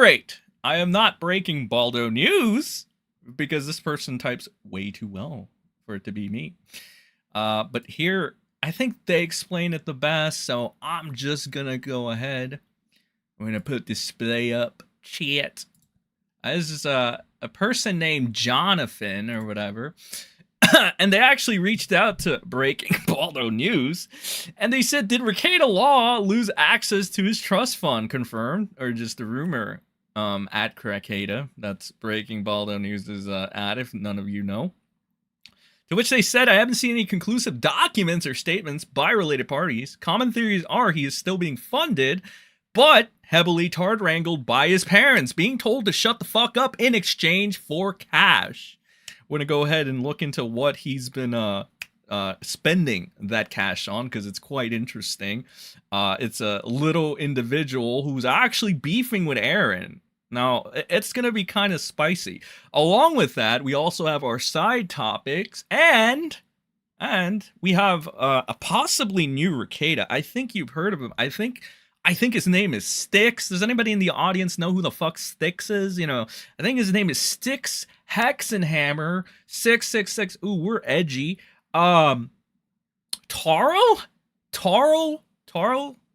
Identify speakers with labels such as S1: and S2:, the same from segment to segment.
S1: reiterate, I am not breaking Balldo news because this person types way too well for it to be me. But here, I think they explain it the best, so I'm just gonna go ahead. I'm gonna put display up chat. This is a person named Jonathan or whatever. And they actually reached out to Breaking Balldo News, and they said, did Rekieta Law lose access to his trust fund? Confirmed, or just a rumor? At Rekieta, that's Breaking Balldo News' ad, if none of you know. To which they said, I haven't seen any conclusive documents or statements by related parties. Common theories are he is still being funded, but heavily tard-wrangled by his parents, being told to shut the fuck up in exchange for cash. We're going to go ahead and look into what he's been spending that cash on, because it's quite interesting. It's a little individual who's actually beefing with Aaron. Now, it's going to be kind of spicy. Along with that, we also have our side topics, and we have a possibly new Rekieta. I think you've heard of him. I think his name is Styx. Does anybody in the audience know who the fuck Styx is? You know, I think his name is Styx Hexenhammer 666. Ooh, we're edgy. Taro,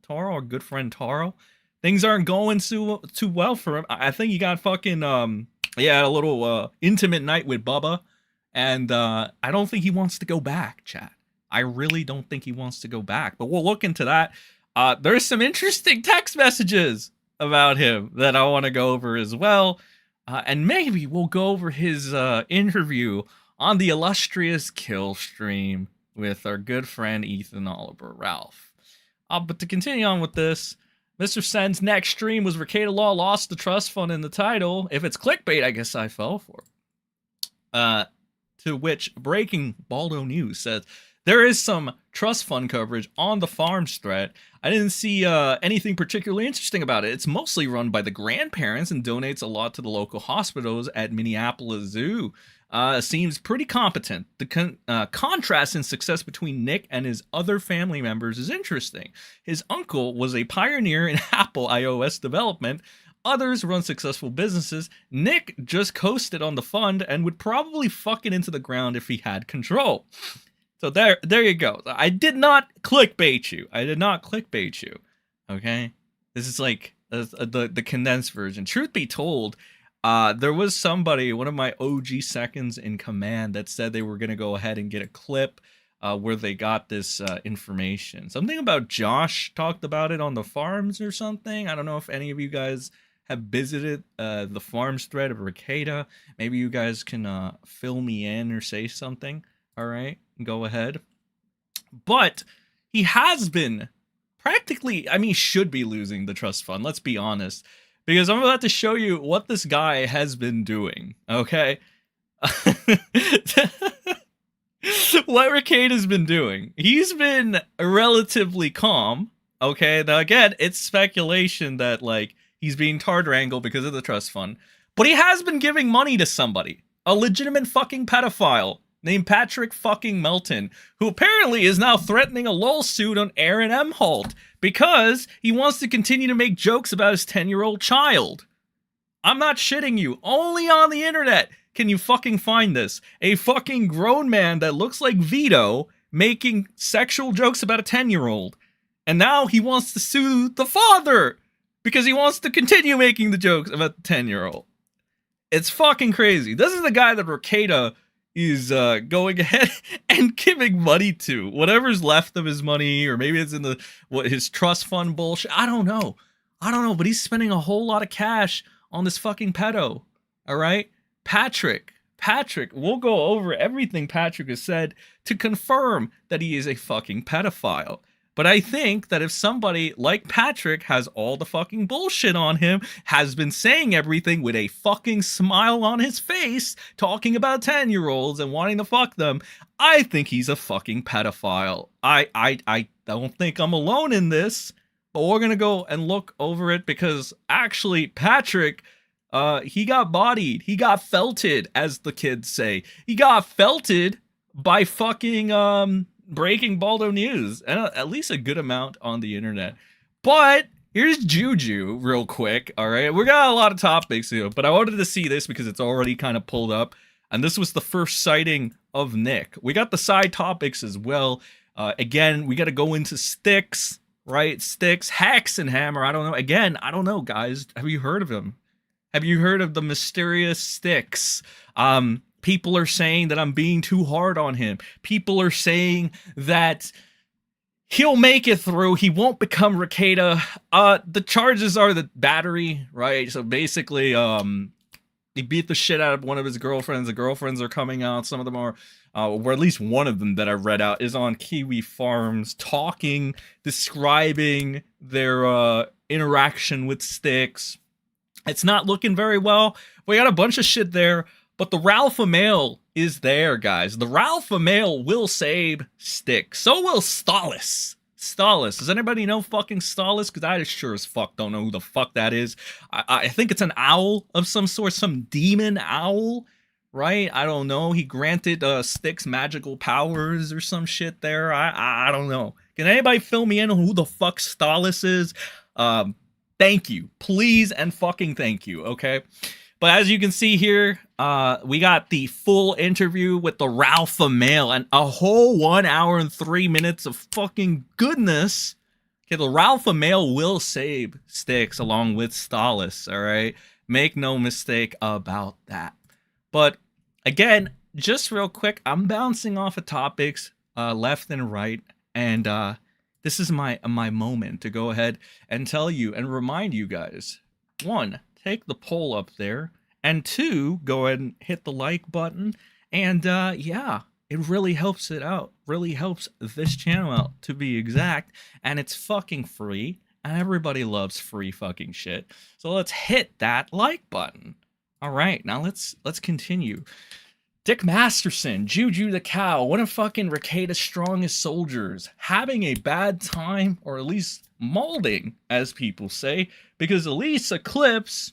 S1: our good friend Taro. Things aren't going too well for him. I think he got fucking a little intimate night with Bubba, and I don't think he wants to go back, chat. I really don't think he wants to go back, but we'll look into that. There's some interesting text messages about him that I want to go over as well, and maybe we'll go over his interview on the illustrious Kill stream with our good friend Ethan Oliver Ralph. But to continue on with this, MrSEN's next stream was Rekieta Law lost the trust fund in the title. If it's clickbait, I guess I fell for it. To which Breaking Balldo News says, there is some trust fund coverage on the farms thread. I didn't see anything particularly interesting about it. It's mostly run by the grandparents and donates a lot to the local hospitals at Minneapolis Zoo. Seems pretty competent. The contrast in success between Nick and his other family members is interesting. His uncle was a pioneer in Apple iOS development. Others run successful businesses. Nick just coasted on the fund and would probably fuck it into the ground if he had control. So there you go. I did not clickbait you. Okay? This is like the condensed version. Truth be told, there was somebody, one of my OG seconds in command, that said they were going to go ahead and get a clip where they got this information. Something about Josh talked about it on the farms or something. I don't know if any of you guys have visited the farms thread of Rekieta. Maybe you guys can fill me in or say something. All right, go ahead. But he has been practically, I mean, should be losing the trust fund. Let's be honest. Because I'm about to show you what this guy has been doing, okay? What Rekieta's been doing. He's been relatively calm, okay? Now, again, it's speculation that, like, he's being tard-wrangled because of the trust fund. But he has been giving money to somebody. A legitimate fucking pedophile named Patrick fucking Melton, who apparently is now threatening a lawsuit on Aaron Imholte because he wants to continue to make jokes about his 10-year-old child. I'm not shitting you. Only on the internet can you fucking find this. A fucking grown man that looks like Vito making sexual jokes about a 10-year-old. And now he wants to sue the father because he wants to continue making the jokes about the 10-year-old. It's fucking crazy. This is the guy that Rekieta is going ahead and giving money to. Whatever's left of his money, or maybe it's in his trust fund bullshit. I don't know, but he's spending a whole lot of cash on this fucking pedo. All right? Patrick, we'll go over everything Patrick has said to confirm that he is a fucking pedophile. But I think that if somebody like Patrick has all the fucking bullshit on him, has been saying everything with a fucking smile on his face, talking about 10-year-olds and wanting to fuck them, I think he's a fucking pedophile. I don't think I'm alone in this, but we're gonna go and look over it because actually Patrick, he got bodied. He got felted, as the kids say. He got felted by fucking Breaking Balldo News, and at least a good amount on the internet. But here's Juju real quick, all right? We got a lot of topics here, but I wanted to see this because it's already kind of pulled up, and this was the first sighting of Nick. We got the side topics as well. Again, we got to go into Styx, right? Styx, Hex, and Hammer. I don't know. Again, I don't know, guys. Have you heard of him? Have you heard of the mysterious Styx? People are saying that I'm being too hard on him. People are saying that he'll make it through. He won't become Rekieta. The charges are the battery, right? So basically, he beat the shit out of one of his girlfriends. The girlfriends are coming out. Some of them are, or at least one of them that I read out is on kiwifarms, talking, describing their interaction with Styx. It's not looking very well. We got a bunch of shit there, but the Ralpha male is there, guys. The Ralpha male will save Styx. So will Styx. Styx. Does anybody know fucking Styx? Because I sure as fuck don't know who the fuck that is. I think it's an owl of some sort, some demon owl, right? I don't know. He granted Styx magical powers or some shit there. I don't know. Can anybody fill me in on who the fuck Styx is? Thank you. Please and fucking thank you, okay? But as you can see here, we got the full interview with the Ralpha male and a whole 1 hour and 3 minutes of fucking goodness. Okay, the Ralpha male will save Styx along with Styx, all right? Make no mistake about that. But again, just real quick, I'm bouncing off of topics left and right, and this is my moment to go ahead and tell you and remind you guys. 1, take the poll up there, and 2, go ahead and hit the like button, and yeah, it really helps it out, really helps this channel out, to be exact, and it's fucking free, and everybody loves free fucking shit, so let's hit that like button. All right, now let's continue. Dick MrSEN, Juju the cow, one of fucking Rekieta's strongest soldiers, having a bad time, or at least molding, as people say, because Elissa Clips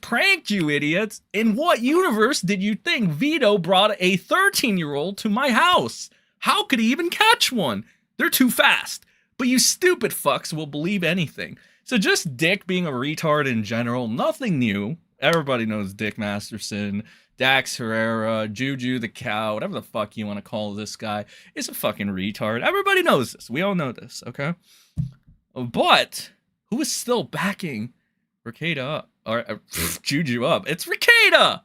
S1: pranked you idiots. In what universe did you think Vito brought a 13-year-old to my house? How could he even catch one? They're too fast. But you stupid fucks will believe anything. So just Dick being a retard in general, nothing new. Everybody knows Dick MrSEN, Dax Herrera, Juju the cow, whatever the fuck you want to call this guy, is a fucking retard. Everybody knows this. We all know this, okay? But who is still backing Rekieta up? Or Juju up? It's Rekieta!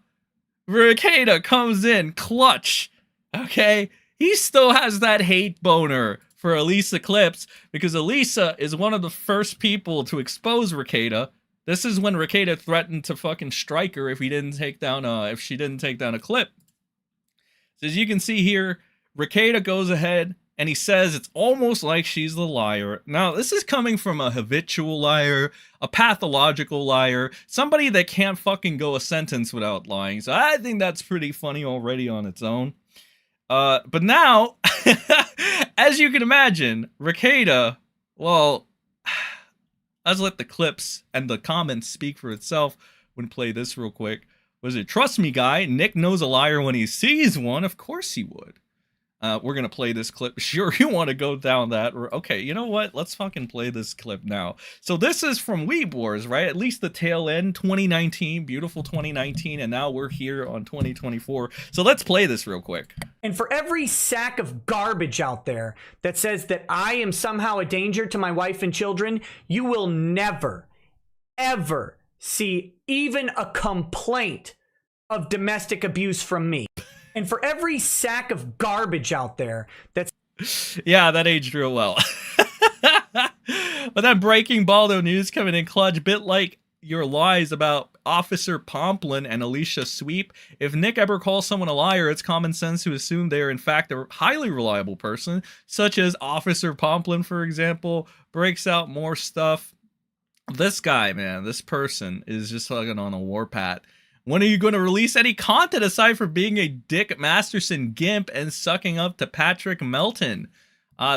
S1: Rekieta comes in clutch, okay? He still has that hate boner for Elissa Clips because Elissa is one of the first people to expose Rekieta. This is when Rekieta threatened to fucking strike her if he didn't take down if she didn't take down a clip. So as you can see here, Rekieta goes ahead and he says it's almost like she's the liar. Now, this is coming from a habitual liar, a pathological liar, somebody that can't fucking go a sentence without lying. So I think that's pretty funny already on its own. But now, as you can imagine, Rekieta, well, let's let the clips and the comments speak for itself. I'm gonna play this real quick. Was it trust me, guy? Nick knows a liar when he sees one. Of course he would. We're gonna play this clip. Sure, you want to go down that? Okay, you know what? Let's fucking play this clip now. So this is from Weeb Wars, right? At least the tail end, 2019, beautiful 2019, and now we're here on 2024. So let's play this real quick.
S2: And for every sack of garbage out there that says that I am somehow a danger to my wife and children, you will never, ever see even a complaint of domestic abuse from me. And for every sack of garbage out there that's...
S1: Yeah, that aged real well. But that breaking Balldo news coming in clutch, bit like your lies about Officer Pomplin and Alicia Sweep. If Nick ever calls someone a liar, it's common sense to assume they are in fact a highly reliable person, such as Officer Pomplin, for example, breaks out more stuff. This guy, man, this person is just fucking on a warpath. When are you going to release any content aside from being a Dick MrSEN gimp and sucking up to Patrick Melton?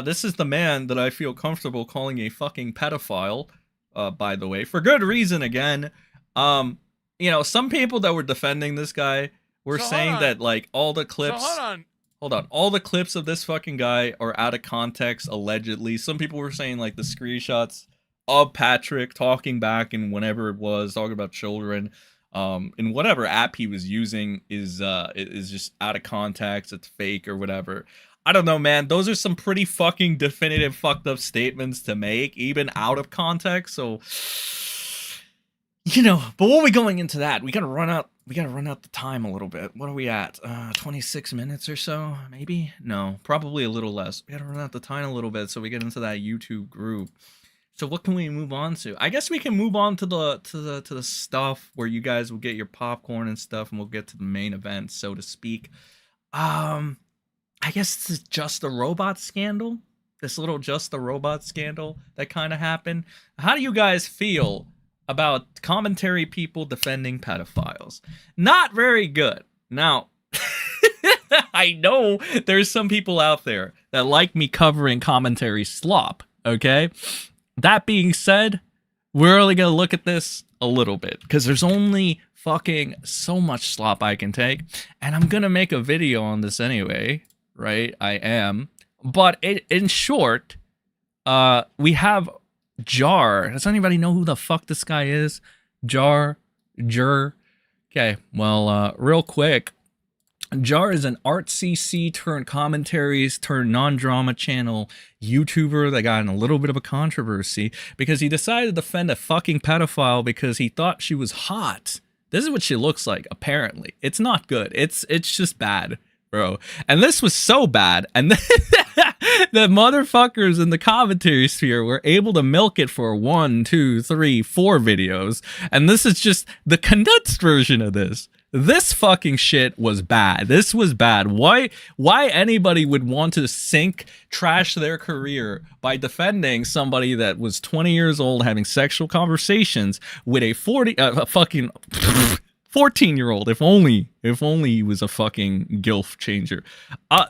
S1: This is the man that I feel comfortable calling a fucking pedophile, by the way, for good reason again. You know, some people that were defending this guy were saying that, like, all the clips...
S3: So hold on.
S1: hold on. All the clips of this fucking guy are out of context, allegedly. Some people were saying like the screenshots of Patrick talking back and whenever it was talking about children, and whatever app he was using is just out of context. It's fake or whatever. I don't know, man. Those are some pretty fucking definitive fucked up statements to make, even out of context. So, you know, but while we going into that, we gotta run out the time a little bit. What are we at? 26 minutes or so, maybe? No, probably a little less. We gotta run out the time a little bit so we get into that YouTube group. So what can we move on to? I guess we can move on to the stuff where you guys will get your popcorn and stuff, and we'll get to the main event, so to speak. I guess it's just a robot scandal. This little just a robot scandal that kind of happened. How do you guys feel about commentary people defending pedophiles? Not very good. Now, I know there's some people out there that like me covering commentary slop, okay? That being said, we're only going to look at this a little bit because there's only fucking so much slop I can take. And I'm going to make a video on this anyway, right? I am. But in short, we have Jar. Does anybody know who the fuck this guy is? Jar. Okay, well, real quick. Jar is an artsy turned commentaries turned non-drama channel YouTuber that got in a little bit of a controversy because he decided to defend a fucking pedophile because he thought she was hot. This is what she looks like, apparently. It's not good. It's just bad, bro. And this was so bad. And the motherfuckers in the commentary sphere were able to milk it for 1, 2, 3, 4 videos. And this is just the condensed version of this. This fucking shit was bad. This was bad. Why anybody would want to trash their career by defending somebody that was 20 years old having sexual conversations with a fucking 14-year-old? If only he was a fucking gilf changer.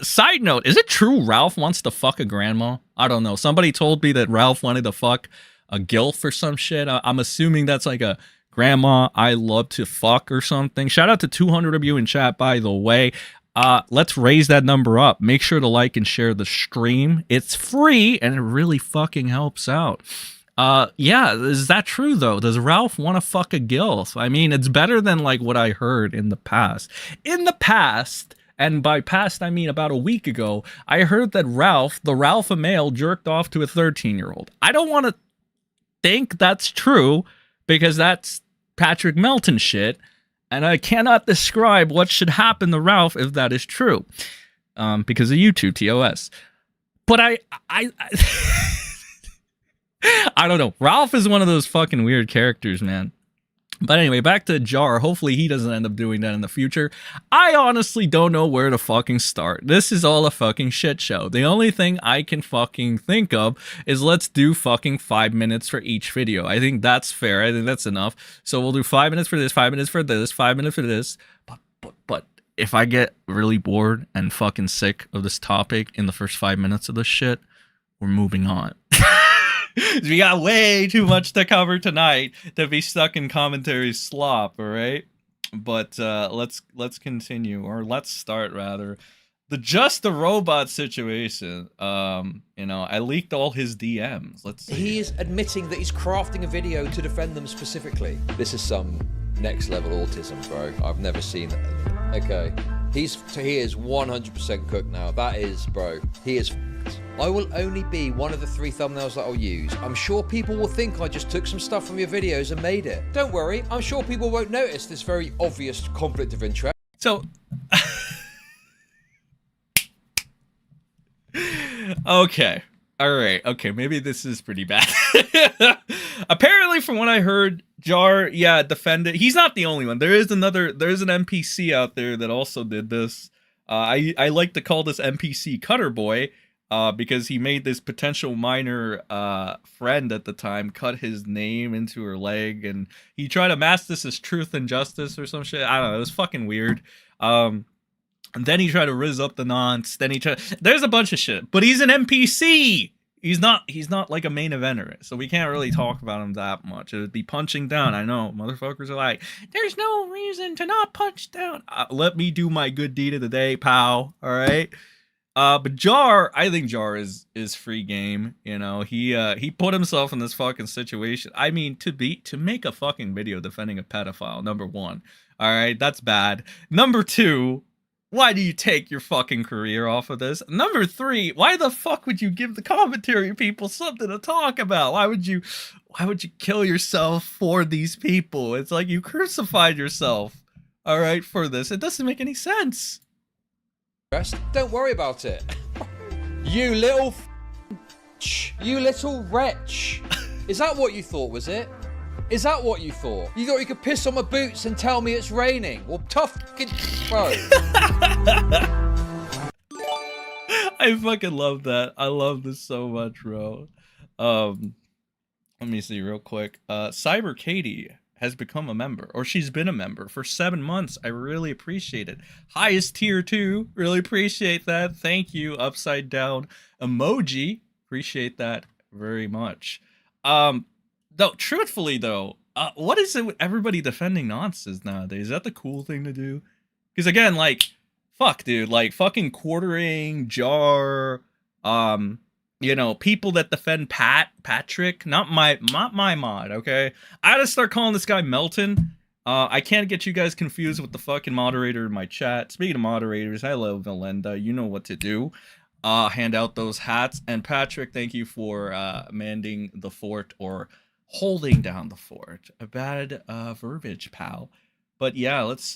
S1: Side note, is it true Ralph wants to fuck a grandma? I don't know. Somebody told me that Ralph wanted to fuck a gilf or some shit. I'm assuming that's like a grandma I love to fuck or something. Shout out to 200 of you in chat, by the way. Let's raise that number up. Make sure to like and share the stream. It's free and it really fucking helps out. Yeah, is that true though? Does Ralph want to fuck a gilf? I mean, it's better than like what I heard in the past. In the past, and by past I mean about a week ago, I heard that the Ralph male jerked off to a 13-year-old. I don't want to think that's true because that's Patrick Melton shit, and I cannot describe what should happen to Ralph if that is true, because of YouTube TOS. But I don't know. Ralph is one of those fucking weird characters, man. But anyway, back to Jar. Hopefully he doesn't end up doing that in the future. I honestly don't know where to fucking start. This is all a fucking shit show. The only thing I can fucking think of is let's do fucking 5 minutes for each video. I think that's fair. I think that's enough. So we'll do 5 minutes for this, 5 minutes for this, 5 minutes for this. But if I get really bored and fucking sick of this topic in the first 5 minutes of this shit, we're moving on. We got way too much to cover tonight to be stuck in commentary slop, all right? But let's continue, or let's start rather. The just a robot situation. You know, I leaked all his DMs. Let's see.
S3: He is admitting that he's crafting a video to defend them specifically. This is some next level autism, bro. I've never seen it. Okay. He is 100% cooked now. That is, bro. He is I will only be one of the 3 thumbnails that I'll use. I'm sure people will think I just took some stuff from your videos and made it. Don't worry, I'm sure people won't notice this very obvious conflict of interest.
S1: So, okay. All right. Okay, maybe this is pretty bad. Apparently, from what I heard, Jar, defended. He's not the only one. There's an NPC out there that also did this. I like to call this NPC Cutter Boy. Because he made this potential minor friend at the time cut his name into her leg, and he tried to mask this as truth and justice or some shit. I don't know. It was fucking weird. And then he tried to rizz up the nonce. Then there's a bunch of shit. But he's an NPC. he's not like a main eventer, so we can't really talk about him that much. It would be punching down. I know motherfuckers are like, there's no reason to not punch down. Let me do my good deed of the day, pal. All right. But Jar, I think Jar is free game. You know, he put himself in this fucking situation. I mean, to make a fucking video defending a pedophile, number one. All right, that's bad. Number two, why do you take your fucking career off of this? Number three, why the fuck would you give the commentary people something to talk about? Why would you kill yourself for these people? It's like you crucified yourself, all right, for this. It doesn't make any sense.
S3: Don't worry about it. You little wretch. Is that what you thought, was it? Is that what you thought? You thought you could piss on my boots and tell me it's raining? Well, tough fucking bro.
S1: I fucking love that. I love this so much, bro. Let me see real quick. Cyber Katie has become a member, or she's been a member for 7 months. I really appreciate it. Highest tier 2. Really appreciate that. Thank you. Upside down emoji. Appreciate that very much. Though, truthfully though, what is it with everybody defending nonsense nowadays? Is that the cool thing to do? Because again, like, fuck, dude, like fucking quartering, Jar, you know, people that defend Patrick, not my mod, okay? I gotta start calling this guy Melton. I can't get you guys confused with the fucking moderator in my chat. Speaking of moderators, hello, Valinda, you know what to do. Hand out those hats. And Patrick, thank you for manding the fort, or holding down the fort. A bad verbiage, pal. But yeah, let's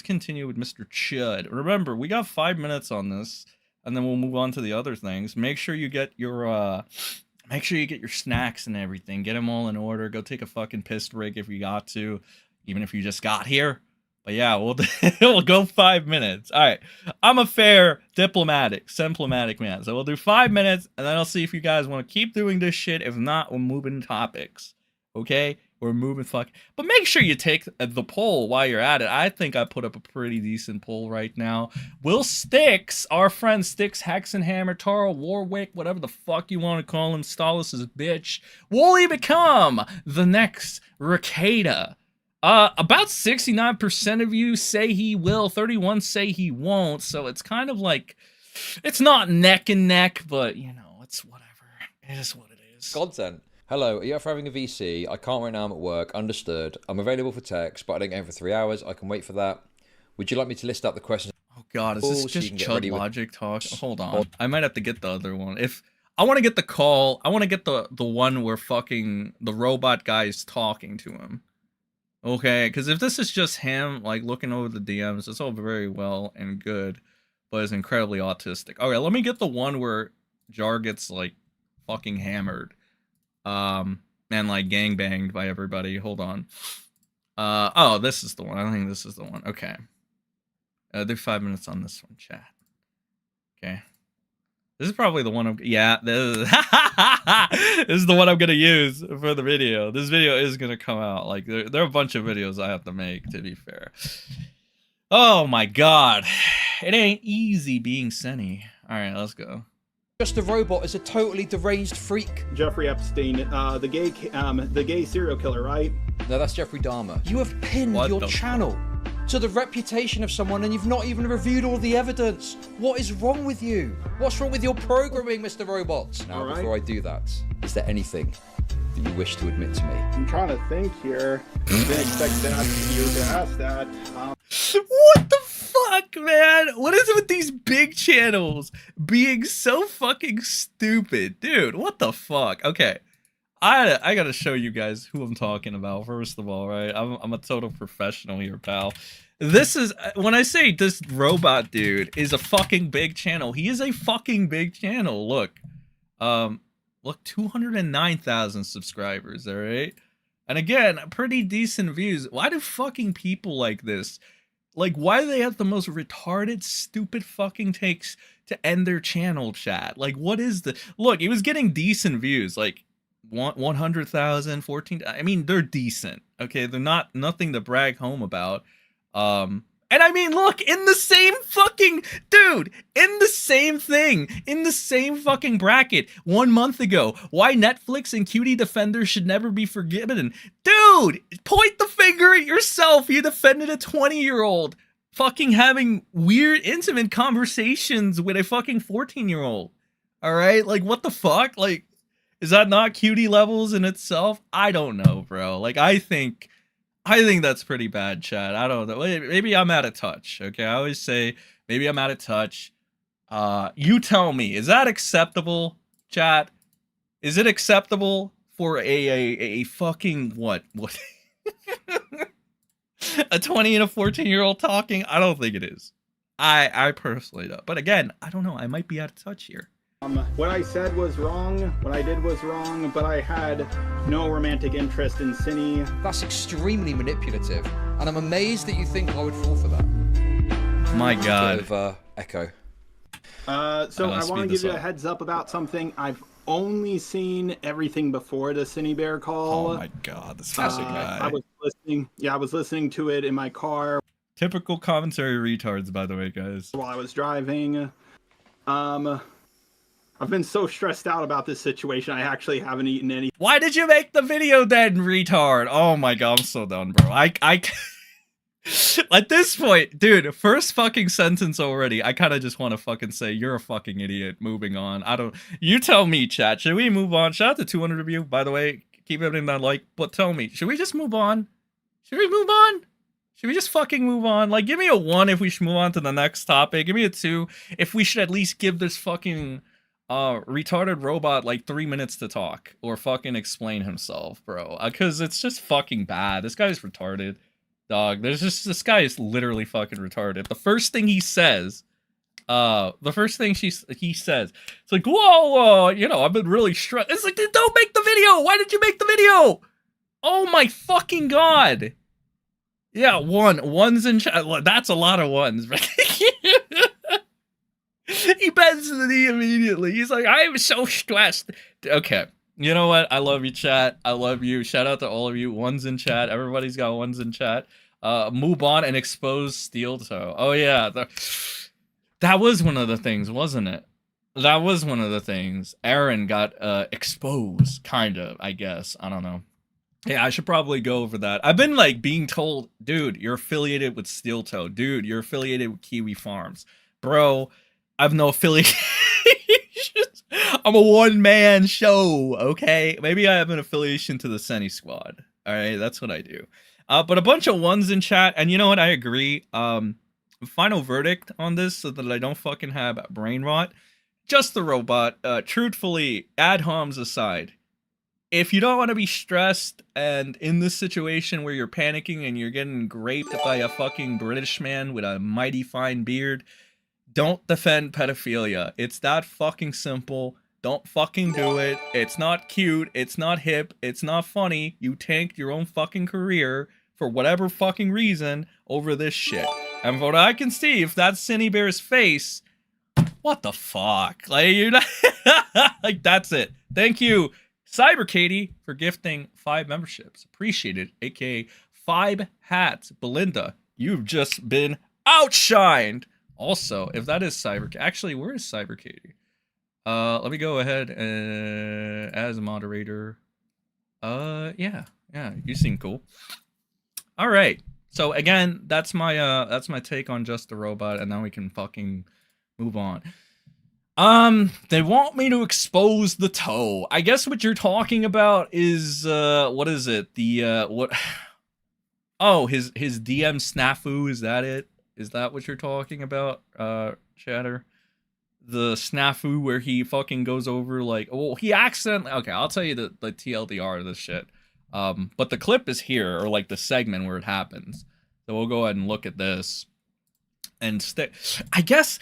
S1: continue with Mr. Chud. Remember, we got 5 minutes on this, and then we'll move on to the other things. Make sure you get your snacks and everything. Get them all in order. Go take a fucking piss break if you got to, even if you just got here. But yeah, we'll go 5 minutes. All right, I'm a fair diplomatic man, so we'll do 5 minutes, and then I'll see if you guys want to keep doing this shit. If not, we're moving topics. Okay, we're moving But make sure you take the poll while you're at it. I think I put up a pretty decent poll right now. Will Styx, our friend Styx, Hexenhammer, Taro, Warwick, whatever the fuck you want to call him, Stalus's bitch, will he become the next Rekieta? About 69% of you say he will, 31 say he won't, so it's kind of like, it's not neck and neck, but, you know, it's whatever. It is what it is.
S3: Content. Hello, are you up for having a VC? I can't right now, I'm at work. Understood. I'm available for text, but I don't get home for 3 hours. I can wait for that. Would you like me to list out the questions?
S1: Oh god, is this just Chud Logic talk? Hold on. I might have to get the other one. If I want to get the call, I want to get the one where fucking the robot guy is talking to him. Okay, because if this is just him, like, looking over the DMs, it's all very well and good, but it's incredibly autistic. Okay, let me get the one where Jar gets, like, fucking hammered, and, like, gangbanged by everybody. Hold on. Oh, this is the one. I think this is the one. Okay. Do 5 minutes on this one, chat. Okay. This is probably the one this is the one I'm gonna use for the video. This video is gonna come out. Like, there are a bunch of videos I have to make, to be fair. Oh my god. It ain't easy being Senny. Alright, let's go.
S3: Just a robot is a totally deranged freak.
S4: Jeffrey Epstein, the gay serial killer, right?
S3: No, that's Jeffrey Dahmer. You have pinned your channel to the reputation of someone, and you've not even reviewed all the evidence. What is wrong with you? What's wrong with your programming, Mr. Robot? Now, before I do that, is there anything that you wish to admit to me?
S4: I'm trying to think here. Didn't expect you to ask that.
S1: What the fuck, man? What is it with these big channels being so fucking stupid? Dude, what the fuck? Okay. I gotta show you guys who I'm talking about, first of all, right? I'm a total professional here, pal. This is, when I say this robot dude is a fucking big channel, he is a fucking big channel. Look, 209,000 subscribers, all right? And again, pretty decent views. Why do fucking people like this, like, why do they have the most retarded, stupid fucking takes to end their channel, chat? Like, what is the, look, he was getting decent views, like, 100,000, 14. I mean, they're decent. Okay, they're not nothing to brag home about. And And I mean, look, in the same fucking, dude, in the same thing, in the same fucking bracket 1 month ago, why Netflix and cutie defenders should never be forgiven. Dude, point the finger at yourself. You defended a 20-year-old fucking having weird, intimate conversations with a fucking 14-year-old. All right? Like, what the fuck? Like, is that not cutie levels in itself? I don't know, bro. Like, I think that's pretty bad, chat. I don't know. Maybe I'm out of touch. Okay, I always say maybe I'm out of touch. You tell me. Is that acceptable, chat? Is it acceptable for a fucking what? A 20 and a 14-year-old talking? I don't think it is. I personally don't. But again, I don't know. I might be out of touch here.
S4: What I said was wrong, what I did was wrong, but I had no romantic interest in Cinny.
S3: That's extremely manipulative, and I'm amazed that you think I would fall for that.
S1: My God.
S3: Bit of, echo.
S4: So I want to give you a heads up about something. I've only seen everything before the Cinny Bear call.
S1: Oh my God, this fucking guy.
S4: I was listening to it in my car.
S1: Typical commentary retards, by the way, guys.
S4: While I was driving. I've been so stressed out about this situation, I actually haven't eaten any.
S1: Why did you make the video then, retard? Oh my God, I'm so done, bro. I at this point, dude, first fucking sentence already, I kind of just want to fucking say, you're a fucking idiot. Moving on. You tell me, chat. Should we move on? Shout out to 200 of you, by the way. Keep everything that like, but tell me, should we just move on? Should we move on? Should we just fucking move on? Like, give me a 1 if we should move on to the next topic. Give me a 2 if we should at least give this fucking retarded robot like 3 minutes to talk or fucking explain himself, bro. Because it's just fucking bad. This guy's retarded, dog. This guy is literally fucking retarded. The first thing he says, he says, it's like, whoa, I've been really stressed. It's like, don't make the video. Why did you make the video? Oh my fucking God. Yeah, one's in chat. That's a lot of ones. He bends to the knee immediately. He's like, I'm so stressed. Okay. You know what? I love you, chat. I love you. Shout out to all of you. Ones in chat. Everybody's got ones in chat. Move on and expose Steel Toe. Oh, yeah. That was one of the things, wasn't it? That was one of the things. Aaron got exposed, kind of, I guess. I don't know. Yeah, I should probably go over that. I've been, like, being told, dude, you're affiliated with Steel Toe. Dude, you're affiliated with Kiwi Farms. Bro, I have no affiliation. I'm a one-man show, okay? Maybe I have an affiliation to the Senny Squad. All right, that's what I do. But a bunch of ones in chat, and you know what? I agree. Final verdict on this, so that I don't fucking have brain rot. Just the robot. Truthfully, ad homs aside, if you don't want to be stressed and in this situation where you're panicking and you're getting raped by a fucking British man with a mighty fine beard, don't defend pedophilia. It's that fucking simple. Don't fucking do it. It's not cute. It's not hip. It's not funny. You tanked your own fucking career for whatever fucking reason over this shit. And from what I can see, if that's Cinny Bear's face, what the fuck? Like, you're not like, that's it. Thank you, Cyber Katie, for gifting 5 memberships. Appreciate it. AKA 5 hats. Belinda, you've just been outshined. Also, if that is Cyber, actually, where is Cyber Katie? Let me go ahead and as a moderator. Yeah, you seem cool. All right. So again, that's my take on Just a Robot, and now we can fucking move on. They want me to expose the toe. I guess what you're talking about is what is it? The what? Oh, his DM snafu. Is that it? Is that what you're talking about, Chatter? The snafu where he fucking goes over like, oh, he accidentally. Okay, I'll tell you the TLDR of this shit. But the clip is here, or like the segment where it happens. So we'll go ahead and look at this. And I guess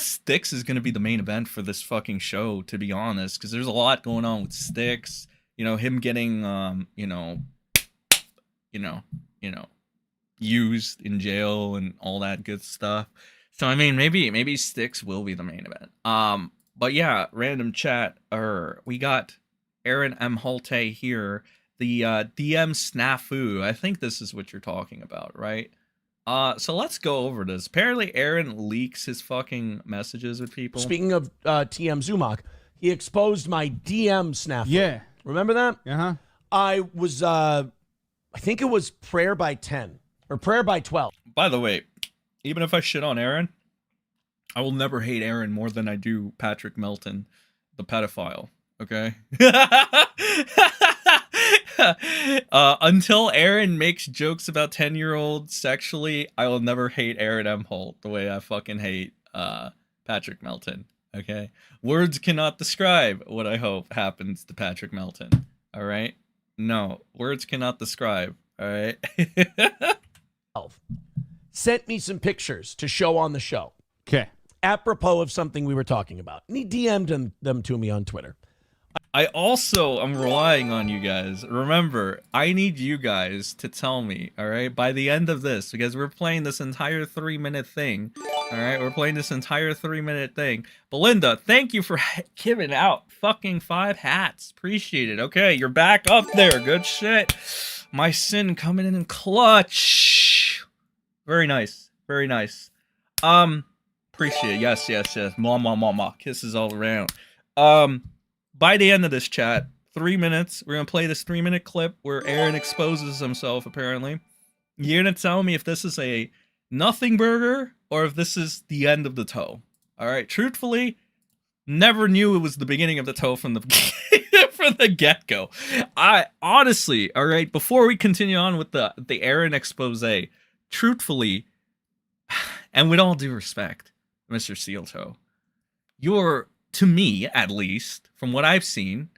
S1: Styx is gonna be the main event for this fucking show, to be honest, because there's a lot going on with Styx. You know, him getting used in jail and all that good stuff. So I mean, maybe Styx will be the main event. But yeah, random chat. We got Aaron Imholte here. The DM snafu. I think this is what you're talking about, right? So let's go over this. Apparently, Aaron leaks his fucking messages with people.
S5: Speaking of TM Zumach, he exposed my DM snafu.
S6: Yeah.
S5: Remember that?
S6: Uh-huh.
S5: I was, I think it was prayer by 10 or prayer by 12.
S1: By the way, even if I shit on Aaron, I will never hate Aaron more than I do Patrick Melton, the pedophile. Okay? Until Aaron makes jokes about 10-year-olds sexually, I will never hate Aaron Imholte the way I fucking hate Patrick Melton. Okay? Words cannot describe what I hope happens to Patrick Melton. Alright? No. Words cannot describe. Alright?
S5: Sent me some pictures to show on the show.
S6: Okay.
S5: Apropos of something we were talking about. And he DM'd them to me on Twitter.
S1: I also am relying on you guys. Remember, I need you guys to tell me, all right, by the end of this, because we're playing this entire 3-minute thing. All right, we're playing this entire 3-minute thing. Belinda, thank you for giving out fucking 5 hats. Appreciate it. Okay, you're back up there. Good shit. My sin coming in clutch. Very nice. Very nice. Appreciate it. Yes, yes, yes. Mwah. Kisses all around. By the end of this chat, 3 minutes, we're going to play this 3-minute clip where Aaron exposes himself, apparently. You're going to tell me if this is a nothing burger or if this is the end of the toe. All right, truthfully, never knew it was the beginning of the toe from the from the get-go. I honestly, all right, before we continue on with the Aaron expose, truthfully, and with all due respect, Mr. Steeltoe, you're, to me, at least, from what I've seen,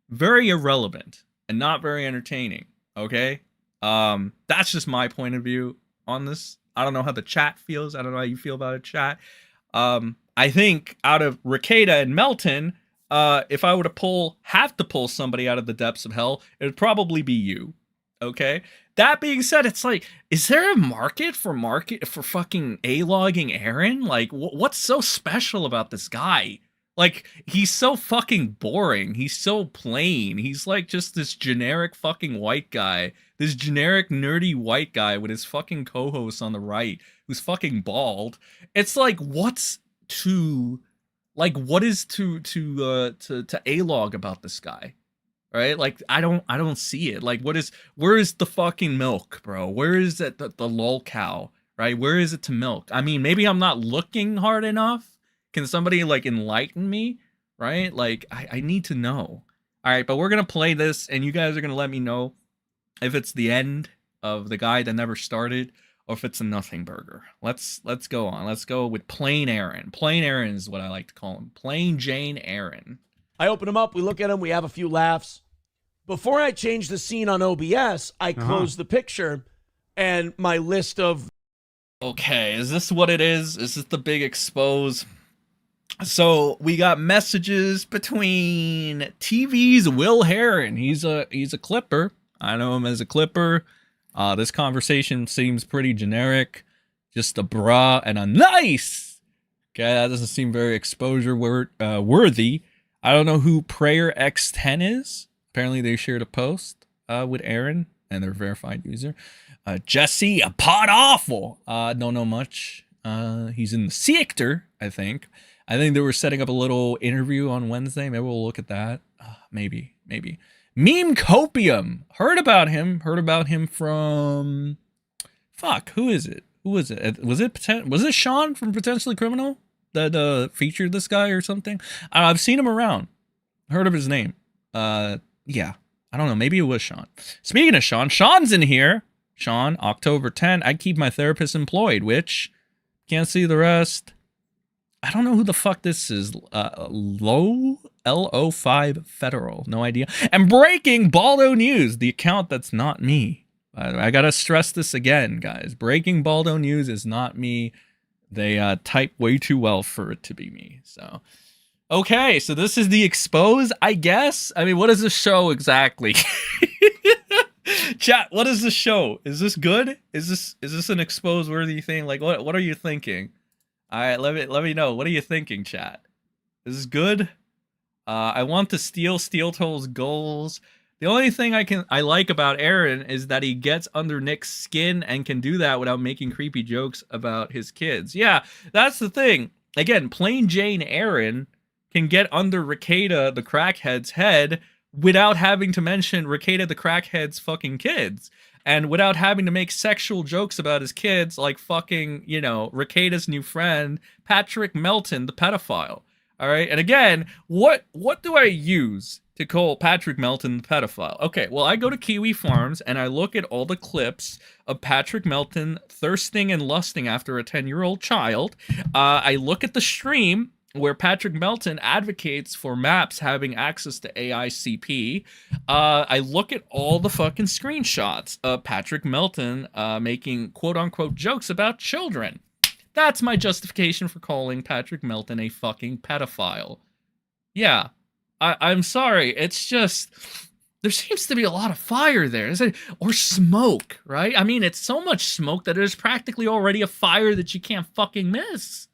S1: very irrelevant and not very entertaining, okay? That's just my point of view on this. I don't know how the chat feels. I don't know how you feel about it, chat. I think out of Rekieta and Melton, if I were to have to pull somebody out of the depths of hell, it would probably be you, okay? That being said, it's like, is there a market for fucking A-logging Aaron? Like, what's so special about this guy? Like, he's so fucking boring. He's so plain. He's like just this generic fucking white guy. This generic nerdy white guy with his fucking co-host on the right who's fucking bald. It's like, what is to A-log about this guy? Right? Like, I don't see it. Like, where is the fucking milk, bro? Where is it the lol cow? Right? Where is it to milk? I mean, maybe I'm not looking hard enough. Can somebody, like, enlighten me? Right? Like, I need to know. All right, but we're going to play this, and you guys are going to let me know if it's the end of the guy that never started, or if it's a nothing burger. Let's go on. Let's go with Plain Aaron. Plain Aaron is what I like to call him. Plain Jane Aaron.
S5: I open him up, we look at him, we have a few laughs. Before I change the scene on OBS, I close the picture, and my list of...
S1: Okay, is this what it is? Is this the big expose? So we got messages between TV's Will Heron. He's a clipper. I know him as a clipper. This conversation seems pretty generic. Just a bra and a nice. Okay, that doesn't seem very exposure worthy. I don't know who Prayer X10 is. Apparently they shared a post with Aaron and their verified user. Jesse, a pot awful. Don't know much. He's in the sector, I think. I think they were setting up a little interview on Wednesday. Maybe we'll look at that. Maybe. Meme Copium. Heard about him from... Fuck, who is it? Was it Sean from Potentially Criminal that featured this guy or something? I've seen him around. Heard of his name. Yeah. I don't know. Maybe it was Sean. Speaking of Sean, Sean's in here. Sean, October 10. I keep my therapist employed, which... Can't see the rest. I don't know who the fuck this is. LO5 Federal. No idea. And breaking Balldo News. The account that's not me. I gotta stress this again, guys. Breaking Balldo News is not me. They type way too well for it to be me. So, okay. So this is the expose, I guess. I mean, what is this show exactly? Chat, what is this show? Is this good? Is this an expose worthy thing? Like, what are you thinking? All right, let me know. What are you thinking, chat? Is this good? I want to steal Steeltoe's goals. The only thing I like about Aaron is that he gets under Nick's skin and can do that without making creepy jokes about his kids. Yeah, that's the thing. Again, plain Jane Aaron can get under Rekieta the crackhead's head without having to mention Rekieta the crackhead's fucking kids. And without having to make sexual jokes about his kids like fucking, you know, Rekieta's new friend, Patrick Melton, the pedophile. All right. And again, what do I use to call Patrick Melton the pedophile? Okay, well, I go to Kiwi Farms and I look at all the clips of Patrick Melton thirsting and lusting after a 10-year-old child. I look at the stream where Patrick Melton advocates for maps having access to AICP. I look at all the fucking screenshots of Patrick Melton making quote-unquote jokes about children. That's my justification for calling Patrick Melton a fucking pedophile. Yeah, I'm sorry. It's just, there seems to be a lot of fire there. Or smoke, right? I mean, it's so much smoke that there's practically already a fire that you can't fucking miss.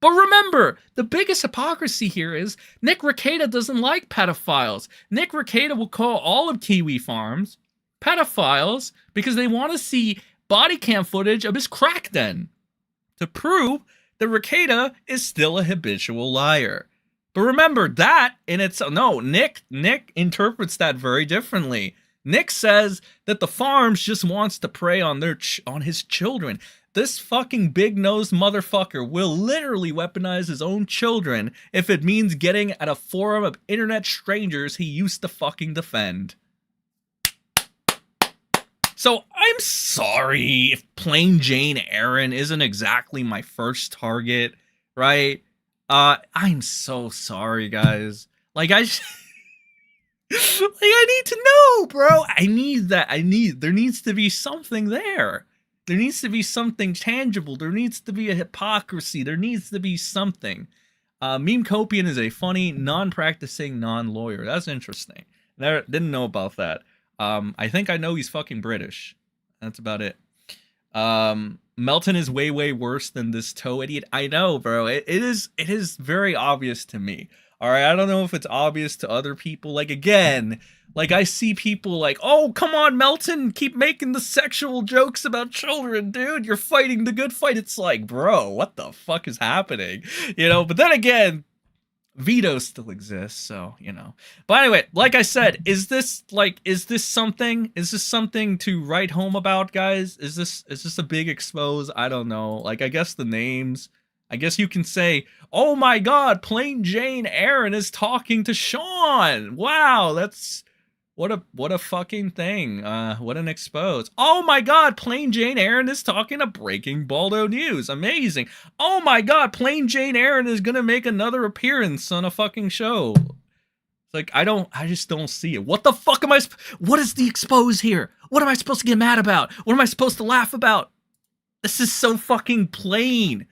S1: But remember, the biggest hypocrisy here is Nick Rekieta doesn't like pedophiles. Nick Rekieta will call all of Kiwi Farms pedophiles because they want to see body cam footage of his crack den to prove that Rekieta is still a habitual liar. But remember that in its no, Nick interprets that very differently. Nick says that the farms just wants to prey on on his children. This fucking big-nosed motherfucker will literally weaponize his own children if it means getting at a forum of internet strangers he used to fucking defend. So I'm sorry if plain Jane Aaron isn't exactly my first target, right? I'm so sorry, guys. Like, I need to know, bro. There needs to be something there. There needs to be something tangible. There needs to be a hypocrisy. There needs to be something. Meme Copian is a funny, non-practicing, non-lawyer. That's interesting. Didn't know about that. I think I know he's fucking British. That's about it. Melton is way, way worse than this toe idiot. I know, bro. It is very obvious to me. All right, I don't know if it's obvious to other people. Like, again, like I see people like, oh, come on, Melton, keep making the sexual jokes about children, dude. You're fighting the good fight. It's like, bro, what the fuck is happening? You know, but then again, veto still exists, so, you know. But anyway, like I said, is this something to write home about, guys? Is this a big expose? I don't know. Like, I guess the names, I guess you can say, oh my god, plain Jane Aaron is talking to Sean. Wow, that's what a fucking thing. What an expose. Oh my god, plain Jane Aaron is talking to Breaking Balldo News. Amazing. Oh my god, plain Jane Aaron is gonna make another appearance on a fucking show. It's like, I just don't see it. What the fuck what is the expose here? What am I supposed to get mad about? What am I supposed to laugh about? This is so fucking plain.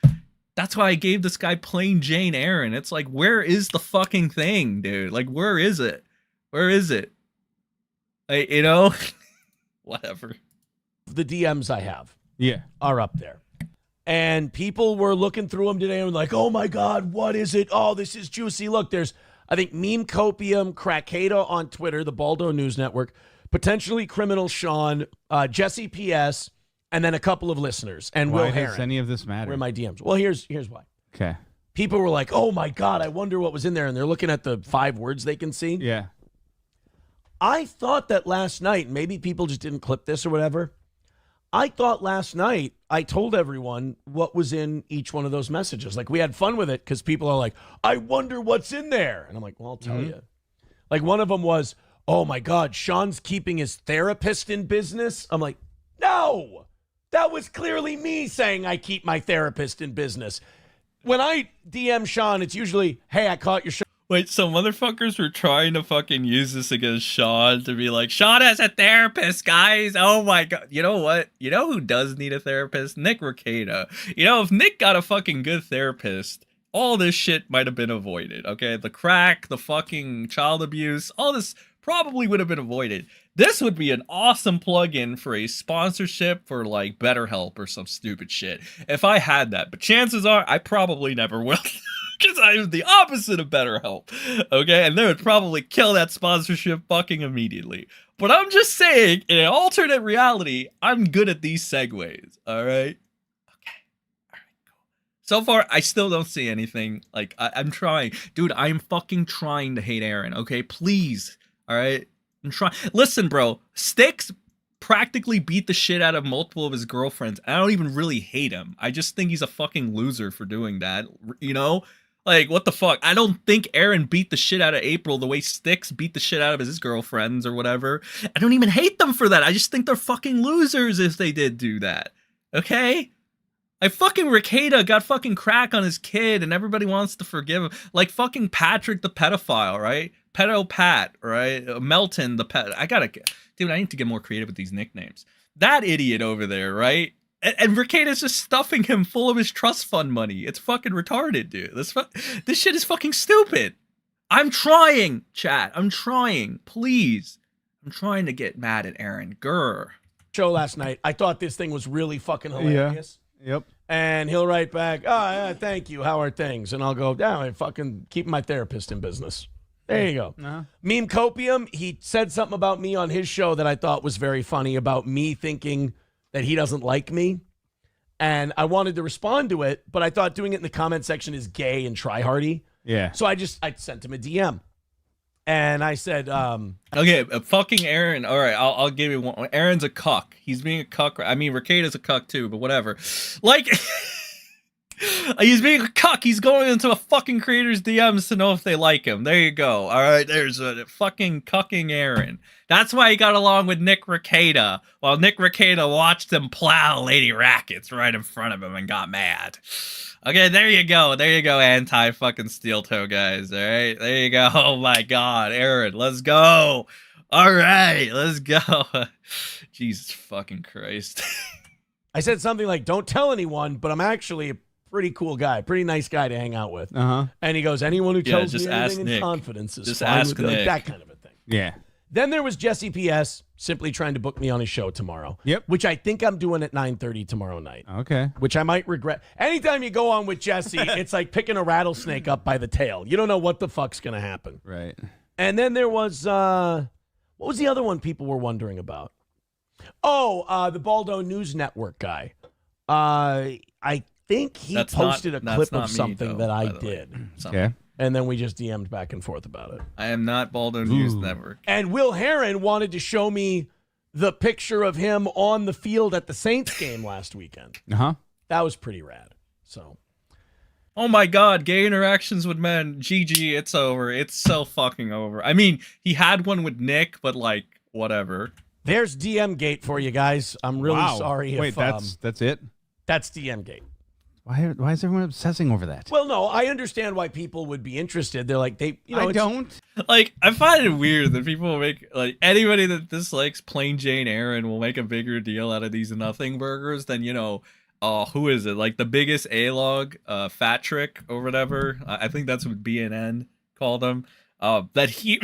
S1: That's why I gave this guy plain Jane Aaron. It's like, where is the fucking thing, dude? Like, where is it? Where is it? You know? Whatever.
S5: The DMs I have are up there. And people were looking through them today and were like, oh my God, what is it? Oh, this is juicy. Look, there's, I think, Meme Copium, Rekieta on Twitter, the Balldo News Network, potentially Criminal Sean, Jesse PS, and then a couple of listeners. And
S6: why
S5: Will Heron.
S6: does any of this matter?
S5: Were in my DMs. Well, here's why.
S6: Okay.
S5: People were like, oh my God, I wonder what was in there. And they're looking at the 5 words they can see.
S6: Yeah.
S5: I thought that last night, maybe people just didn't clip this or whatever. I thought last night I told everyone what was in each one of those messages. Like, we had fun with it because people are like, I wonder what's in there. And I'm like, well, I'll tell you. Like, one of them was, oh my God, Sean's keeping his therapist in business. I'm like, no, that was clearly me saying I keep my therapist in business. When I DM Sean, it's usually, hey, I caught your show.
S1: Wait, so motherfuckers were trying to fucking use this against Sean to be like, Sean has a therapist, guys. Oh my god. You know what? You know who does need a therapist? Nick Rekieta. You know, if Nick got a fucking good therapist, all this shit might have been avoided, okay? The crack, the fucking child abuse, all this probably would have been avoided. This would be an awesome plugin for a sponsorship for, like, BetterHelp or some stupid shit. If I had that. But chances are, I probably never will. Because I am the opposite of BetterHelp. Okay, and they would probably kill that sponsorship fucking immediately. But I'm just saying, in an alternate reality, I'm good at these segues. All right. So far, I still don't see anything. Like, I'm trying. Dude, I'm fucking trying to hate Aaron, okay? Please. All right? I'm trying. Listen, bro. Styx practically beat the shit out of multiple of his girlfriends. I don't even really hate him. I just think he's a fucking loser for doing that. You know? Like, what the fuck? I don't think Aaron beat the shit out of April the way Styx beat the shit out of his girlfriends or whatever. I don't even hate them for that. I just think they're fucking losers if they did do that. Okay? Like, fucking Rekieta got fucking crack on his kid and everybody wants to forgive him. Like, fucking Patrick the pedophile, right? Pedo Pat, right? Melton the pet. Dude, I need to get more creative with these nicknames. That idiot over there, right? And Rekieta's just stuffing him full of his trust fund money. It's fucking retarded, dude. This shit is fucking stupid. I'm trying, chat. I'm trying. Please. I'm trying to get mad at Aaron. Grr.
S5: Show last night. I thought this thing was really fucking hilarious.
S6: Yeah. Yep.
S5: And he'll write back, "Oh, yeah, thank you. How are things?" And I'll go, "Yeah, I fucking keep my therapist in business." There you go.
S6: Uh-huh.
S5: Meme Copium, he said something about me on his show that I thought was very funny about me thinking that he doesn't like me. And I wanted to respond to it, but I thought doing it in the comment section is gay and tryhardy.
S6: Yeah.
S5: So I sent him a DM. And I said,
S1: okay, fucking Aaron. All right, I'll give you one. Aaron's a cuck. He's being a cuck. I mean, Rekieta's a cuck too, but whatever. Like, he's being a cuck. He's going into a fucking creator's DMs to know if they like him. There you go. All right, there's a fucking cucking Aaron. That's why he got along with Nick Rekieta, while Nick Rekieta watched him plow Lady Rackets right in front of him and got mad. Okay, there you go. There you go, anti-fucking steel toe guys. All right, there you go. Oh my God, Aaron, let's go. All right, let's go. Jesus fucking Christ.
S5: I said something like, "Don't tell anyone, but I'm actually a pretty cool guy, pretty nice guy to hang out with."
S6: Uh-huh.
S5: And he goes, "Anyone who tells
S1: just
S5: me
S1: ask
S5: anything in
S1: Nick.
S5: confidence is
S1: Just
S5: fine
S1: ask
S5: with it." Like,
S1: Nick.
S5: that kind of a thing.
S6: Yeah.
S5: Then there was Jesse PS simply trying to book me on his show tomorrow.
S6: Yep.
S5: Which I think I'm doing at 9:30 tomorrow night.
S6: Okay.
S5: Which I might regret. Anytime you go on with Jesse, it's like picking a rattlesnake up by the tail. You don't know what the fuck's going to happen.
S6: Right.
S5: And then there was, what was the other one people were wondering about? Oh, the Balldo News Network guy. I think he posted a clip of something that I did.
S6: Okay.
S5: And then we just DM'd back and forth about it.
S1: I am not Balldo News Network.
S5: And Will Heron wanted to show me the picture of him on the field at the Saints game last weekend.
S6: Uh-huh.
S5: That was pretty rad. So,
S1: oh my God, gay interactions with men. GG, it's over. It's so fucking over. I mean, he had one with Nick, but like, whatever.
S5: there's DM Gate for you guys. I'm really sorry.
S6: Wait,
S5: if,
S6: that's it?
S5: That's DM Gate.
S6: Why is everyone obsessing over that?
S5: Well, no, I understand why people would be interested. They're like,
S6: I don't.
S1: Like, I find it weird that people will make, like, anybody that dislikes plain Jane Aaron will make a bigger deal out of these nothing burgers than, who is it? Like, the biggest A-log, Fat Trick or whatever. I think that's what BNN called him. That he...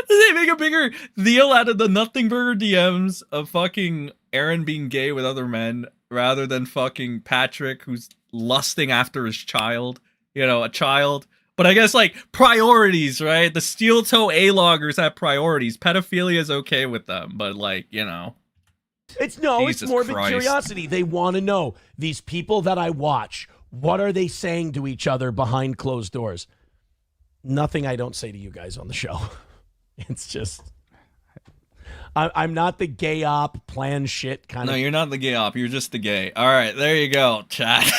S1: They make a bigger deal out of the nothing burger DMs of fucking Aaron being gay with other men rather than fucking Patrick who's lusting after his child, a child. But I guess, like, priorities, right? The steel toe A-loggers have priorities. Pedophilia is okay with them, but, like,
S5: It's
S1: Jesus
S5: morbid
S1: Christ.
S5: curiosity. They want to know, these people that I watch, what are they saying to each other behind closed doors? Nothing I don't say to you guys on the show. It's just... I'm not the gay op, plan shit kind of...
S1: No, you're not the gay op. You're just the gay. All right, there you go, chat.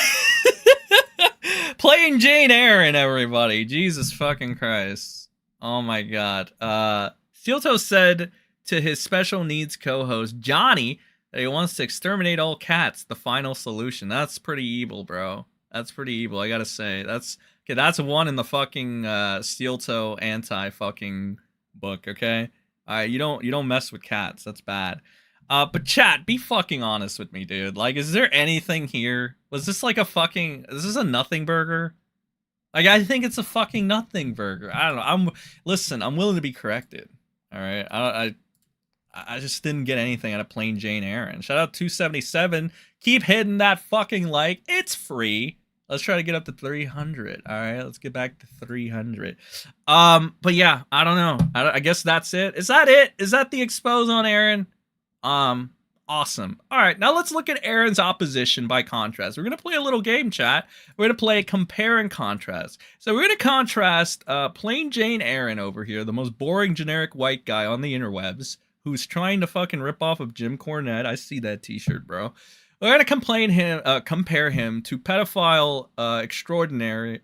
S1: Playing Jane Aaron, everybody. Jesus fucking Christ. Oh, my God. Steel Toe said to his special needs co-host, Johnny, that he wants to exterminate all cats, the final solution. That's pretty evil, bro. That's pretty evil, I gotta say. That's one in the fucking Steel Toe anti-fucking book, okay? You don't mess with cats. That's bad. But chat, be fucking honest with me, dude. Like, is there anything here? Was this like is this a nothing burger? Like, I think it's a fucking nothing burger. I don't know. I'm willing to be corrected. All right. I just didn't get anything out of plain Jane Aaron. Shout out 277. Keep hitting that fucking like. It's free. Let's try to get up to 300. All right, let's get back to 300. But yeah, I don't know. I guess that's it. Is that it? Is that the expose on Aaron? Awesome. All right, now let's look at Aaron's opposition by contrast. We're gonna play a little game, chat. We're gonna play compare and contrast. So we're gonna contrast plain Jane Aaron over here, the most boring generic white guy on the interwebs, who's trying to fucking rip off of Jim Cornette. I see that t-shirt, bro. We're gonna compare him to pedophile extraordinary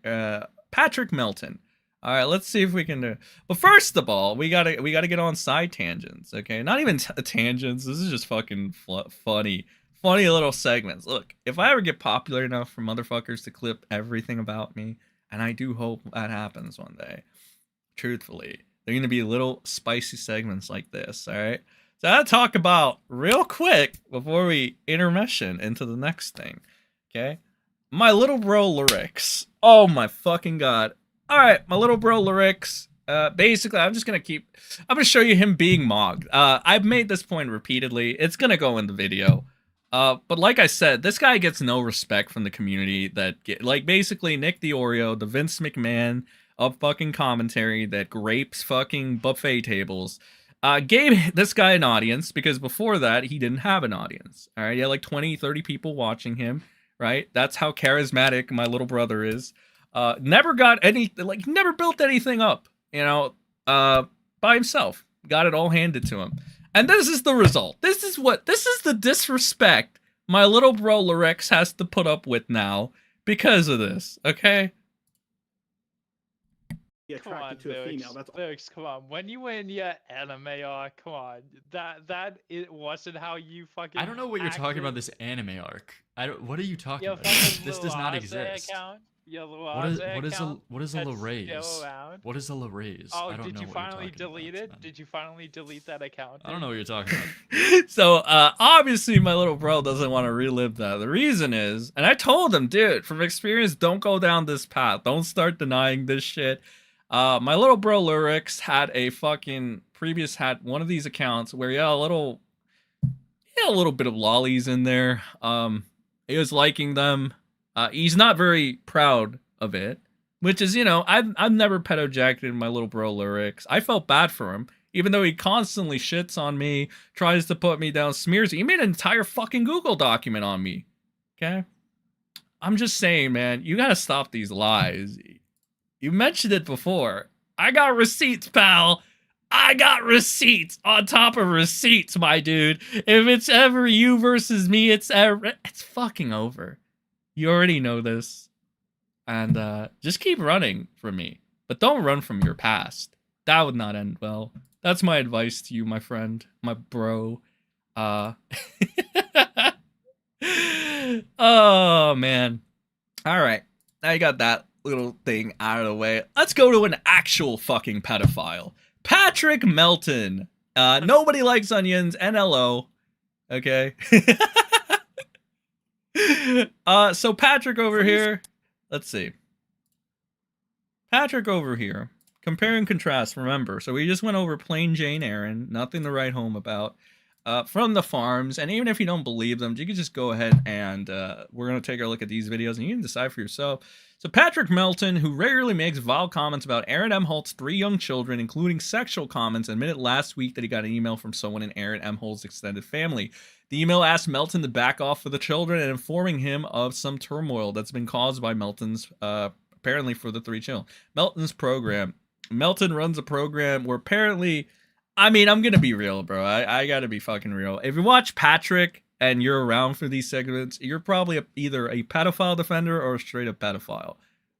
S1: Patrick Melton. All right, let's see if we can do. But first of all, we gotta get on side tangents. Okay, not even tangents. This is just fucking funny little segments. Look, if I ever get popular enough for motherfuckers to clip everything about me, and I do hope that happens one day, truthfully, they're gonna be little spicy segments like this. All right. So I talk about real quick before we intermission into the next thing. Okay, my little bro lyrics. Oh my fucking god. All right, my little bro lyrics. Basically, I'm gonna show you him being mogged. I've made this point repeatedly. It's gonna go in the video. But like I said, this guy gets no respect from the community. Like basically Nick the Oreo, the Vince McMahon of fucking commentary that grapes fucking buffet tables. Gave this guy an audience because before that he didn't have an audience. All right, he had like 20, 30 people watching him. Right, that's how charismatic my little brother is. Never got never built anything up, you know, by himself. Got it all handed to him. And this is the result. This is the disrespect my little bro Lorex has to put up with now because of this, okay?
S4: Attracted to a female. That's
S7: Lyrics, come on. When you win your anime arc, come on. It wasn't how you fucking.
S8: I don't know what you're talking about. This anime arc. What are you talking about? This does not exist. What is a Laraise? What is a Laraise?
S7: Oh,
S8: I don't
S7: did
S8: know
S7: you
S8: what
S7: finally
S8: you're talking
S7: delete
S8: about,
S7: it?
S8: man.
S7: Did you finally delete that account?
S8: I don't know what you're talking about.
S1: So obviously my little bro doesn't want to relive that. The reason is, and I told him, dude, from experience, don't go down this path. Don't start denying this shit. My little bro Lyrics had one of these accounts where he had a little bit of lollies in there. He was liking them. He's not very proud of it, which is, you know, I've never pedo-jacked my little bro Lyrics. I felt bad for him, even though he constantly shits on me, tries to put me down, smears. He made an entire fucking Google document on me. Okay, I'm just saying, man, you gotta stop these lies. You mentioned it before. I got receipts, pal. I got receipts on top of receipts, my dude. If it's ever you versus me, it's fucking over. You already know this. And just keep running from me. But don't run from your past. That would not end well. That's my advice to you, my friend. My bro. Oh, man. All right. Now you got that little thing out of the way. Let's go to an actual fucking pedophile. Patrick Melton. Nobody likes onions. NLO. Okay. So Patrick over here. Let's see. Patrick over here. Compare and contrast. Remember. So we just went over plain Jane Aaron. Nothing to write home about. From the farms. And even if you don't believe them, you can just go ahead and we're going to take a look at these videos and you can decide for yourself. So Patrick Melton, who regularly makes vile comments about Aaron Imholte's 3 young children, including sexual comments, admitted last week that he got an email from someone in Aaron Imholte's extended family. The email asked Melton to back off for the children and informing him of some turmoil that's been caused by Melton's, apparently for the 3 children. Melton's program. Melton runs a program where apparently, I mean, I'm going to be real, bro. I got to be fucking real. If you watch Patrick and you're around for these segments, you're probably either a pedophile defender or a straight up pedophile.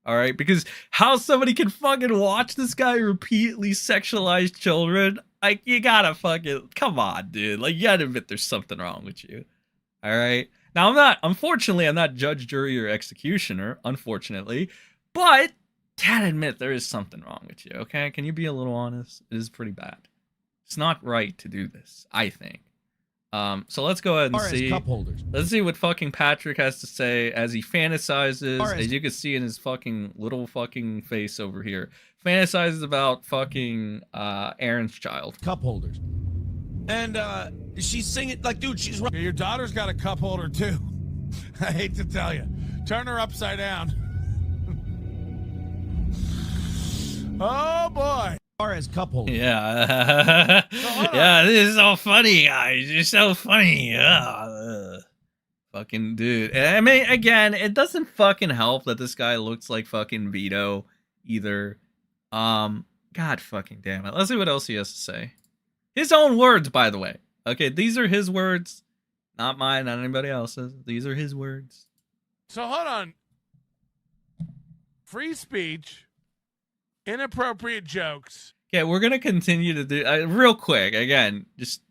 S1: All right? Because how somebody can fucking watch this guy repeatedly sexualize children, like, you gotta fucking, come on, dude. Like, you gotta admit there's something wrong with you. All right? Now, unfortunately, I'm not judge, jury, or executioner, unfortunately, but gotta admit there is something wrong with you, okay? Can you be a little honest? It is pretty bad. It's not right to do this, I think. So let's go ahead and see.
S5: Cup holders.
S1: Let's see what fucking Patrick has to say as he fantasizes, as you can see in his fucking little fucking face over here. Fantasizes about fucking Aaron's child.
S5: Cup holders. And she's singing like, dude, she's right.
S9: Your daughter's got a cup holder too. I hate to tell you. Turn her upside down. Oh boy.
S5: Or as couple.
S1: Yeah. Yeah, this is so funny, guys. You're so funny. Fucking dude. I mean, again, it doesn't fucking help that this guy looks like fucking Vito either. God fucking damn it. Let's see what else he has to say. His own words, by the way. Okay, these are his words. Not mine, not anybody else's. These are his words.
S9: So hold on. Free speech, inappropriate jokes.
S1: Yeah, we're gonna continue to do real quick. Again, just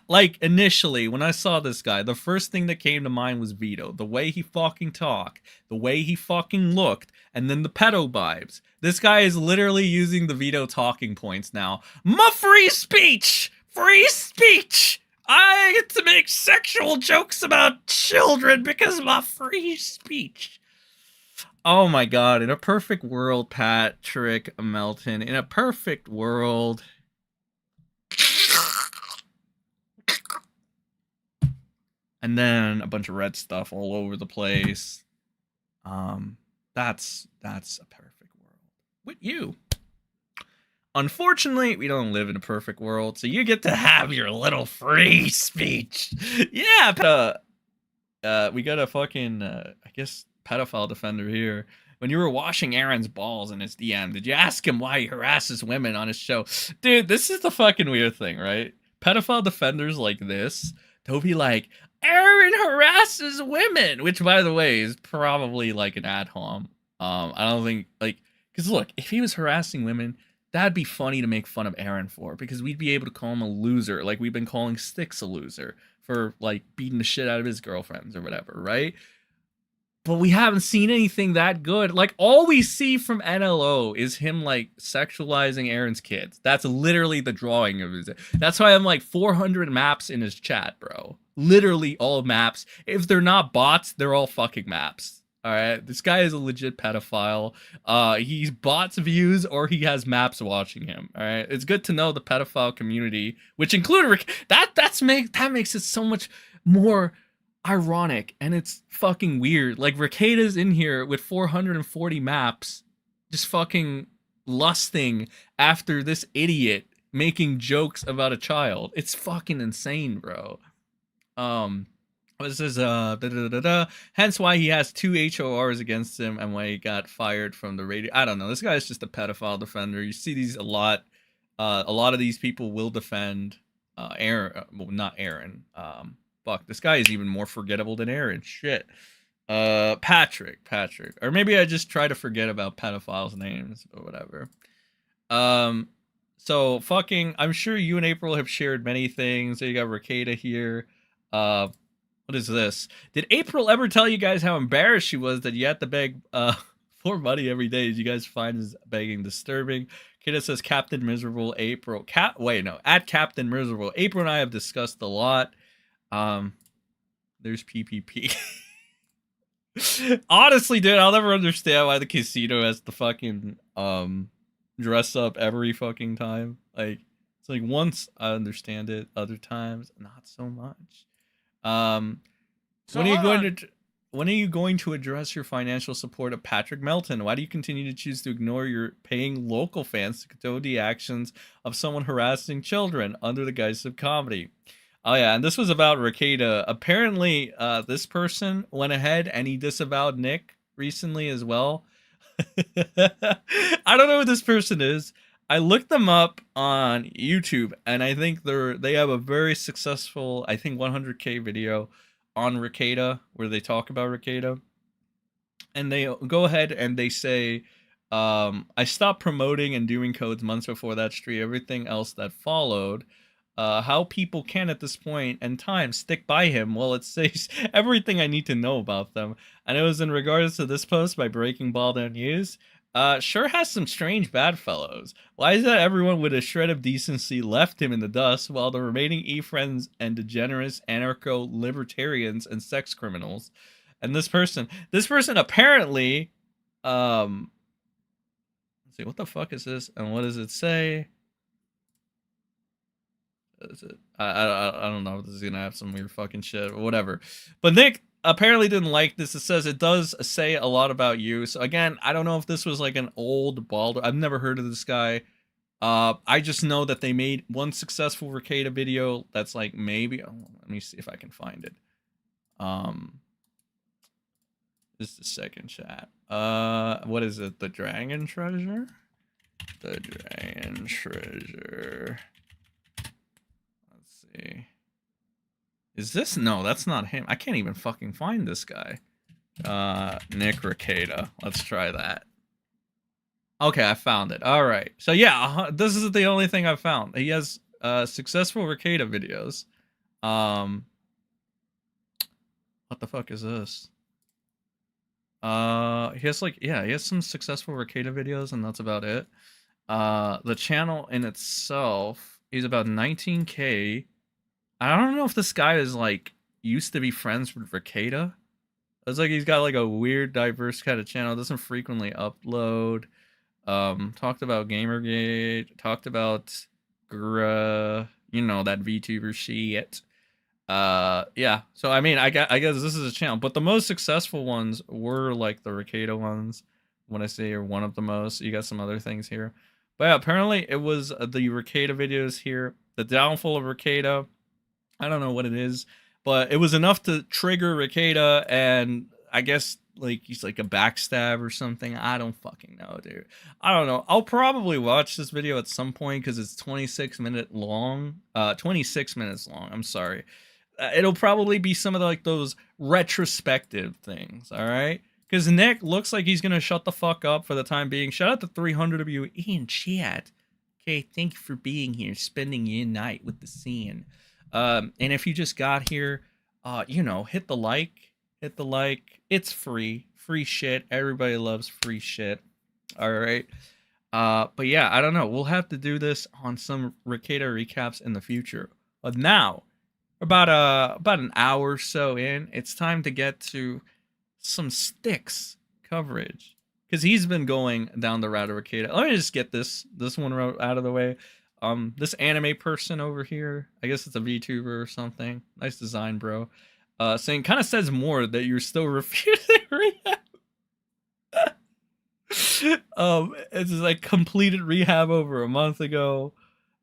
S1: like initially when I saw this guy, the first thing that came to mind was Vito. The way he fucking talked, the way he fucking looked, and then the pedo vibes. This guy is literally using the Vito talking points now. My free speech! Free speech! I get to make sexual jokes about children because of my free speech. Oh my god, in a perfect world, Patrick Melton, in a perfect world. And then a bunch of red stuff all over the place. That's a perfect world. With you. Unfortunately, we don't live in a perfect world, so you get to have your little free speech. Yeah, we got a fucking, I guess, pedophile defender here. When you were washing Aaron's balls in his DM, did you ask him why he harasses women on his show? Dude, this is the fucking weird thing, right? Pedophile defenders like this, they'll be like, Aaron harasses women, which, by the way, is probably like an ad hom. I don't think, like, because look, if he was harassing women, that'd be funny to make fun of Aaron for, because we'd be able to call him a loser, like we've been calling Styx a loser for, like, beating the shit out of his girlfriends or whatever, right? But we haven't seen anything that good. Like, all we see from NLO is him, like, sexualizing Aaron's kids. That's literally the drawing of his... That's why I'm like 400 maps in his chat, bro. Literally all maps. If they're not bots, they're all fucking maps. All right? This guy is a legit pedophile. He's bots views or he has maps watching him. All right? It's good to know the pedophile community, which include... That makes it so much more... ironic, and it's fucking weird. Like, Rekieta's in here with 440 maps, just fucking lusting after this idiot making jokes about a child. It's fucking insane, bro. This is hence why he has 2 HORs against him and why he got fired from the radio. I don't know. This guy's just a pedophile defender. You see these a lot. A lot of these people will defend Aaron, well, not Aaron. Fuck, this guy is even more forgettable than Aaron. Shit. Patrick. Or maybe I just try to forget about pedophiles' names, or whatever. So, fucking, I'm sure you and April have shared many things. So you got Rekieta here. What is this? Did April ever tell you guys how embarrassed she was that you had to beg for money every day? Did you guys find his begging disturbing? Rekieta says, Captain Miserable, April. At Captain Miserable. April and I have discussed a lot. There's PPP. Honestly, dude, I'll never understand why the casino has to fucking dress up every fucking time. Like, it's like once I understand it, other times not so much. When are you going to address your financial support of Patrick Melton? Why do you continue to choose to ignore your paying local fans to condone the actions of someone harassing children under the guise of comedy? Oh yeah, and this was about Rekieta. Apparently, this person went ahead and he disavowed Nick recently as well. I don't know who this person is. I looked them up on YouTube, and I think they have a very successful, I think 100K video on Rekieta where they talk about Rekieta. And they go ahead and they say, I stopped promoting and doing codes months before that stream. Everything else that followed. How people can at this point and time stick by him. Well, it says everything I need to know about them. And it was in regards to this post by Breaking Balldo News. Sure has some strange bedfellows. Why is that everyone with a shred of decency left him in the dust while the remaining E-friends and degenerates, anarcho-libertarians, and sex criminals? And this person apparently, let's see, what the fuck is this? And what does it say? I don't know if this is gonna have some weird fucking shit or whatever. But Nick apparently didn't like this. It says it does say a lot about you. So again, I don't know if this was like an old Balldo. I've never heard of this guy. I just know that they made one successful Rekieta video that's like maybe, let me see if I can find it. Just a second, chat. What is it? The Dragon Treasure? The Dragon Treasure. Let's see. Is this? No, that's not him. I can't even fucking find this guy. Nick Rekieta. Let's try that. Okay, I found it. All right. So yeah, this is the only thing I found. He has successful Rekieta videos. What the fuck is this? He has like, yeah, he has some successful Rekieta videos, and that's about it. The channel in itself, he's about 19K. I don't know if this guy is like used to be friends with Rekieta. It's like he's got like a weird, diverse kind of channel. Doesn't frequently upload. Talked about Gamergate. Talked about you know, that VTuber shit. Yeah. So I mean, I guess this is a channel, but the most successful ones were like the Rekieta ones. When I say are one of the most, you got some other things here, but yeah, apparently it was the Rekieta videos here. The downfall of Rekieta. I don't know what it is, but it was enough to trigger Rekieta, and I guess like he's like a backstab or something. I don't fucking know, dude. I don't know. I'll probably watch this video at some point because it's 26 minutes long. 26 minutes long. I'm sorry. It'll probably be some of the, like those retrospective things. All right. Because Nick looks like he's gonna shut the fuck up for the time being. Shout out to 300 of you in chat. Okay, thank you for being here, spending your night with the scene. And if you just got here, you know, hit the like. It's free shit. Everybody loves free shit. All right. But yeah, I don't know. We'll have to do this on some Rekieta recaps in the future. But now, about an hour or so in, it's time to get to some Styx coverage, because he's been going down the route of Rekieta. Let me just get this one out of the way. This anime person over here, I guess it's a VTuber or something. Nice design, bro. Saying kind of says more that you're still refusing rehab. It's like completed rehab over a month ago.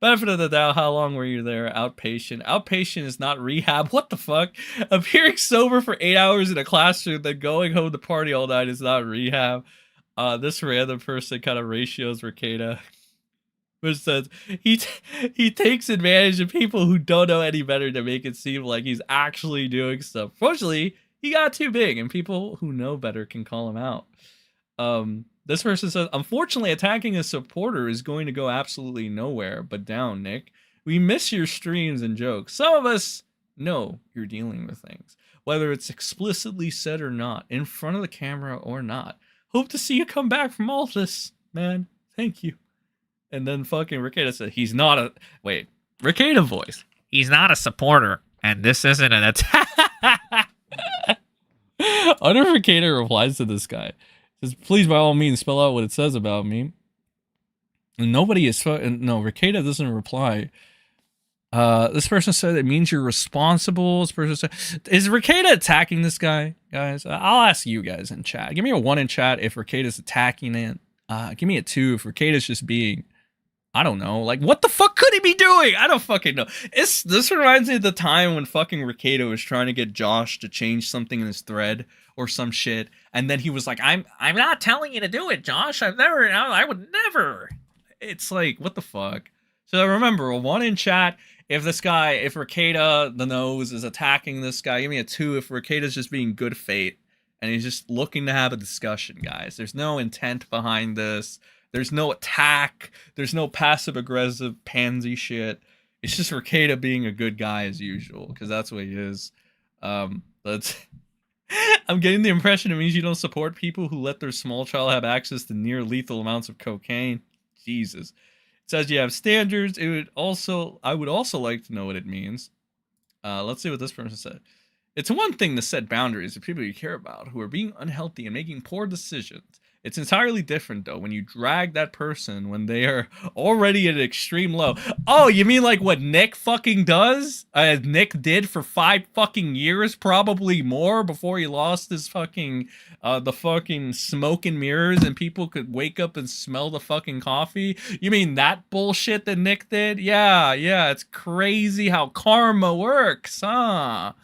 S1: Benefit of the doubt, how long were you there? Outpatient. Outpatient is not rehab. What the fuck? Appearing sober for 8 hours in a classroom, then going home to party all night is not rehab. This random person kind of ratios Rekieta, which says he takes advantage of people who don't know any better to make it seem like he's actually doing stuff. Fortunately, he got too big, and people who know better can call him out. This person says, unfortunately, attacking a supporter is going to go absolutely nowhere but down, Nick. We miss your streams and jokes. Some of us know you're dealing with things, whether it's explicitly said or not, in front of the camera or not. Hope to see you come back from all this, man. Thank you. And then fucking Rekieta said, he's not a... Wait. Rekieta voice. He's not a supporter, and this isn't an attack. Under Rekieta replies to this guy. Says, please, by all means, spell out what it says about me. And nobody is... No, Rekieta doesn't reply. This person said it means you're responsible. This person said... Is Rekieta attacking this guy, guys? I'll ask you guys in chat. Give me a 1 in chat if Rekieta's attacking it. Give me a 2 if Rekieta's just being... I don't know. Like, what the fuck could he be doing? I don't fucking know. This reminds me of the time when fucking Rekieta was trying to get Josh to change something in his thread or some shit, and then he was like, I'm not telling you to do it, Josh. I would never. It's like, what the fuck? So remember, a 1 in chat if Rekieta, the nose, is attacking this guy. Give me a 2 if Rekieta's just being good fate, and he's just looking to have a discussion, guys. There's no intent behind this. There's no attack. There's no passive-aggressive pansy shit. It's just Rekieta being a good guy as usual, because that's what he is. I'm getting the impression it means you don't support people who let their small child have access to near-lethal amounts of cocaine. Jesus. It says you have standards. I would also like to know what it means. Let's see what this person said. It's one thing to set boundaries with people you care about who are being unhealthy and making poor decisions. It's entirely different though when you drag that person when they are already at an extreme low. Oh, you mean like what Nick fucking does? Nick did for 5 fucking years, probably more, before he lost his fucking the fucking smoke and mirrors and people could wake up and smell the fucking coffee? You mean that bullshit that Nick did? Yeah, it's crazy how karma works, huh?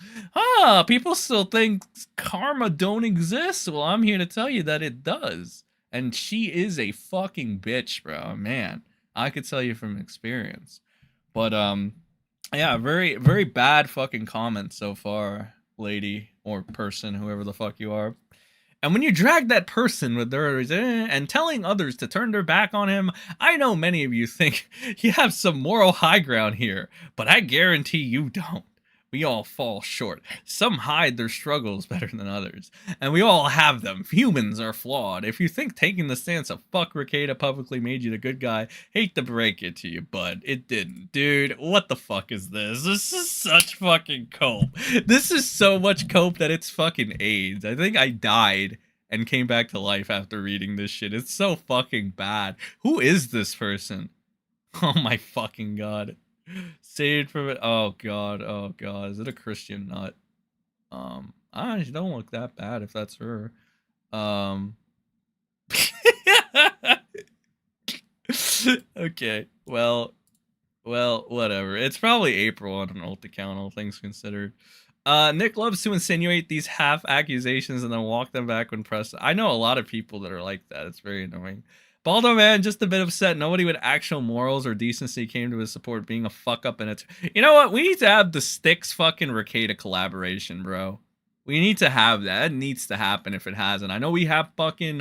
S1: People still think karma don't exist. Well, I'm here to tell you that it does. And she is a fucking bitch, bro. Man, I could tell you from experience. But yeah, very, very bad fucking comment so far, lady or person, whoever the fuck you are. And when you drag that person with their and telling others to turn their back on him, I know many of you think you have some moral high ground here, but I guarantee you don't. We all fall short. Some hide their struggles better than others. And we all have them. Humans are flawed. If you think taking the stance of fuck Rekieta publicly made you the good guy, hate to break it to you, bud. It didn't. Dude, what the fuck is this? This is such fucking cope. This is so much cope that it's fucking AIDS. I think I died and came back to life after reading this shit. It's so fucking bad. Who is this person? Oh my fucking god. Saved from it. Oh god. Is it a Christian nut? I don't look that bad if that's her. Okay. Well, whatever. It's probably April on an alt account, all things considered. Nick loves to insinuate these half accusations and then walk them back when pressed. I know a lot of people that are like that. It's very annoying. Balldo, man, just a bit upset. Nobody with actual morals or decency came to his support, being a fuck up in it. You know what? We need to have the Styx fucking Rekieta collaboration, bro. We need to have that. It needs to happen if it hasn't. I know we have fucking,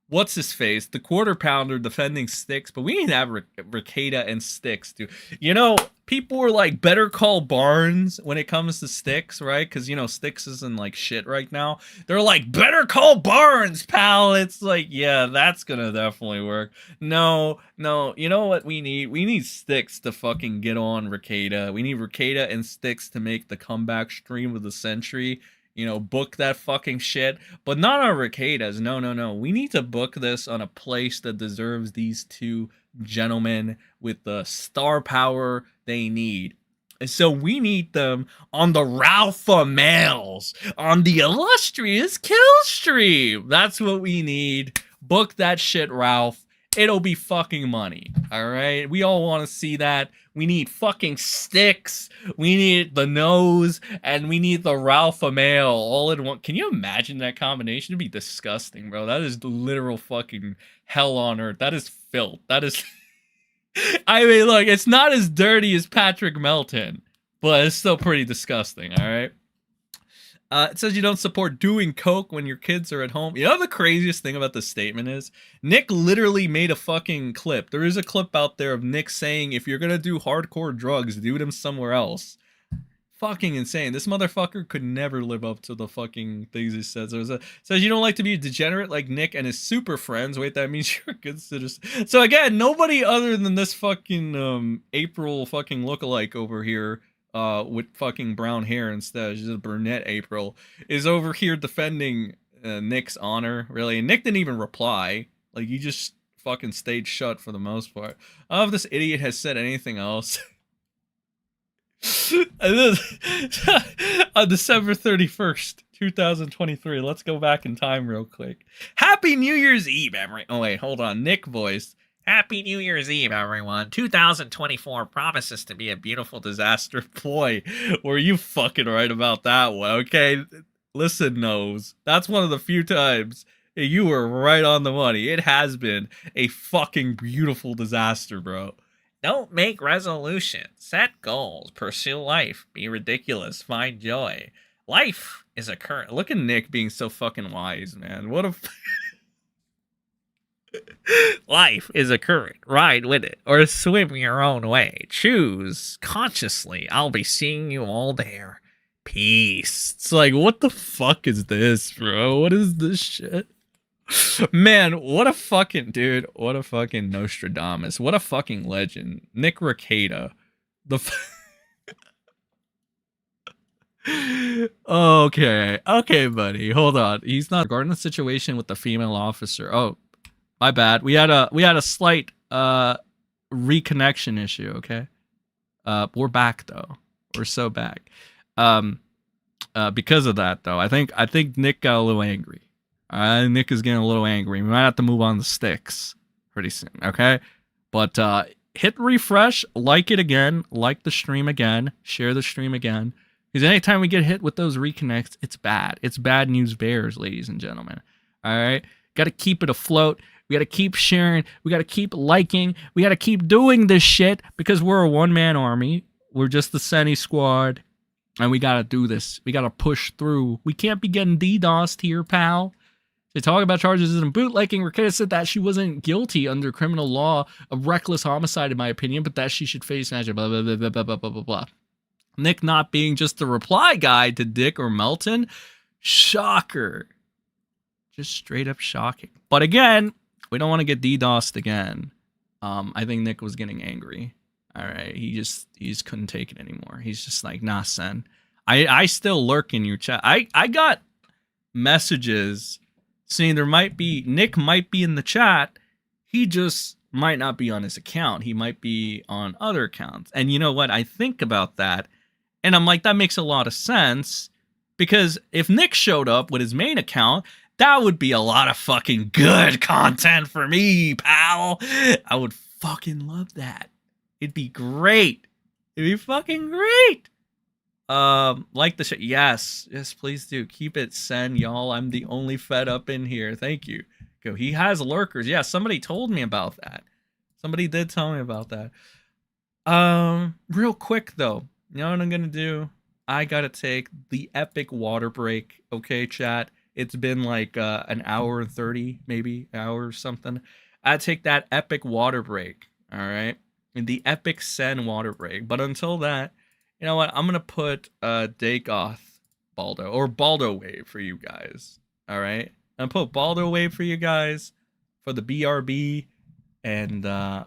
S1: what's his face? The quarter pounder defending Styx, but we need to have Rekieta and Styx, dude. You know, people were like, better call Barnes when it comes to Styx, right? Because, you know, Styx isn't like shit right now. They're like, better call Barnes, pal. It's like, yeah, that's gonna definitely work. No, you know what we need? We need Styx to fucking get on Rekieta. We need Rekieta and Styx to make the comeback stream of the century. You know, book that fucking shit. But not on Rekieta's. No. We need to book this on a place that deserves these two gentlemen with the star power they need. And so we need them on the Ralpha Males, on the illustrious kill stream. That's what we need. Book that shit, Ralph. It'll be fucking money. All right? We all want to see that. We need fucking Styx. We need the nose. And we need the Ralpha male all in one. Can you imagine that combination? It'd be disgusting, bro. That is literal fucking hell on earth. That is filth. That is... I mean, look, it's not as dirty as Patrick Melton, but it's still pretty disgusting, all right? It says you don't support doing coke when your kids are at home. You know the craziest thing about this statement is? Nick literally made a fucking clip. There is a clip out there of Nick saying, if you're gonna do hardcore drugs, do them somewhere else. Fucking insane. This motherfucker could never live up to the fucking things he says. Says you don't like to be a degenerate like Nick and his super friends. Wait, that means you're a good citizen. So again, nobody other than this fucking April fucking lookalike over here, with fucking brown hair instead, she's a brunette April, is over here defending Nick's honor, really. And Nick didn't even reply. Like, he just fucking stayed shut for the most part. I don't know if this idiot has said anything else. And then, on December 31st, 2023, let's go back in time real quick. Happy New Year's Eve, everyone. Oh, wait, hold on. Nick voice. Happy New Year's Eve, everyone. 2024 promises to be a beautiful disaster. Boy, were you fucking right about that one, okay? Listen, Nose, that's one of the few times you were right on the money. It has been a fucking beautiful disaster, bro. Don't make resolutions. Set goals. Pursue life. Be ridiculous. Find joy. Life is a current. Look at Nick being so fucking wise, man. What a... Life is a current. Ride with it or swim your own way. Choose consciously. I'll be seeing you all there. Peace. It's like, what the fuck is this, bro? What is this shit? Man, what a fucking dude. What a fucking Nostradamus. What a fucking legend. Nick Rekieta. The Okay, buddy, hold on. He's not regarding the situation with the female officer. Oh, my bad. We had a slight reconnection issue. Okay, we're back though. We're so back. Because of that though, I think Nick got a little angry. Nick is getting a little angry. We might have to move on to Styx pretty soon. Okay, but hit refresh, like it again, like the stream again, share the stream again. Because anytime we get hit with those reconnects, it's bad. It's bad news bears, ladies and gentlemen. All right? Got to keep it afloat. We got to keep sharing. We got to keep liking. We got to keep doing this shit because we're a one-man army. We're just the Senny squad. And we got to do this. We got to push through. We can't be getting DDoSed here, pal. They talk about charges in bootlegging. Rekieta said that she wasn't guilty under criminal law of reckless homicide, in my opinion, but that she should face blah, blah, blah, blah, blah, blah, blah, blah. Nick not being just the reply guy to Dick or Melton. Shocker. Just straight up shocking. But again, we don't want to get DDoSed again. I think Nick was getting angry. All right. He just couldn't take it anymore. He's just like, nah, Sen. I still lurk in your chat. I got messages saying Nick might be in the chat. He just might not be on his account. He might be on other accounts. And you know what? I think about that. And I'm like, that makes a lot of sense, because if Nick showed up with his main account, that would be a lot of fucking good content for me, pal. I would fucking love that. It'd be great. It'd be fucking great. Like the shit. Yes, please do. Keep it Sen, y'all. I'm the only fed up in here. Thank you. Go. He has lurkers. Yeah, somebody told me about that. Somebody did tell me about that. Real quick though. You know what I'm gonna do? I gotta take the epic water break. Okay, chat. It's been like an hour and 30, maybe an hour or something. I take that epic water break. All right, the epic Sen water break. But until that, you know what? I'm gonna put Dagoth Balldo or Balldo wave for you guys. All right, I'm gonna put Balldo wave for you guys for the BRB, and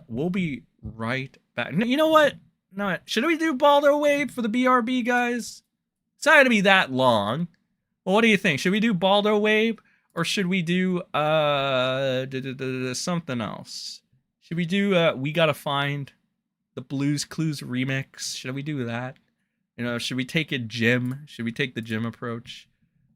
S1: we'll be right back. You know what? No, should we do Balldo wave for the BRB, guys? It's not gonna be that long. Well, what do you think? Should we do Balldo wave, or should we do something else? Should we do We Gotta Find the Blues Clues remix? Should we do that? You know, should we take a gym? Should we take the gym approach?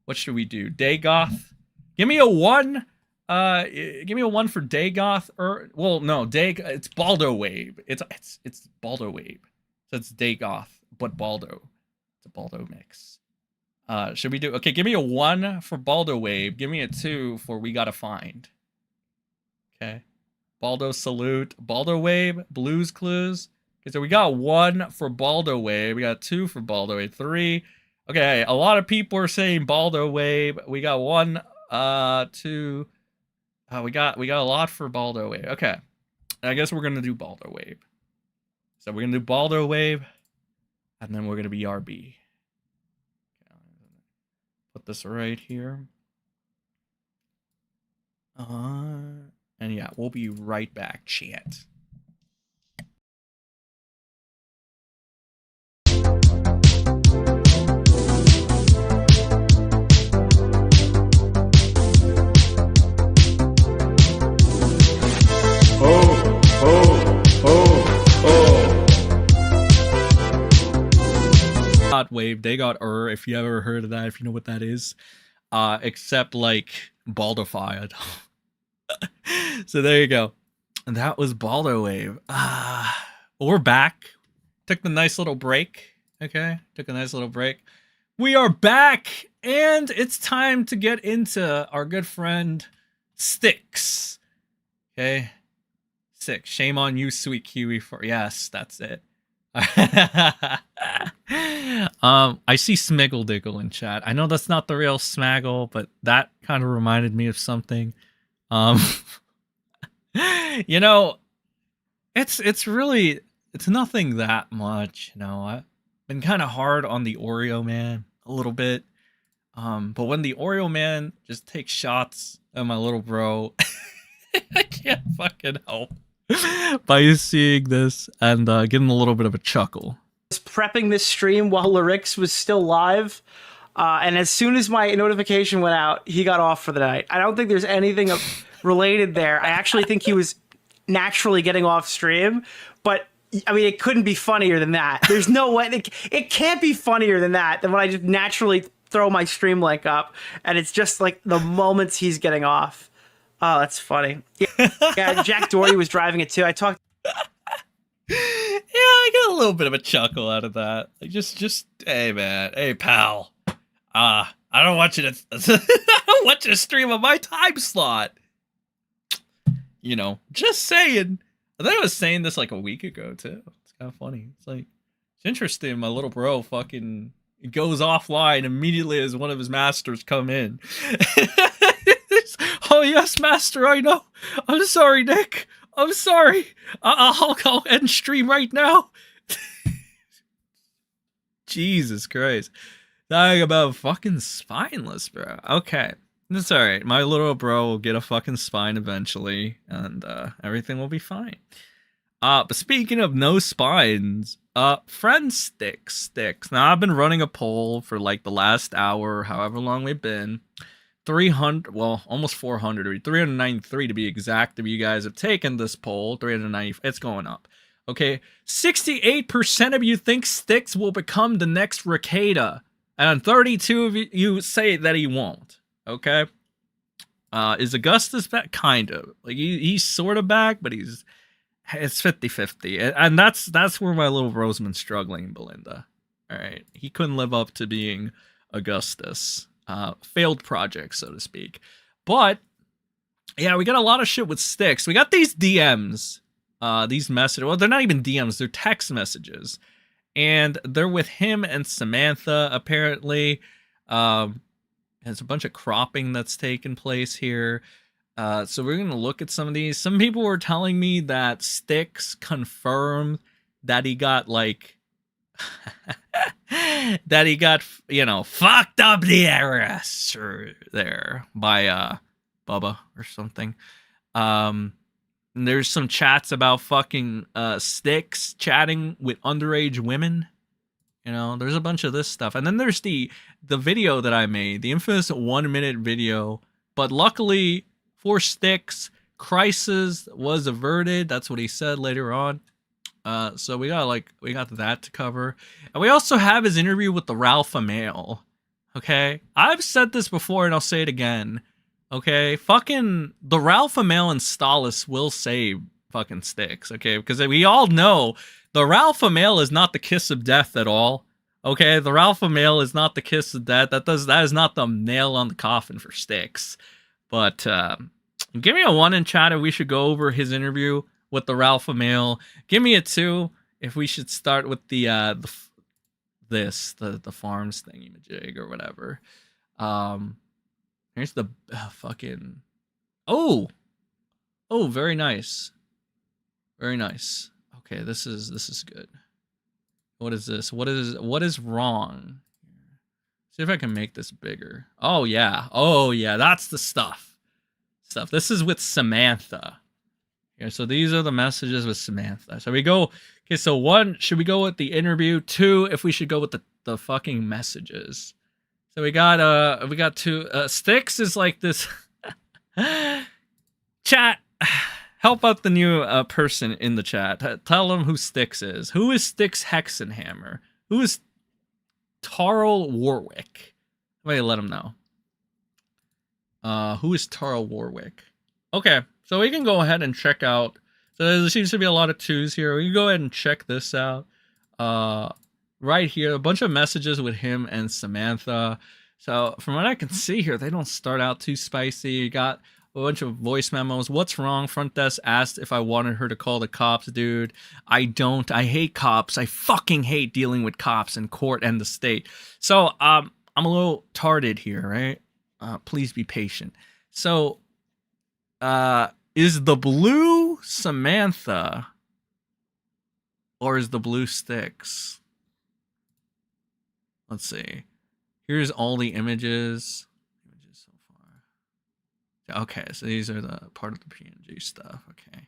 S1: What should we do? Dagoth? Give me a 1. Give me a 1 for Dagoth. Or well, no, it's Balldo wave. It's Balldo wave. So it's Dagoth, but Balldo. It's a Balldo mix. Should we do? Okay, give me a 1 for Balldo wave. Give me a 2 for We Gotta Find. Okay. Balldo salute. Balldo wave. Blues clues. Okay, so we got 1 for Balldo wave. We got 2 for Balldo wave. 3. Okay, a lot of people are saying Balldo wave. We got 1, 2. We got a lot for Balldo wave. Okay, I guess we're gonna do Balldo wave. So we're gonna do Balldo wave, and then we're gonna be RB. Okay, put this right here. And yeah, we'll be right back, chat. Wave, they got if you ever heard of that, if you know what that is, except like Baldified. So there you go. And that was Balldo wave. We're back. Took the nice little break. Okay, took a nice little break. We are back, and it's time to get into our good friend Styx. Okay, Styx. Shame on you, sweet kiwi. For yes, that's it. I see Smiggle Diggle in chat. I know that's not the real Smaggle, but that kind of reminded me of something. You know, it's nothing that much. You know, I've been kind of hard on the Oreo man a little bit. But when the Oreo man just takes shots at my little bro, I can't fucking help by seeing this and getting a little bit of a chuckle.
S10: Prepping this stream while Larix was still live. And as soon as my notification went out, he got off for the night. I don't think there's anything related there. I actually think he was naturally getting off stream, but I mean, it couldn't be funnier than that. There's no way. It can't be funnier than that, than when I just naturally throw my stream link up, and it's just like the moments he's getting off. Oh, that's funny. Yeah, Jack Doherty was driving it too. I talked.
S1: Yeah, I got a little bit of a chuckle out of that. Like, just, hey man, hey pal. I don't want you to, I don't want you to stream on my time slot. You know, just saying. I think I was saying this like a week ago too. It's kind of funny. It's like, it's interesting. My little bro fucking goes offline immediately as one of his masters come in. Oh yes, master, I know. I'm sorry, Nick. I'm sorry. I'll end stream right now. Jesus Christ. Talking about fucking spineless, bro. Okay. It's alright. My little bro will get a fucking spine eventually, and everything will be fine. But speaking of no spines, friend Styx. Now, I've been running a poll for like the last hour, however long we've been. 300, well, almost 400, 393 to be exact, if you guys have taken this poll. 390, it's going up. Okay, 68% of you think Styx will become the next Rekieta, and 32 of you say that he won't. Okay, is Augustus back? Kind of. Like, he's sort of back, but it's 50-50, and that's where my little bro's been struggling, Belinda. All right, he couldn't live up to being Augustus. Failed project, so to speak. But yeah, we got a lot of shit with Styx. We got these DMs, these messages. Well, they're not even DMs, they're text messages, and they're with him and Samantha. Apparently, there's a bunch of cropping that's taken place here. So we're gonna look at some of these. Some people were telling me that Styx confirmed that he got like that he got, you know, fucked up the ass there by Bubba or something. There's some chats about fucking Styx chatting with underage women. You know, there's a bunch of this stuff. And then there's the video that I made, the infamous 1-minute video. But luckily for Styx, crisis was averted. That's what he said later on. So we got that to cover. And we also have his interview with the Ralph Male. Okay? I've said this before and I'll say it again. Okay? Fucking the Ralph Male and Stalis will save fucking Styx. Okay? Because we all know the Ralph Male is not the kiss of death at all. Okay? The Ralph Male is not the kiss of death. That is not the nail on the coffin for Styx. But give me a 1 in chat if we should go over his interview with the Ralph Male. Give me a 2 if we should start with the farms thingy-majig or whatever. Here's the fucking oh, very nice, very nice. Okay, this is good. What is this? What is wrong? See if I can make this bigger. Oh yeah, that's the stuff. This is with Samantha. Yeah, so these are the messages with Samantha. So we go, okay, so 1, should we go with the interview? 2, if we should go with the fucking messages. So we got 2, Styx is like this. Chat, help out the new person in the chat. Tell them who Styx is. Who is Styx Hexenhammer? Who is Tarl Warwick? Wait, let him know. Who is Tarl Warwick? Okay. So we can go ahead and check out. So there seems to be a lot of 2s here. We can go ahead and check this out. Right here, a bunch of messages with him and Samantha. So from what I can see here, they don't start out too spicy. You got a bunch of voice memos. What's wrong? Front desk asked if I wanted her to call the cops, dude. I don't. I hate cops. I fucking hate dealing with cops in court and the state. So I'm a little tarded here, right? Please be patient. So is the blue Samantha or is the blue Styx? Let's see. Here's all the images so far. Okay, so these are the part of the PNG stuff. Okay.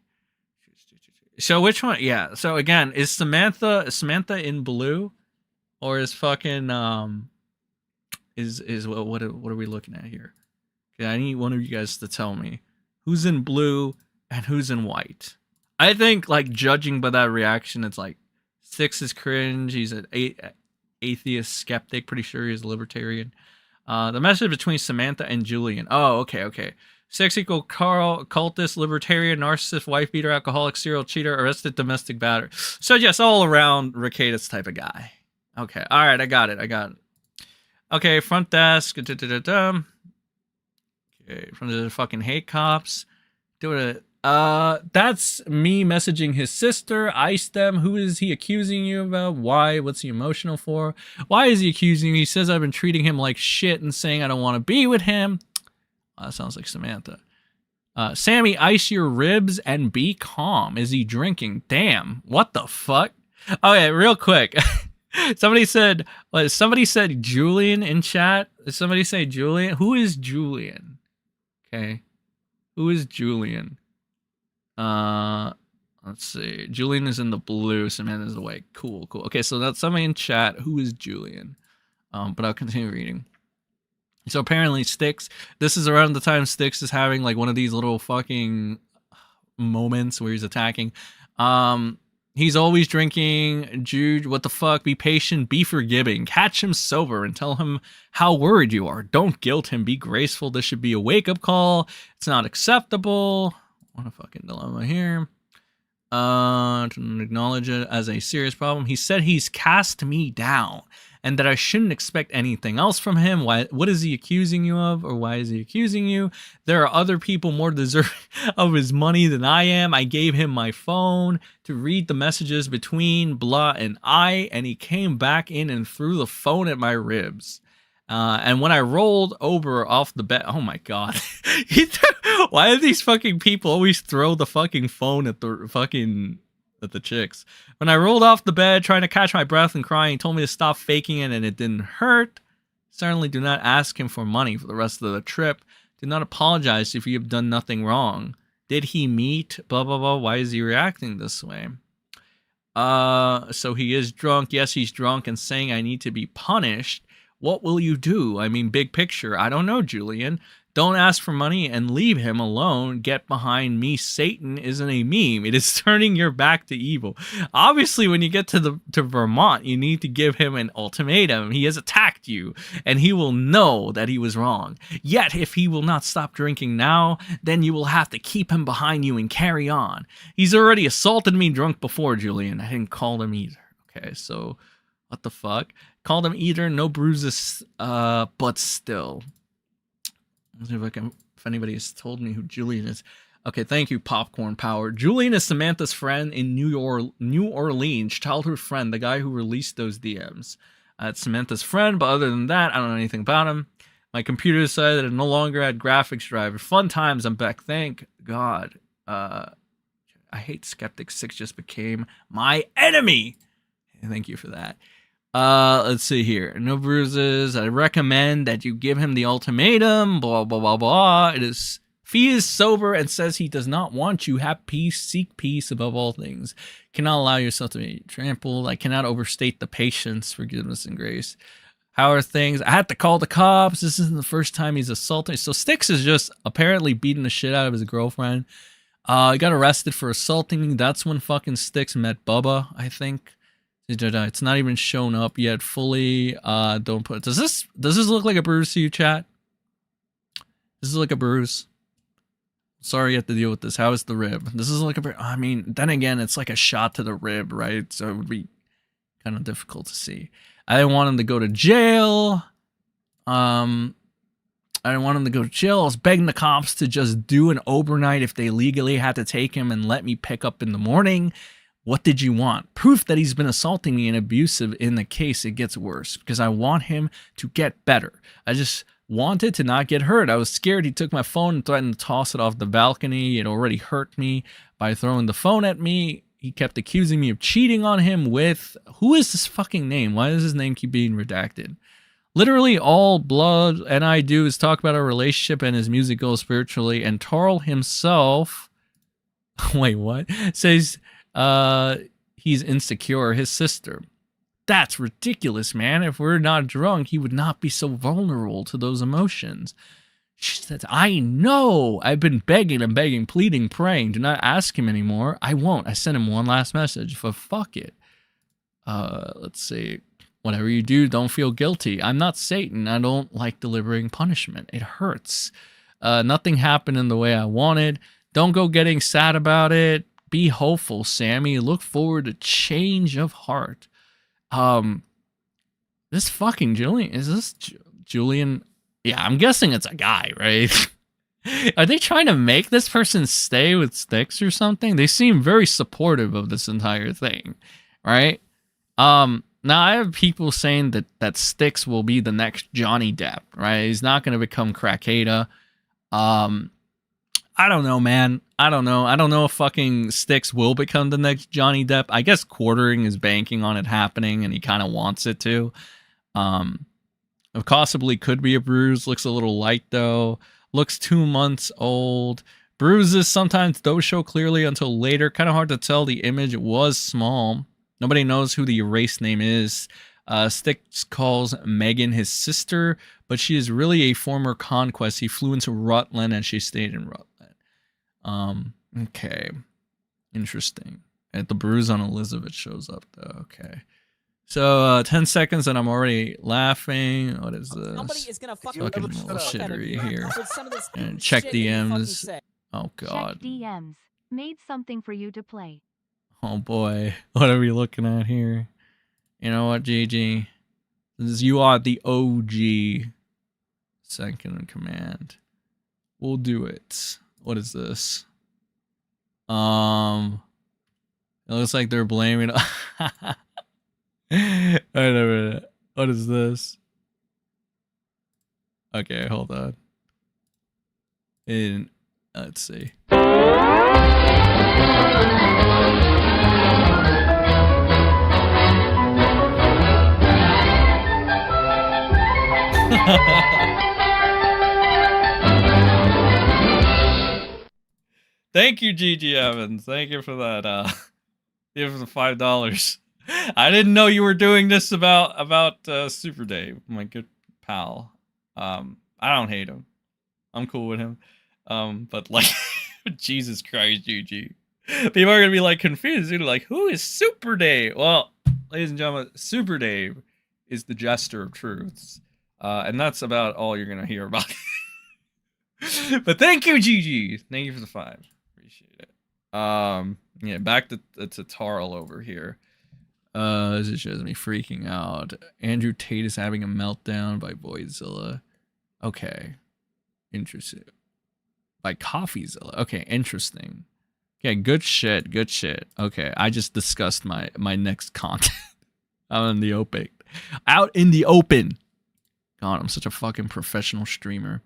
S1: So which one? Yeah. So again, is Samantha in blue, or is fucking is what are we looking at here? Okay, I need one of you guys to tell me who's in blue and who's in white. I think, like, judging by that reaction, it's like Styx is cringe. He's an atheist skeptic. Pretty sure he's a libertarian. The message between Samantha and Julian. Oh, okay. Styx equal Carl, cultist, libertarian, narcissist, wife beater, alcoholic, serial cheater, arrested domestic batter. So just all around Rekieta's type of guy. Okay, all right, I got it. Okay, front desk. Okay, from the fucking hate cops. Do it. That's me messaging his sister. Ice them. Who is he accusing you about? Why? What's he emotional for? Why is he accusing you? He says I've been treating him like shit and saying I don't want to be with him. That sounds like Samantha. Sammy, ice your ribs and be calm. Is he drinking? Damn. What the fuck? Okay, real quick. Somebody said Julian in chat. Did somebody say Julian? Who is Julian? Okay. Who is Julian? Let's see. Julian is in the blue. Samantha's the white. Cool. Okay, so that's somebody in chat. Who is Julian? But I'll continue reading. So apparently Styx, this is around the time Styx is having like one of these little fucking moments where he's attacking. He's always drinking. Jude, what the fuck? Be patient, be forgiving. Catch him sober and tell him how worried you are. Don't guilt him. Be graceful. This should be a wake-up call. It's not acceptable. What a fucking dilemma here. To acknowledge it as a serious problem. He said he's cast me down and that I shouldn't expect anything else from him. What is he accusing you of, or why is he accusing you? There are other people more deserving of his money than I am. I gave him my phone to read the messages between blah and I, and he came back in and threw the phone at my ribs. And when I rolled over off the bed, oh my god, why do these fucking people always throw the fucking phone at the chicks? When I rolled off the bed, trying to catch my breath and crying, he told me to stop faking it and it didn't hurt. Certainly do not ask him for money for the rest of the trip. Do not apologize if you have done nothing wrong. Did he meet? Blah, blah, blah. Why is he reacting this way? So he is drunk. Yes, he's drunk and saying I need to be punished. What will you do? I mean, big picture. I don't know, Julian. Don't ask for money and leave him alone. Get behind me. Satan isn't a meme. It is turning your back to evil. Obviously, when you get to Vermont, you need to give him an ultimatum. He has attacked you, and he will know that he was wrong. Yet, if he will not stop drinking now, then you will have to keep him behind you and carry on. He's already assaulted me drunk before, Julian. I didn't call him either. Okay, so what the fuck? Called him either. No bruises, but still. Let's see if anybody has told me who Julian is. Okay, thank you, Popcorn Power. Julian is Samantha's friend in New Orleans, childhood friend, the guy who released those DMs. It's Samantha's friend, but other than that, I don't know anything about him. My computer decided that it no longer had graphics driver. Fun times, I'm back. Thank God. I hate skeptics. Styx just became my enemy. Thank you for that. Let's see here. No bruises. I recommend that you give him the ultimatum. Blah, blah, blah, blah. If he is sober and says he does not want you, have peace, seek peace above all things. Cannot allow yourself to be trampled. I cannot overstate the patience, forgiveness, and grace. How are things? I had to call the cops. This isn't the first time he's assaulting. So Styx is just apparently beating the shit out of his girlfriend. He got arrested for assaulting me. That's when fucking Styx met Bubba, I think. It's not even shown up yet fully. Don't put. Does this look like a bruise to you, chat? This is like a bruise. Sorry you have to deal with this. How is the rib? This is like a bruise. I mean, then again, it's like a shot to the rib, right? So it would be kind of difficult to see. I didn't want him to go to jail. I didn't want him to go to jail. I was begging the cops to just do an overnight if they legally had to take him and let me pick up in the morning. What did you want? Proof that he's been assaulting me and abusive. In the case, it gets worse because I want him to get better. I just wanted to not get hurt. I was scared. He took my phone and threatened to toss it off the balcony. It already hurt me by throwing the phone at me. He kept accusing me of cheating on him with... Who is this fucking name? Why does his name keep being redacted? Literally all Blood and I do is talk about our relationship and his music goes spiritually. And Tarl himself... Wait, what? Says... he's insecure. His sister. That's ridiculous, man. If we're not drunk, he would not be so vulnerable to those emotions. She said, I know. I've been begging and begging, pleading, praying. Do not ask him anymore. I won't. I sent him one last message, but fuck it. Let's see. Whatever you do, don't feel guilty. I'm not Satan. I don't like delivering punishment. It hurts. Nothing happened in the way I wanted. Don't go getting sad about it. Be hopeful, Sammy. Look forward to change of heart. This fucking Julian, is this Julian? Yeah, I'm guessing it's a guy, right? Are they trying to make this person stay with Styx or something? They seem very supportive of this entire thing, right? Now I have people saying that Styx will be the next Johnny Depp, right? He's not going to become Rekieta. I don't know, man. I don't know if fucking Styx will become the next Johnny Depp. I guess Quartering is banking on it happening, and he kind of wants it to. It possibly could be a bruise. Looks a little light, though. Looks 2 months old. Bruises sometimes don't show clearly until later. Kind of hard to tell. The image was small. Nobody knows who the erased name is. Styx calls Megan his sister, but she is really a former conquest. He flew into Rutland, and she stayed in Rutland. Okay. Interesting. And the bruise on Elizabeth shows up, though. Okay. So, 10 seconds and I'm already laughing. What is this?
S11: Somebody is gonna fucking
S1: bullshittery here. And check DMs. Oh, God.
S12: Check DMs. Made something for you to play.
S1: Oh, boy. What are we looking at here? You know what, GG? You are the OG second in command. We'll do it. What is this? It looks like they're blaming... Wait a minute. What is this? Okay, hold on. Let's see. Thank you, Gigi Evans. Thank you for that. Give for the $5. I didn't know you were doing this about Super Dave, my good pal. I don't hate him. I'm cool with him. But like, Jesus Christ, Gigi. People are gonna be like confused. They're like, who is Super Dave? Well, ladies and gentlemen, Super Dave is the jester of truths. And that's about all you're gonna hear about. But thank you, Gigi. Thank you for the 5. Appreciate it. Yeah, back to Tarl over here. This shows me freaking out. Andrew Tate is having a meltdown by Boyzilla. Okay. Interesting. By Coffeezilla. Okay, interesting. Okay, good shit, good shit. Okay, I just discussed my next content. Out in the open. Out in the open. God, I'm such a fucking professional streamer.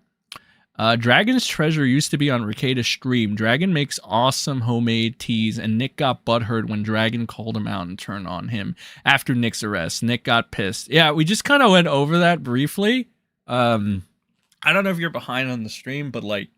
S1: Dragon's Treasure used to be on Rekieta's stream. Dragon makes awesome homemade teas, and Nick got butthurt when Dragon called him out and turned on him after Nick's arrest. Nick got pissed. Yeah, we just kind of went over that briefly. I don't know if you're behind on the stream, but like,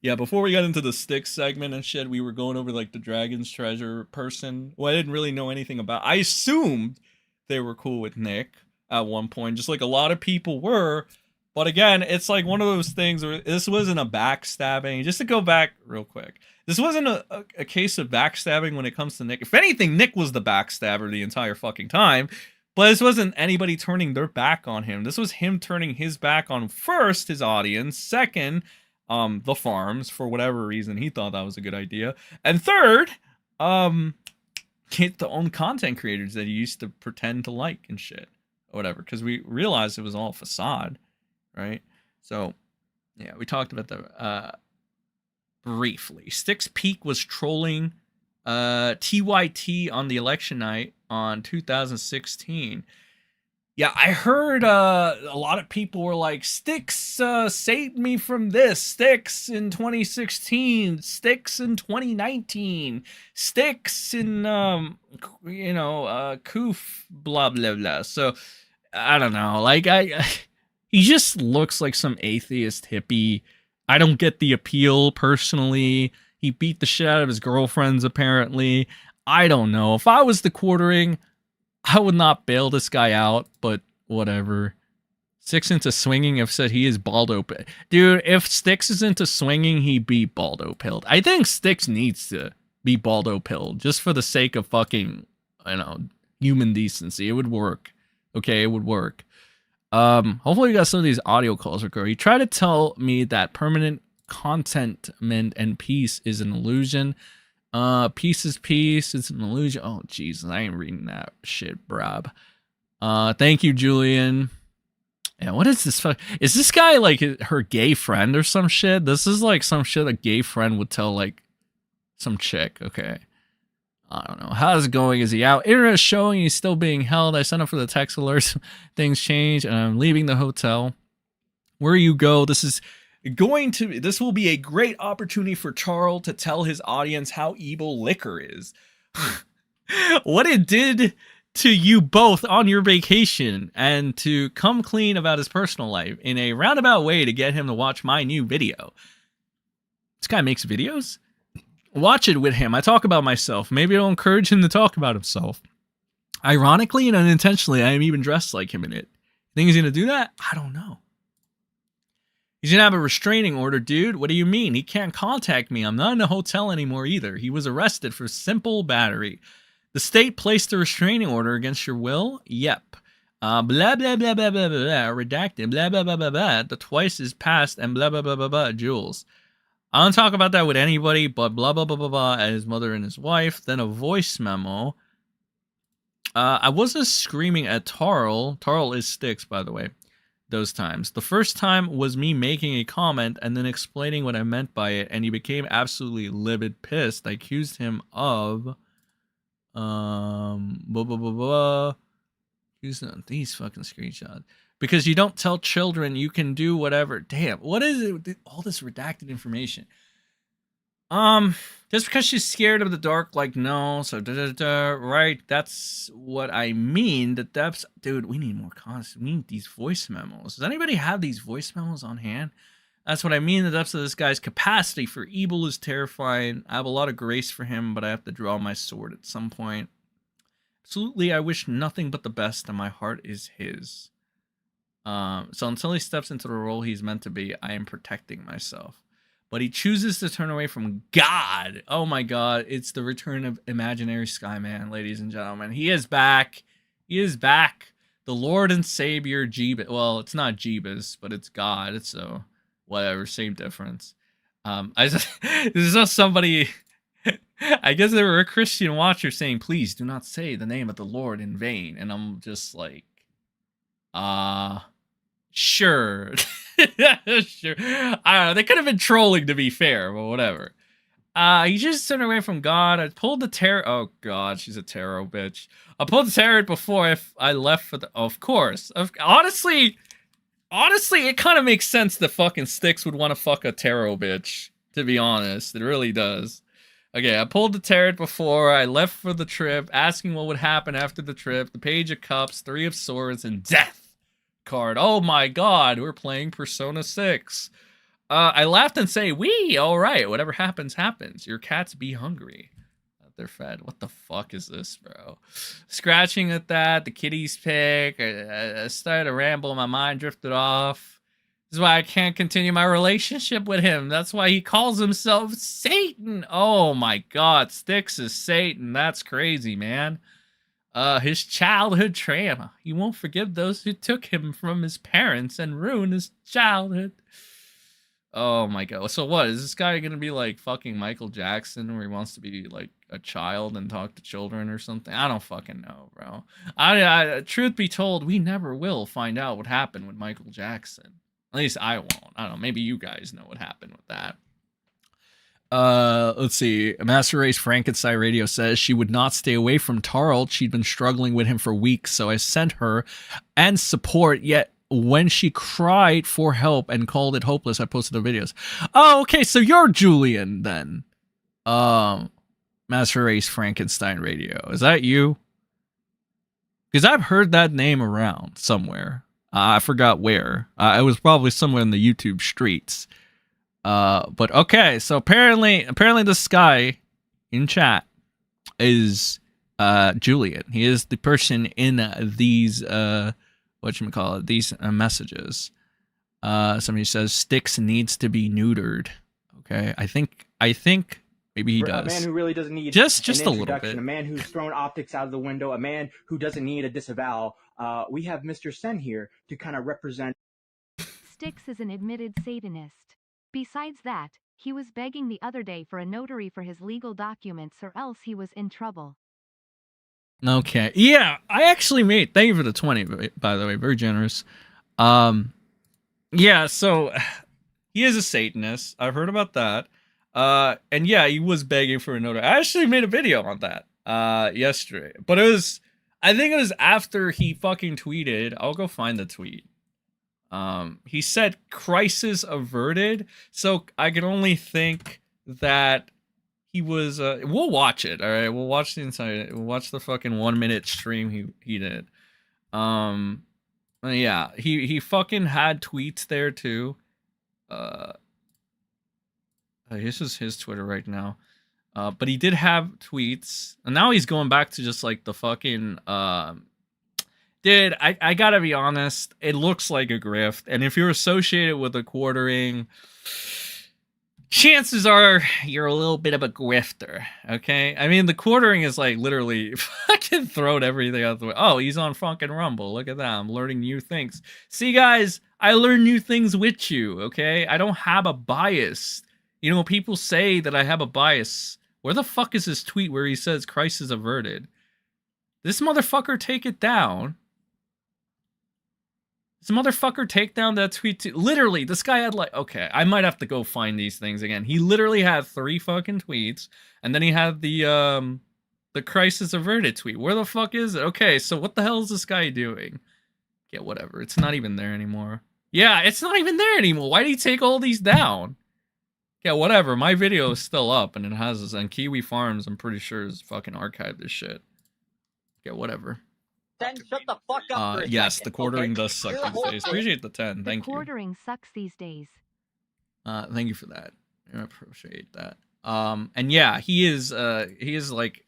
S1: yeah, before we got into the Styx segment and shit, we were going over like the Dragon's Treasure person who I didn't really know anything about. I assumed they were cool with Nick at one point, just like a lot of people were. But again, it's like one of those things where this wasn't a backstabbing. Just to go back real quick, this wasn't a case of backstabbing when it comes to Nick. If anything, Nick was the backstabber the entire fucking time. But this wasn't anybody turning their back on him. This was him turning his back on, first, his audience. Second, the farms, for whatever reason he thought that was a good idea. And third, get the own content creators that he used to pretend to like and shit. Or whatever. Because we realized it was all facade. Right, so yeah, we talked about the briefly. Styx Peak was trolling TYT on the election night on 2016. Yeah, I heard a lot of people were like, Styx saved me from this. Styx in 2016. Styx in 2019. Styx in Koof, blah blah blah. So I don't know, like he just looks like some atheist hippie. I don't get the appeal personally. He beat the shit out of his girlfriends, apparently. I don't know. If I was the Quartering, I would not bail this guy out, but whatever. Styx into swinging have said he is Balldo. Dude, if Styx is into swinging, he be Balldo pilled. I think Styx needs to be Balldo pilled just for the sake of fucking, human decency. It would work. Okay, it would work. Hopefully we got some of these audio calls recorded. He tried to tell me that permanent contentment and peace is an illusion. Peace is peace. It's an illusion. Oh, Jesus, I ain't reading that shit, bruh. Thank you, Julian. Yeah, what is this? Is this guy like her gay friend or some shit? This is like some shit a gay friend would tell like some chick. Okay. I don't know. How's it going? Is he out? Internet is showing he's still being held. I sent up for the text alerts. Things change and I'm leaving the hotel. Where you go, this will be a great opportunity for Charles to tell his audience how evil liquor is. What it did to you both on your vacation, and to come clean about his personal life in a roundabout way to get him to watch my new video. This guy makes videos? Watch it with him. I talk about myself. Maybe it'll encourage him to talk about himself. Ironically and unintentionally, I am even dressed like him in it. Think he's gonna do that? I don't know. He's gonna have a restraining order, dude. What do you mean? He can't contact me. I'm not in a hotel anymore either. He was arrested for simple battery. The state placed a restraining order against your will? Yep. Blah, blah, blah, blah, blah, blah, redacted, blah, blah, blah, blah, blah. The twice is passed and blah, blah, blah, blah, blah, Jules. I don't talk about that with anybody, but blah, blah, blah, blah, blah, and his mother and his wife. Then a voice memo. I wasn't screaming at Tarl. Tarl is Styx, by the way, those times. The first time was me making a comment and then explaining what I meant by it, and he became absolutely livid, pissed. I accused him of... these fucking screenshots. Because you don't tell children you can do whatever. Damn, what is it with all this redacted information? Just because she's scared of the dark, like, no, so right, that's what I mean. The depths, dude, we need more content. We need these voice memos. Does anybody have these voice memos on hand? That's what I mean. The depths of this guy's capacity for evil is terrifying. I have a lot of grace for him, but I have to draw my sword at some point. Absolutely, I wish nothing but the best, and my heart is his. So until he steps into the role he's meant to be, I am protecting myself. But he chooses to turn away from God. Oh my God, it's the return of Imaginary Skyman, ladies and gentlemen. He is back. He is back. The Lord and Savior Jeebus. Well, it's not Jeebus, but it's God, so... whatever, same difference. This is not somebody. I guess there were a Christian watcher saying, "Please do not say the name of the Lord in vain," and I'm just like, sure, sure. I don't know. They could have been trolling, to be fair, but whatever. He just turned away from God. I pulled the tarot. Oh God, she's a tarot bitch. I pulled the tarot before I left for the. Of course, honestly, it kind of makes sense that fucking Styx would want to fuck a tarot bitch, to be honest. It really does. Okay, I pulled the tarot before I left for the trip, asking what would happen after the trip. The Page of Cups, Three of Swords, and Death card. Oh my God, we're playing Persona 6. I laughed and say, "Wee, all right, whatever happens, happens. Your cats be hungry." They're fed. What the fuck is this, bro? Scratching at that, the kitties pick. I started to ramble, my mind drifted off. This is why I can't continue my relationship with him. That's why he calls himself Satan. Oh my God, Styx is Satan. That's crazy, man. His childhood trauma. He won't forgive those who took him from his parents and ruined his childhood. Oh my God. So what? Is this guy gonna be like fucking Michael Jackson, where he wants to be like a child and talk to children or something? I don't fucking know, bro. I truth be told, we never will find out what happened with Michael Jackson. At least I won't. I don't know. Maybe you guys know what happened with that. Let's see. Master Race Frankenstein Radio says she would not stay away from Tarl. She'd been struggling with him for weeks, so I sent her and support, yet when she cried for help and called it hopeless, I posted the videos. Oh, okay, so you're Julian then. Master Race Frankenstein Radio. Is that you? Because I've heard that name around somewhere. I forgot where. It was probably somewhere in the YouTube streets. But okay, so apparently this guy in chat is Julian. He is the person in these whatchamacallit, these messages. Somebody says Styx needs to be neutered. Okay, I think maybe he does.
S11: A man who really doesn't need
S1: just
S11: an
S1: a little
S11: introduction,
S1: bit.
S11: A man who's thrown optics out of the window, a man who doesn't need a disavowal. We have MrSEN here to kind of represent.
S12: Styx is an admitted Satanist. Besides that, he was begging the other day for a notary for his legal documents or else he was in trouble.
S1: Okay. Yeah, I actually made, thank you for the 20, by the way, very generous. Yeah, so he is a Satanist. I've heard about that. And yeah, he was begging for a notary. I actually made a video on that yesterday. But I think it was after he fucking tweeted. I'll go find the tweet. He said crisis averted. So I can only think that he was we'll watch it, all right? We'll watch the inside. We'll watch the fucking 1 minute stream he did. Yeah, he fucking had tweets there too. This is his Twitter right now. But he did have tweets, and now he's going back to just like the fucking dude, I gotta be honest, it looks like a grift, and if you're associated with a quartering, chances are you're a little bit of a grifter, okay? I mean, the quartering is like literally fucking throwing everything out the way. Oh, he's on fucking Rumble. Look at that. I'm learning new things. See, guys, I learn new things with you, okay? I don't have a bias. You know, people say that I have a bias. Where the fuck is his tweet where he says crisis averted? This motherfucker take it down. This motherfucker take down that tweet too. Literally, this guy had like, okay, I might have to go find these things again. He literally had 3 fucking tweets, and then he had the crisis averted tweet. Where the fuck is it? Okay, so what the hell is this guy doing? Yeah, whatever. It's not even there anymore. Yeah, it's not even there anymore. Why did he take all these down? Yeah, whatever. My video is still up, and it has this. And kiwifarms, I'm pretty sure, is fucking archived this shit. Yeah, whatever.
S11: Then shut the fuck up for a
S1: yes,
S11: second,
S1: the quartering
S11: okay?
S1: does suck these days. Appreciate the 10. Thank you.
S12: The quartering sucks these days.
S1: Thank you for that. I appreciate that. And yeah, he is like,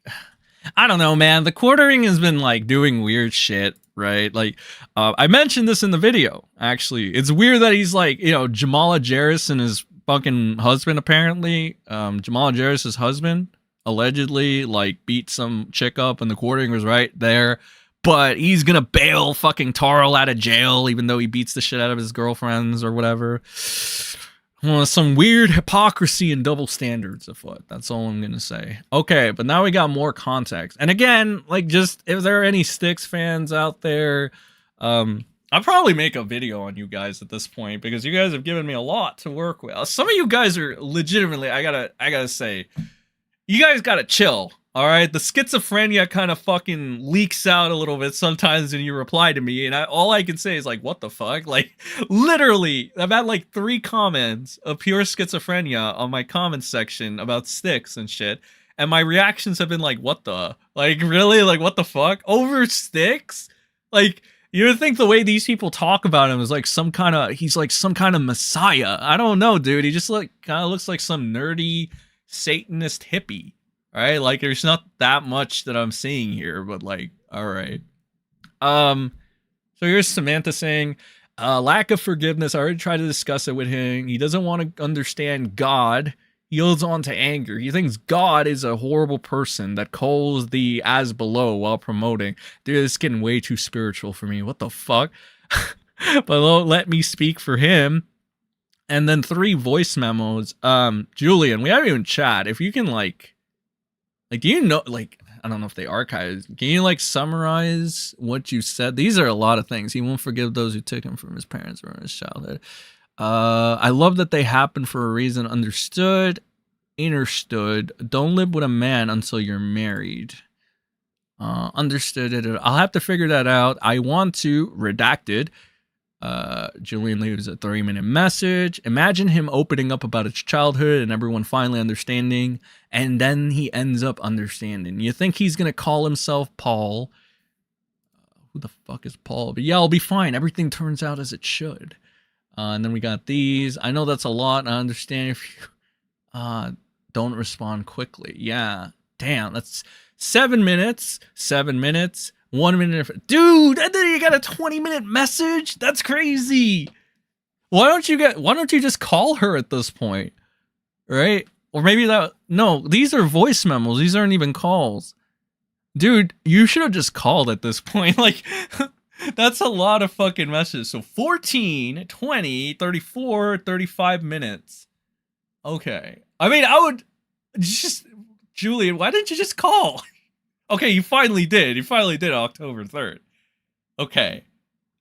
S1: I don't know, man. The quartering has been like doing weird shit, right? Like, I mentioned this in the video. Actually, it's weird that he's like, you know, Jamala Jarris and his fucking husband. Apparently, Jamala Jarris's husband allegedly like beat some chick up, and the quartering was right there. But he's gonna bail fucking Tarl out of jail, even though he beats the shit out of his girlfriends or whatever. Well, some weird hypocrisy and double standards afoot. That's all I'm gonna say. Okay, but now we got more context. And again, like, just if there are any Styx fans out there, I'll probably make a video on you guys at this point, because you guys have given me a lot to work with. Some of you guys are legitimately, I gotta say, you guys gotta chill. All right, the schizophrenia kind of fucking leaks out a little bit sometimes when you reply to me, and all I can say is like, what the fuck? Like, literally, I've had like 3 comments of pure schizophrenia on my comments section about Styx and shit, and my reactions have been like, what the? Like, really? Like, what the fuck? Over Styx? Like, you would think the way these people talk about him is like he's like some kind of messiah. I don't know, dude. He just like kind of looks like some nerdy Satanist hippie. All right, like there's not that much that I'm seeing here, but like, all right. So here's Samantha saying, lack of forgiveness. I already tried to discuss it with him. He doesn't want to understand God. He holds on to anger. He thinks God is a horrible person that calls the as below while promoting. Dude, this is getting way too spiritual for me. What the fuck? But don't let me speak for him. And then 3 voice memos. Julian, we haven't even chat. If you can like, do you know, like, I don't know if they archived. Can you, like, summarize what you said? These are a lot of things. He won't forgive those who took him from his parents or his childhood. I love that they happen for a reason. Understood. Understood. Don't live with a man until you're married. Understood it. I'll have to figure that out. I want to. Redacted. Julian leaves a 3-minute message. Imagine him opening up about his childhood and everyone finally understanding, and then he ends up understanding. You think he's gonna call himself Paul? Who the fuck is Paul? But yeah, I'll be fine. Everything turns out as it should. And then we got these. I know that's a lot. I understand if you don't respond quickly. Yeah, damn, that's 7 minutes, 7 minutes, 1 minute. Dude, and then you got a 20-minute message? That's crazy. Why don't you just call her at this point? Right? Or maybe no, these are voice memos. These aren't even calls. Dude, you should have just called at this point. Like, that's a lot of fucking messages. So 14, 20, 34, 35 minutes. Okay. I mean, I would just, Julian, why didn't you just call? Okay, you finally did. You finally did October 3rd. Okay.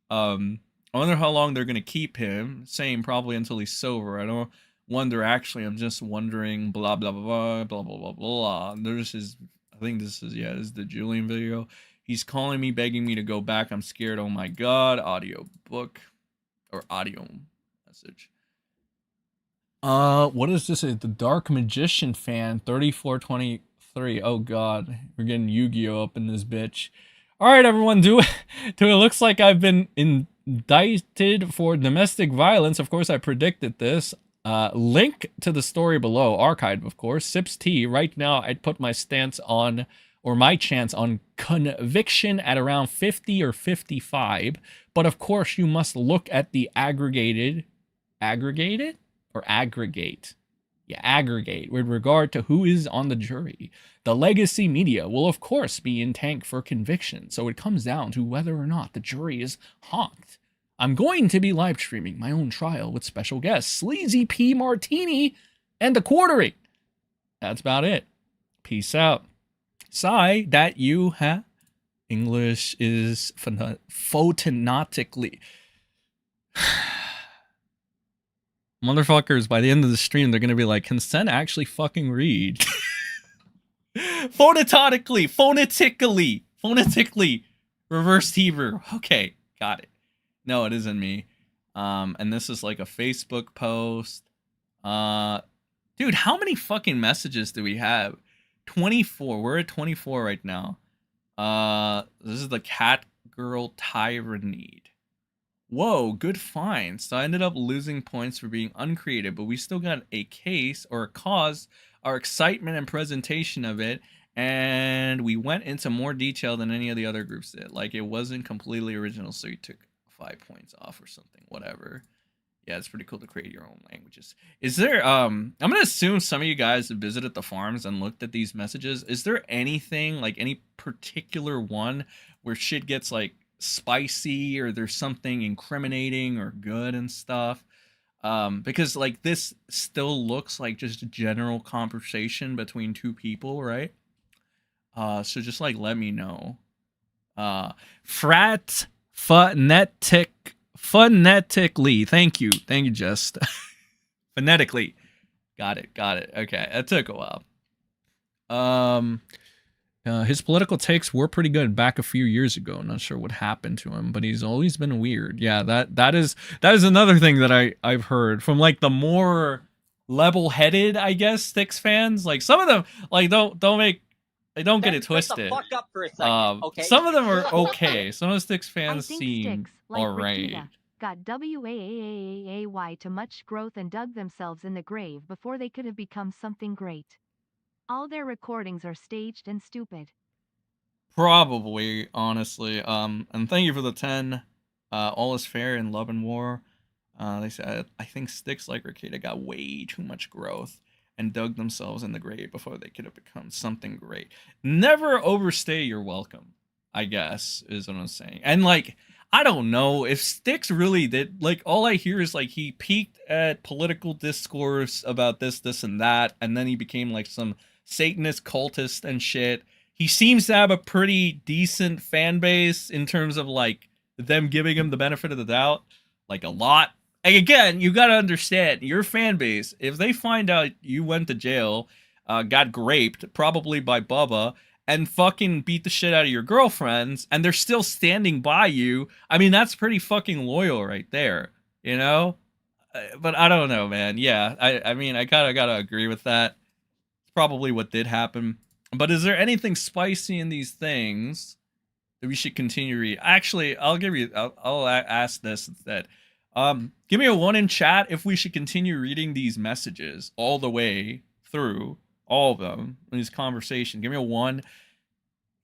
S1: I wonder how long they're going to keep him. Same, probably until he's sober. I don't wonder, actually. I'm just wondering, blah, blah, blah, blah, blah, blah, blah. There's his, I think this is the Julian video. He's calling me, begging me to go back. I'm scared. Oh my God. Audio book or audio message. What is this? The Dark Magician fan 3423. Oh God, we're getting Yu-Gi-Oh up in this bitch. All right, everyone, do it. It looks like I've been indicted for domestic violence. Of course, I predicted this. Link to the story below, archived, of course. Sips tea. Right now, I'd put my stance on, or my chance on conviction at around 50 or 55. But of course, you must look at the aggregate with regard to who is on the jury. The legacy media will of course be in tank for conviction, so it comes down to whether or not the jury is honked. I'm going to be live streaming my own trial with special guests Sleazy P Martini and the Quartering. That's about it. Peace out. Sigh that you have. English is photonatically. Motherfuckers, by the end of the stream, they're going to be like, can Sen actually fucking read? Phonetically, reverse Hebrew. Okay, got it. No, it isn't me. And this is like a Facebook post. Dude, how many fucking messages do we have? 24. We're at 24 right now. This is the cat girl tyranny. Whoa, good find. So I ended up losing points for being uncreative, but we still got a case or a cause, our excitement and presentation of it, and we went into more detail than any of the other groups did. Like, it wasn't completely original, so you took 5 points off or something, whatever. Yeah, it's pretty cool to create your own languages. Is there, I'm going to assume some of you guys have visited the farms and looked at these messages. Is there anything, like any particular one where shit gets like spicy or there's something incriminating or good and stuff? Because like this still looks like just a general conversation between two people, right? So just like let me know. Phonetically, thank you, Just. Phonetically, got it. Okay, that took a while. His political takes were pretty good back a few years ago. Not sure what happened to him, but he's always been weird. Yeah, that is another thing that I've heard from like the more level-headed, I guess, Styx fans. Like some of them, like don't get it twisted. Fuck up for a second, okay? Some of them are okay. Some of the Styx fans seem
S12: Styx, like
S1: alright.
S12: Rekieta, got WAAAAY too much growth and dug themselves in the grave before they could have become something great. All their recordings are staged and stupid.
S1: Probably, honestly. And thank you for the 10. All is fair in love and war. They said, I think Styx like Rekieta got way too much growth and dug themselves in the grave before they could have become something great. Never overstay your welcome, I guess, is what I'm saying. And like, I don't know if Styx really did, like, all I hear is like he peaked at political discourse about this, and that, and then he became like some Satanist cultist and shit. He seems to have a pretty decent fan base in terms of like them giving him the benefit of the doubt, like a lot. And again, you gotta understand your fan base. If they find out you went to jail, got raped, probably by Bubba, and fucking beat the shit out of your girlfriends, and they're still standing by you, I mean, that's pretty fucking loyal right there, you know? But I don't know, man. Yeah, I mean, I kind of gotta agree with that. It's probably what did happen. But is there anything spicy in these things that we should continue to read? Actually, I'll ask this instead. Give me a 1 in chat if we should continue reading these messages all the way through, all of them, in this conversation. Give me a 1.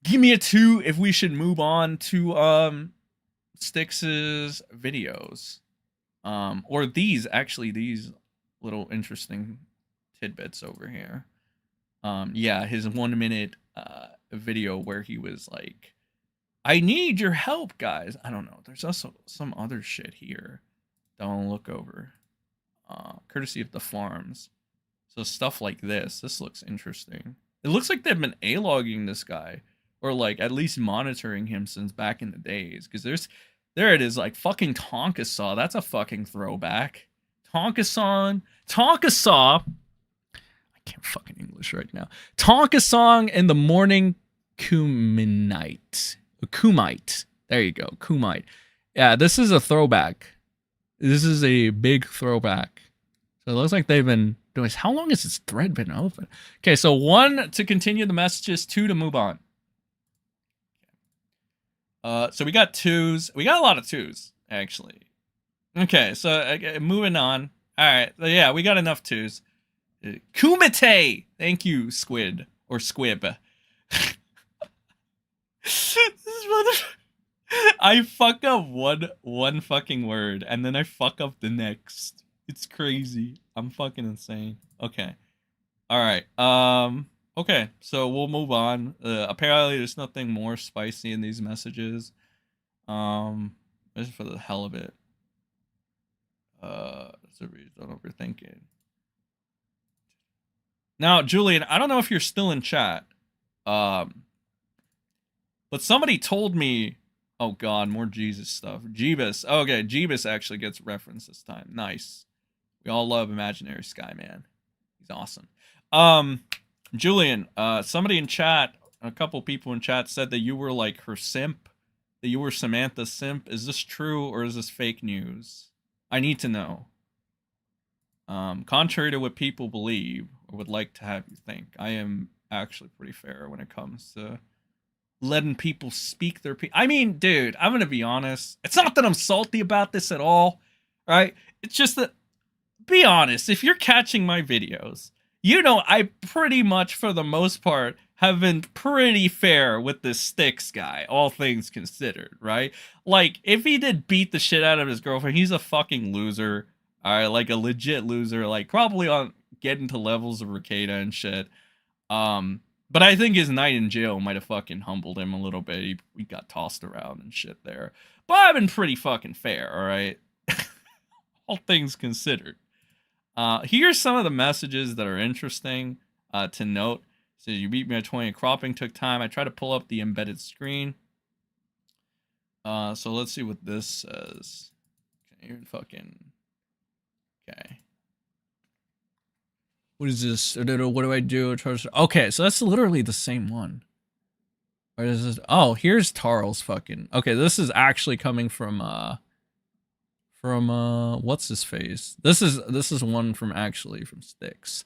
S1: Give me a 2 if we should move on to Styx's videos. Or these little interesting tidbits over here. Yeah, his 1 minute video where he was like, I need your help, guys. I don't know. There's also some other shit here that I'll look over. Courtesy of the farms. So stuff like this. This looks interesting. It looks like they've been A-logging this guy. Or like at least monitoring him since back in the days. Because there it is, like fucking Tonka Saw. That's a fucking throwback. Tonka Saw. I can't fucking English right now. Tonka Song in the Morning Kumite. There you go. Kumite. Yeah, this is a throwback. This is a big throwback. So it looks like they've been doing this. How long has this thread been open? Okay, so 1 to continue the messages, 2 to move on. So we got 2s. We got a lot of 2s, actually. Okay, so moving on. All right, so yeah, we got enough 2s. Kumite! Thank you, Squid. Or Squib. I fuck up one fucking word, and then I fuck up the next. It's crazy. I'm fucking insane. Okay. Alright, okay, so we'll move on. Apparently there's nothing more spicy in these messages. Just for the hell of it. Don't overthinking. Now, Julian, I don't know if you're still in chat. But somebody told me, oh god, more Jesus stuff. Jeebus. Okay, Jeebus actually gets referenced this time. Nice. We all love Imaginary Sky Man. He's awesome. Julian, somebody in chat, a couple people in chat said that you were like her simp, that you were Samantha's simp. Is this true or is this fake news? I need to know. Contrary to what people believe or would like to have you think, I am actually pretty fair when it comes to letting people speak their I mean, dude, I'm gonna be honest. It's not that I'm salty about this at all, right? It's just that, be honest, if you're catching my videos, you know I pretty much, for the most part, have been pretty fair with this Styx guy, all things considered, right? Like, if he did beat the shit out of his girlfriend, he's a fucking loser, alright? Like, a legit loser, like, probably on getting to levels of Rekieta and shit. But I think his night in jail might have fucking humbled him a little bit. He got tossed around and shit there. But I've been pretty fucking fair, alright? All things considered. Here's some of the messages that are interesting to note. So you beat me at 20. Cropping took time. I tried to pull up the embedded screen. So let's see what this says. Okay, fucking... Okay. What is this? What do I do? Okay, so that's literally the same one. Or is this? Oh, here's Tarl's fucking... Okay, this is actually coming from what's his face? This is one from Styx.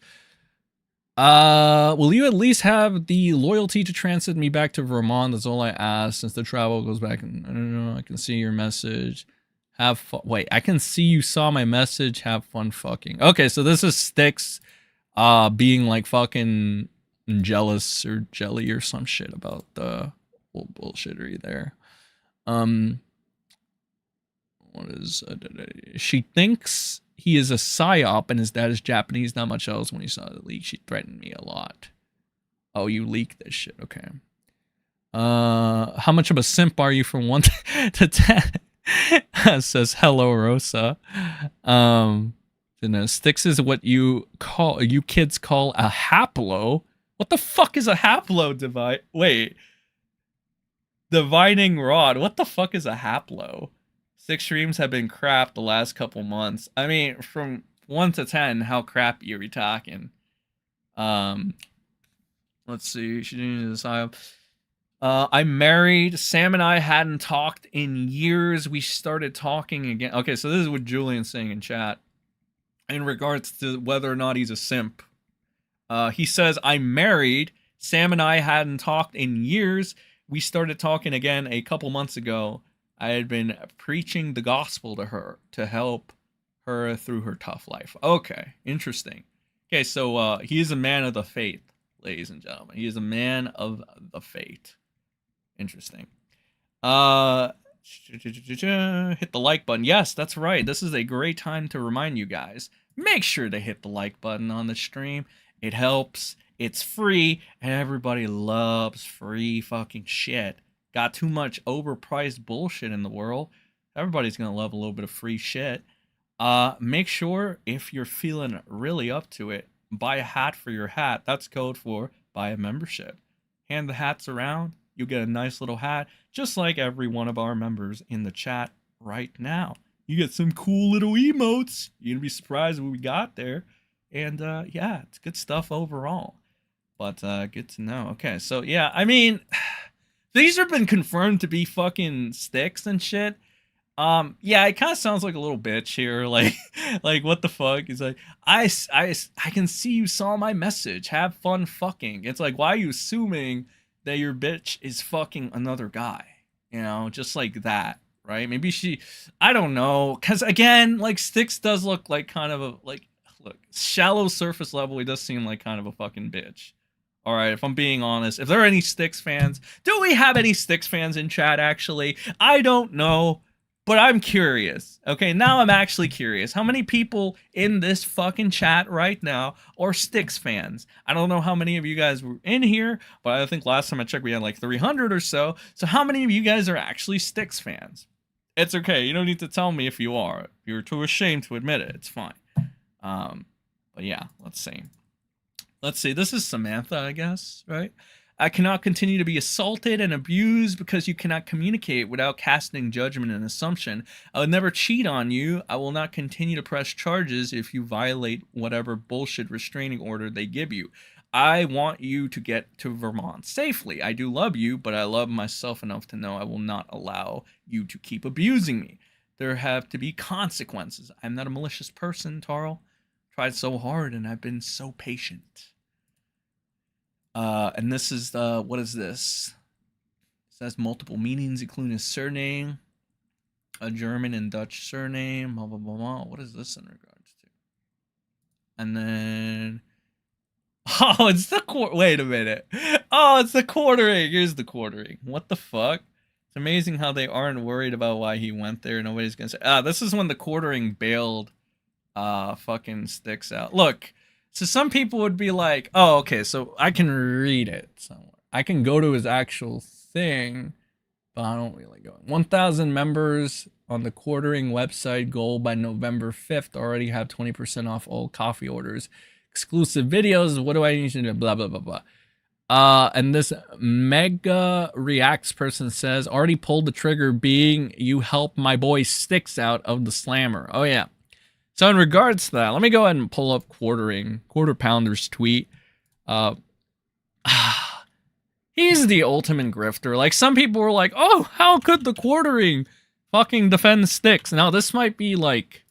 S1: Will you at least have the loyalty to transit me back to Vermont? That's all I ask, since the travel goes back. And I don't know, I can see your message. Have fun. Wait, I can see you saw my message. Have fun fucking. Okay, so this is Styx being like fucking jealous or jelly or some shit about the whole bullshittery there. What is she thinks he is a psyop and his dad is Japanese. Not much else. When he saw the leak, she threatened me a lot. Oh, you leaked this shit. Okay. How much of a simp are you from 1 to 10? Says hello, Rosa. Styx is what you kids call a haplo. What the fuck is a haplo divide? Wait. Divining rod. What the fuck is a haplo? 6 streams have been crap the last couple months. I mean, from 1 to 10, how crappy are we talking? Let's see. She didn't decide. I'm married. Sam and I hadn't talked in years. We started talking again. Okay, so this is what Julian's saying in chat in regards to whether or not he's a simp. He says, I'm married. Sam and I hadn't talked in years. We started talking again a couple months ago. I had been preaching the gospel to her to help her through her tough life. Okay, interesting. Okay, so he is a man of the faith, ladies and gentlemen. He is a man of the faith. Interesting. Hit the like button. Yes, that's right. This is a great time to remind you guys. Make sure to hit the like button on the stream. It helps. It's free, and everybody loves free fucking shit. Got too much overpriced bullshit in the world. Everybody's gonna love a little bit of free shit. Make sure, if you're feeling really up to it, buy a hat for your hat. That's code for buy a membership. Hand the hats around. You get a nice little hat, just like every one of our members in the chat right now. You get some cool little emotes. You're gonna be surprised what we got there. And yeah, it's good stuff overall. But good to know. Okay, so yeah, I mean, these have been confirmed to be fucking Styx and shit. Yeah, it kind of sounds like a little bitch here. Like what the fuck? He's like, I can see you saw my message. Have fun fucking. It's like, why are you assuming that your bitch is fucking another guy? You know, just like that, right? Maybe I don't know. Cause again, like Styx does look like kind of a, like, look, shallow surface level, he does seem like kind of a fucking bitch. All right, if I'm being honest, if there are any Styx fans, do we have any Styx fans in chat actually? I don't know. But I'm curious. Okay, now I'm actually curious. How many people in this fucking chat right now are Styx fans? I don't know how many of you guys were in here, but I think last time I checked we had like 300 or so. So how many of you guys are actually Styx fans? It's okay. You don't need to tell me if you are. If you're too ashamed to admit it, it's fine. But yeah, let's see. Let's see. This is Samantha, I guess, right? I cannot continue to be assaulted and abused because you cannot communicate without casting judgment and assumption. I will never cheat on you. I will not continue to press charges if you violate whatever bullshit restraining order they give you. I want you to get to Vermont safely. I do love you, but I love myself enough to know I will not allow you to keep abusing me. There have to be consequences. I'm not a malicious person, Tarl. Tried so hard and I've been so patient. And this is what is this? It says multiple meanings, including a surname, a German and Dutch surname, blah blah blah blah. What is this in regards to? And then, oh, it's the wait a minute. Oh, it's the quartering. Here's the quartering. What the fuck? It's amazing how they aren't worried about why he went there. Nobody's gonna say. This is when the quartering bailed, fucking Styx out. Look. So some people would be like, oh, okay, so I can read it somewhere. I can go to his actual thing, but I don't really go. 1,000 members on the quartering website goal by November 5th. Already have 20% off all coffee orders. Exclusive videos. What do I need to do? Blah, blah, blah, blah. And this Mega Reacts person says, already pulled the trigger being you help my boy Styx out of the slammer. Oh, yeah. So in regards to that, let me go ahead and pull up Quarter Pounder's tweet. He's the ultimate grifter. Like, some people were like, oh, how could the quartering fucking defend Styx? Now, this might be like,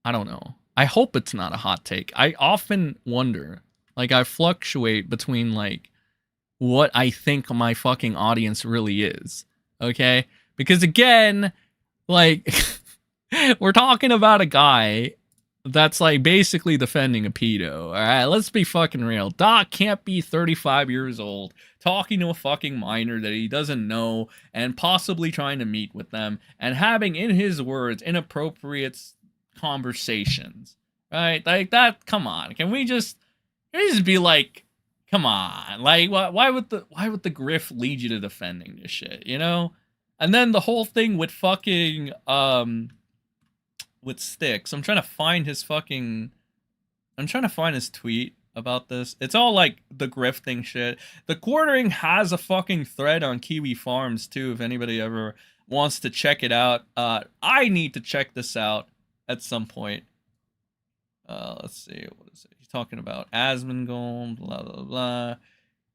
S1: I don't know. I hope it's not a hot take. I often wonder, like, I fluctuate between, like, what I think my fucking audience really is. Okay? Because, again, like... We're talking about a guy that's like basically defending a pedo. All right, let's be fucking real. Doc can't be 35 years old talking to a fucking minor that he doesn't know and possibly trying to meet with them and having, in his words, inappropriate conversations. Right? Like that. Come on. Can we just be like, come on? Like, why would the griff lead you to defending this shit? You know? And then the whole thing with fucking with Styx. I'm trying to find his tweet about this. It's all like the grifting shit. The quartering has a fucking thread on Kiwi Farms too, if anybody ever wants to check it out. I need to check this out at some point. Let's see, what is it? He's talking about Asmongold, blah blah blah.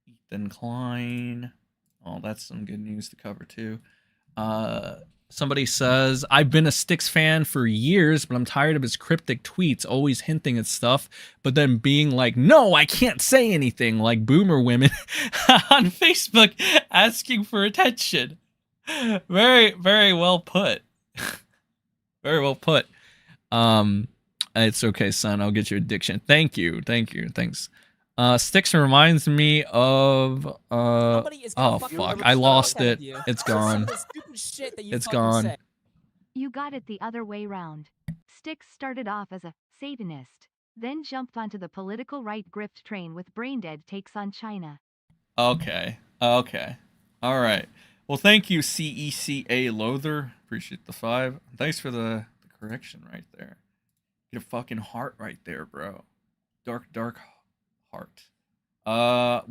S1: Ethan Klein. Oh, that's some good news to cover too. Somebody says, I've been a Styx fan for years, but I'm tired of his cryptic tweets, always hinting at stuff, but then being like, no, I can't say anything, like boomer women on Facebook asking for attention. Very, very well put. Very well put. It's okay, son. I'll get your addiction. Thank you. Thanks. Styx reminds me of oh fuck, I lost it. It's gone. It's gone.
S12: You got it the other way round. Styx started off as a Satanist, then jumped onto the political right grift train with braindead takes on China.
S1: Okay. Okay. All right. Well, thank you, CECA Loather. Appreciate the 5. Thanks for the correction right there. Get a fucking heart right there, bro. Dark heart.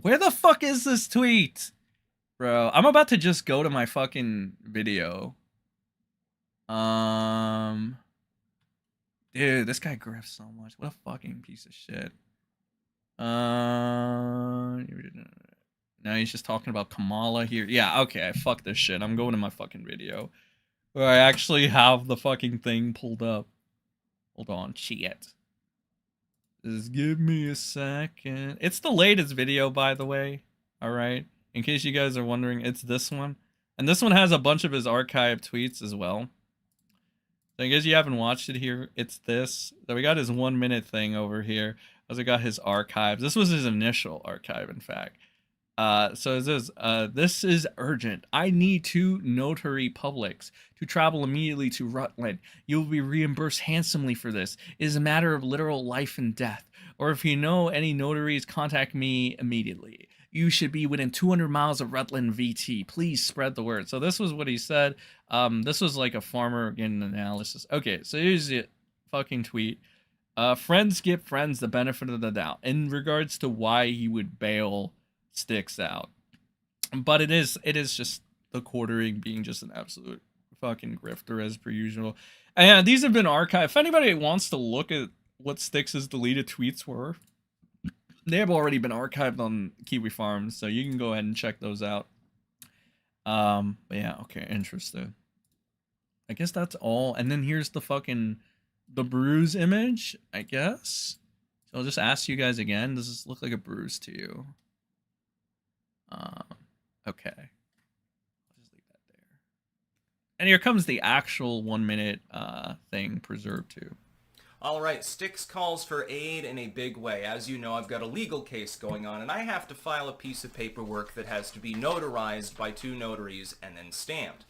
S1: Where the fuck is this tweet? Bro, I'm about to just go to my fucking video. Dude, this guy grifts so much. What a fucking piece of shit. Now he's just talking about Kamala here. Yeah, okay, fuck this shit. I'm going to my fucking video where I actually have the fucking thing pulled up. Hold on, shit. Just give me a second. It's the latest video, by the way. Alright? In case you guys are wondering, it's this one. And this one has a bunch of his archived tweets as well. So in case you haven't watched it here, it's this. So we got his 1 minute thing over here. Also got his archives. This was his initial archive, in fact. So it says, this is urgent. I need 2 notary publics to travel immediately to Rutland. You will be reimbursed handsomely for this. It is a matter of literal life and death. Or if you know any notaries, contact me immediately. You should be within 200 miles of Rutland VT. Please spread the word. So this was what he said. This was like a farmer getting analysis. Okay, so here's the fucking tweet. Friends give friends the benefit of the doubt in regards to why he would bail Styx out. But it is just the quartering being just an absolute fucking grifter as per usual. And these have been archived. If anybody wants to look at what Styx's deleted tweets were, they have already been archived on kiwifarms, so you can go ahead and check those out. But yeah, okay, interesting. I guess that's all. And then here's the fucking the bruise image, I guess. So I'll just ask you guys again. Does this look like a bruise to you? Okay. I'll just leave that there. And here comes the actual 1 minute thing preserved too.
S13: All right, Styx calls for aid in a big way. As you know, I've got a legal case going on, and I have to file a piece of paperwork that has to be notarized by 2 notaries and then stamped.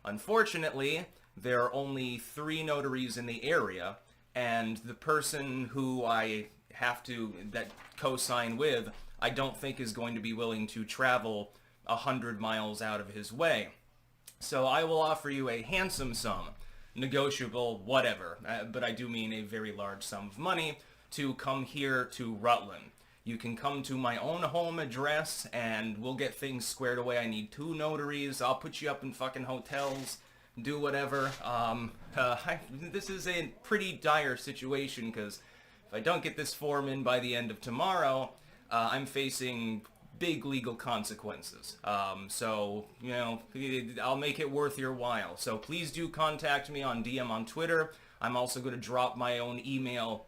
S13: Unfortunately, there are only 3 notaries in the area, and the person who I have to co-sign with, I don't think is going to be willing to travel 100 miles out of his way. So I will offer you a handsome sum, negotiable, whatever, but I do mean a very large sum of money to come here to Rutland. You can come to my own home address and we'll get things squared away. I need 2 notaries. I'll put you up in fucking hotels, do whatever. This is a pretty dire situation because if I don't get this form in by the end of tomorrow, I'm facing big legal consequences. So, you know, I'll make it worth your while. So please do contact me on DM on Twitter. I'm also going to drop my own email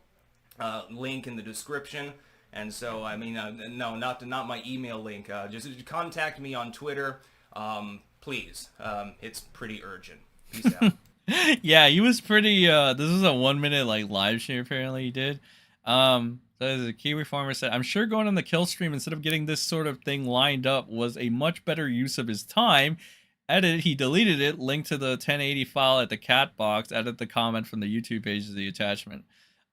S13: link in the description. And so, I mean, no, not my email link. Just contact me on Twitter, please. It's pretty urgent. Peace out.
S1: Yeah, he was pretty. This is a 1 minute like live stream. Apparently, he did. The Kiwi farmer said, "I'm sure going on the kill stream instead of getting this sort of thing lined up was a much better use of his time." Edit, he deleted it. Link to the 1080 file at the cat box. Edit the comment from the YouTube page as the attachment.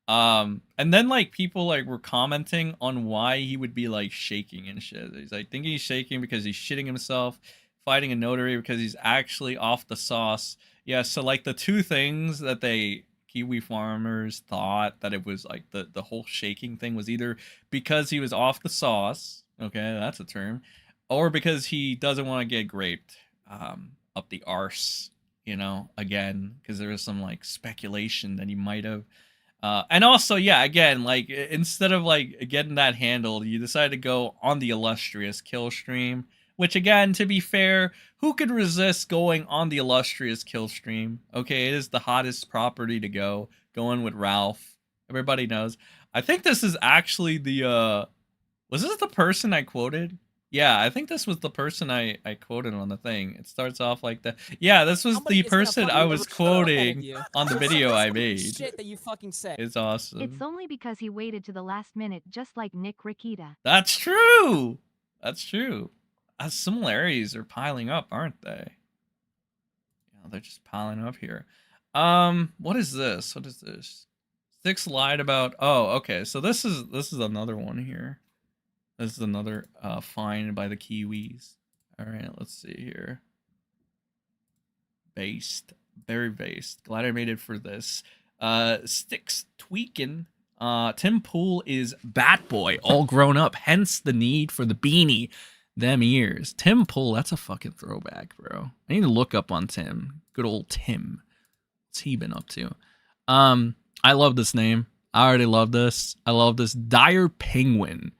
S1: And then like people like were commenting on why he would be like shaking and shit. He's like thinking he's shaking because he's shitting himself, fighting a notary because he's actually off the sauce. Yeah, so like the 2 things that they Kiwi farmers thought that it was like the whole shaking thing was either because he was off the sauce, okay, that's a term, or because he doesn't want to get graped up the arse, you know, again, because there was some like speculation that he might have. And also, yeah, again, like instead of like getting that handled, you decided to go on the illustrious kill stream, which again, to be fair, who could resist going on the illustrious kill stream? Okay, it is the hottest property to go. Going with Ralph. Everybody knows. I think this is actually the, was this the person I quoted? Yeah, I think this was the person I quoted on the thing. It starts off like that. Yeah, this was the person I was quoting on the video I made.
S14: Shit that you fucking say.
S1: It's awesome.
S12: It's only because he waited to the last minute, just like Nick Rekieta.
S1: That's true. That's true. Similarities are piling up, aren't they? Yeah, they're just piling up here. What is this? What is this? Styx lied about. Oh, okay. So this is another one here. This is another find by the Kiwis. All right, let's see here. Based, very based. Glad I made it for this. Styx tweaking. Tim Pool is Bat Boy, all grown up. Hence the need for the beanie. Them ears. Tim Pool, that's a fucking throwback, bro. I need to look up on Tim. Good old Tim. What's he been up to? I love this name. I already love this. I love this. Dire Penguin.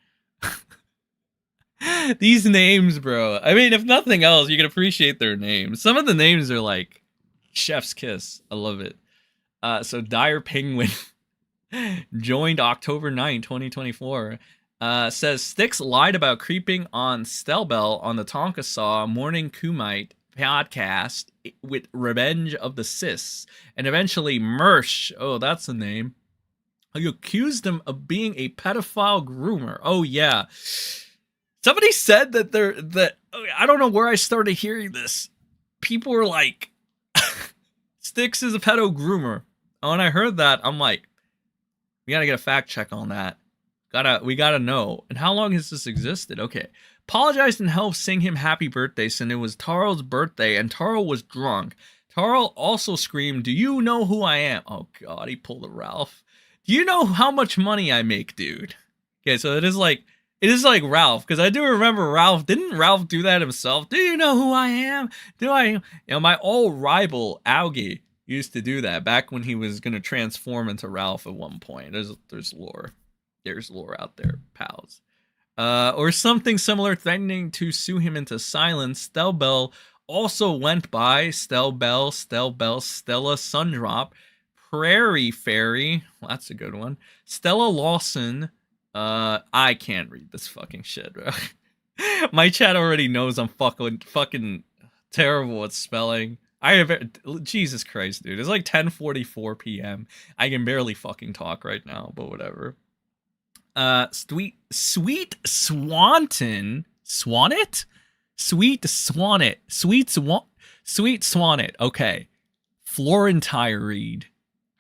S1: These names, bro. I mean, if nothing else, you can appreciate their names. Some of the names are like chef's kiss. I love it. So Dire Penguin joined October 9, 2024. Says Styx lied about creeping on Stelbell on the Tonka Saw Morning Kumite podcast with Revenge of the Cis, and eventually Mersh, oh, that's the name, who accused him of being a pedophile groomer. Oh yeah. Somebody said that I don't know where I started hearing this. People were like, Styx is a pedo groomer. And when I heard that, I'm like, we gotta get a fact check on that. We gotta know. And how long has this existed? Okay. Apologized and helped sing him happy birthday since it was Tarl's birthday and Tarl was drunk. Tarl also screamed, "Do you know who I am?" Oh god, he pulled a Ralph. Do you know how much money I make, dude? Okay, so it is like Ralph, because I do remember Ralph. Didn't Ralph do that himself? Do you know who I am? My old rival, Augie, used to do that back when he was going to transform into Ralph at one point. There's lore. There's lore out there, pals. Or something similar, threatening to sue him into silence. Stelbell also went by Stelbell, Stella Sundrop, Prairie Fairy. Well, that's a good one. Stella Lawson. I can't read this fucking shit, bro. My chat already knows I'm fucking terrible at spelling. Jesus Christ, dude. It's like 10:44 p.m. I can barely fucking talk right now, but whatever. Sweet Swanton. Swannet? Sweet Swannet. Okay. Florentine Reed.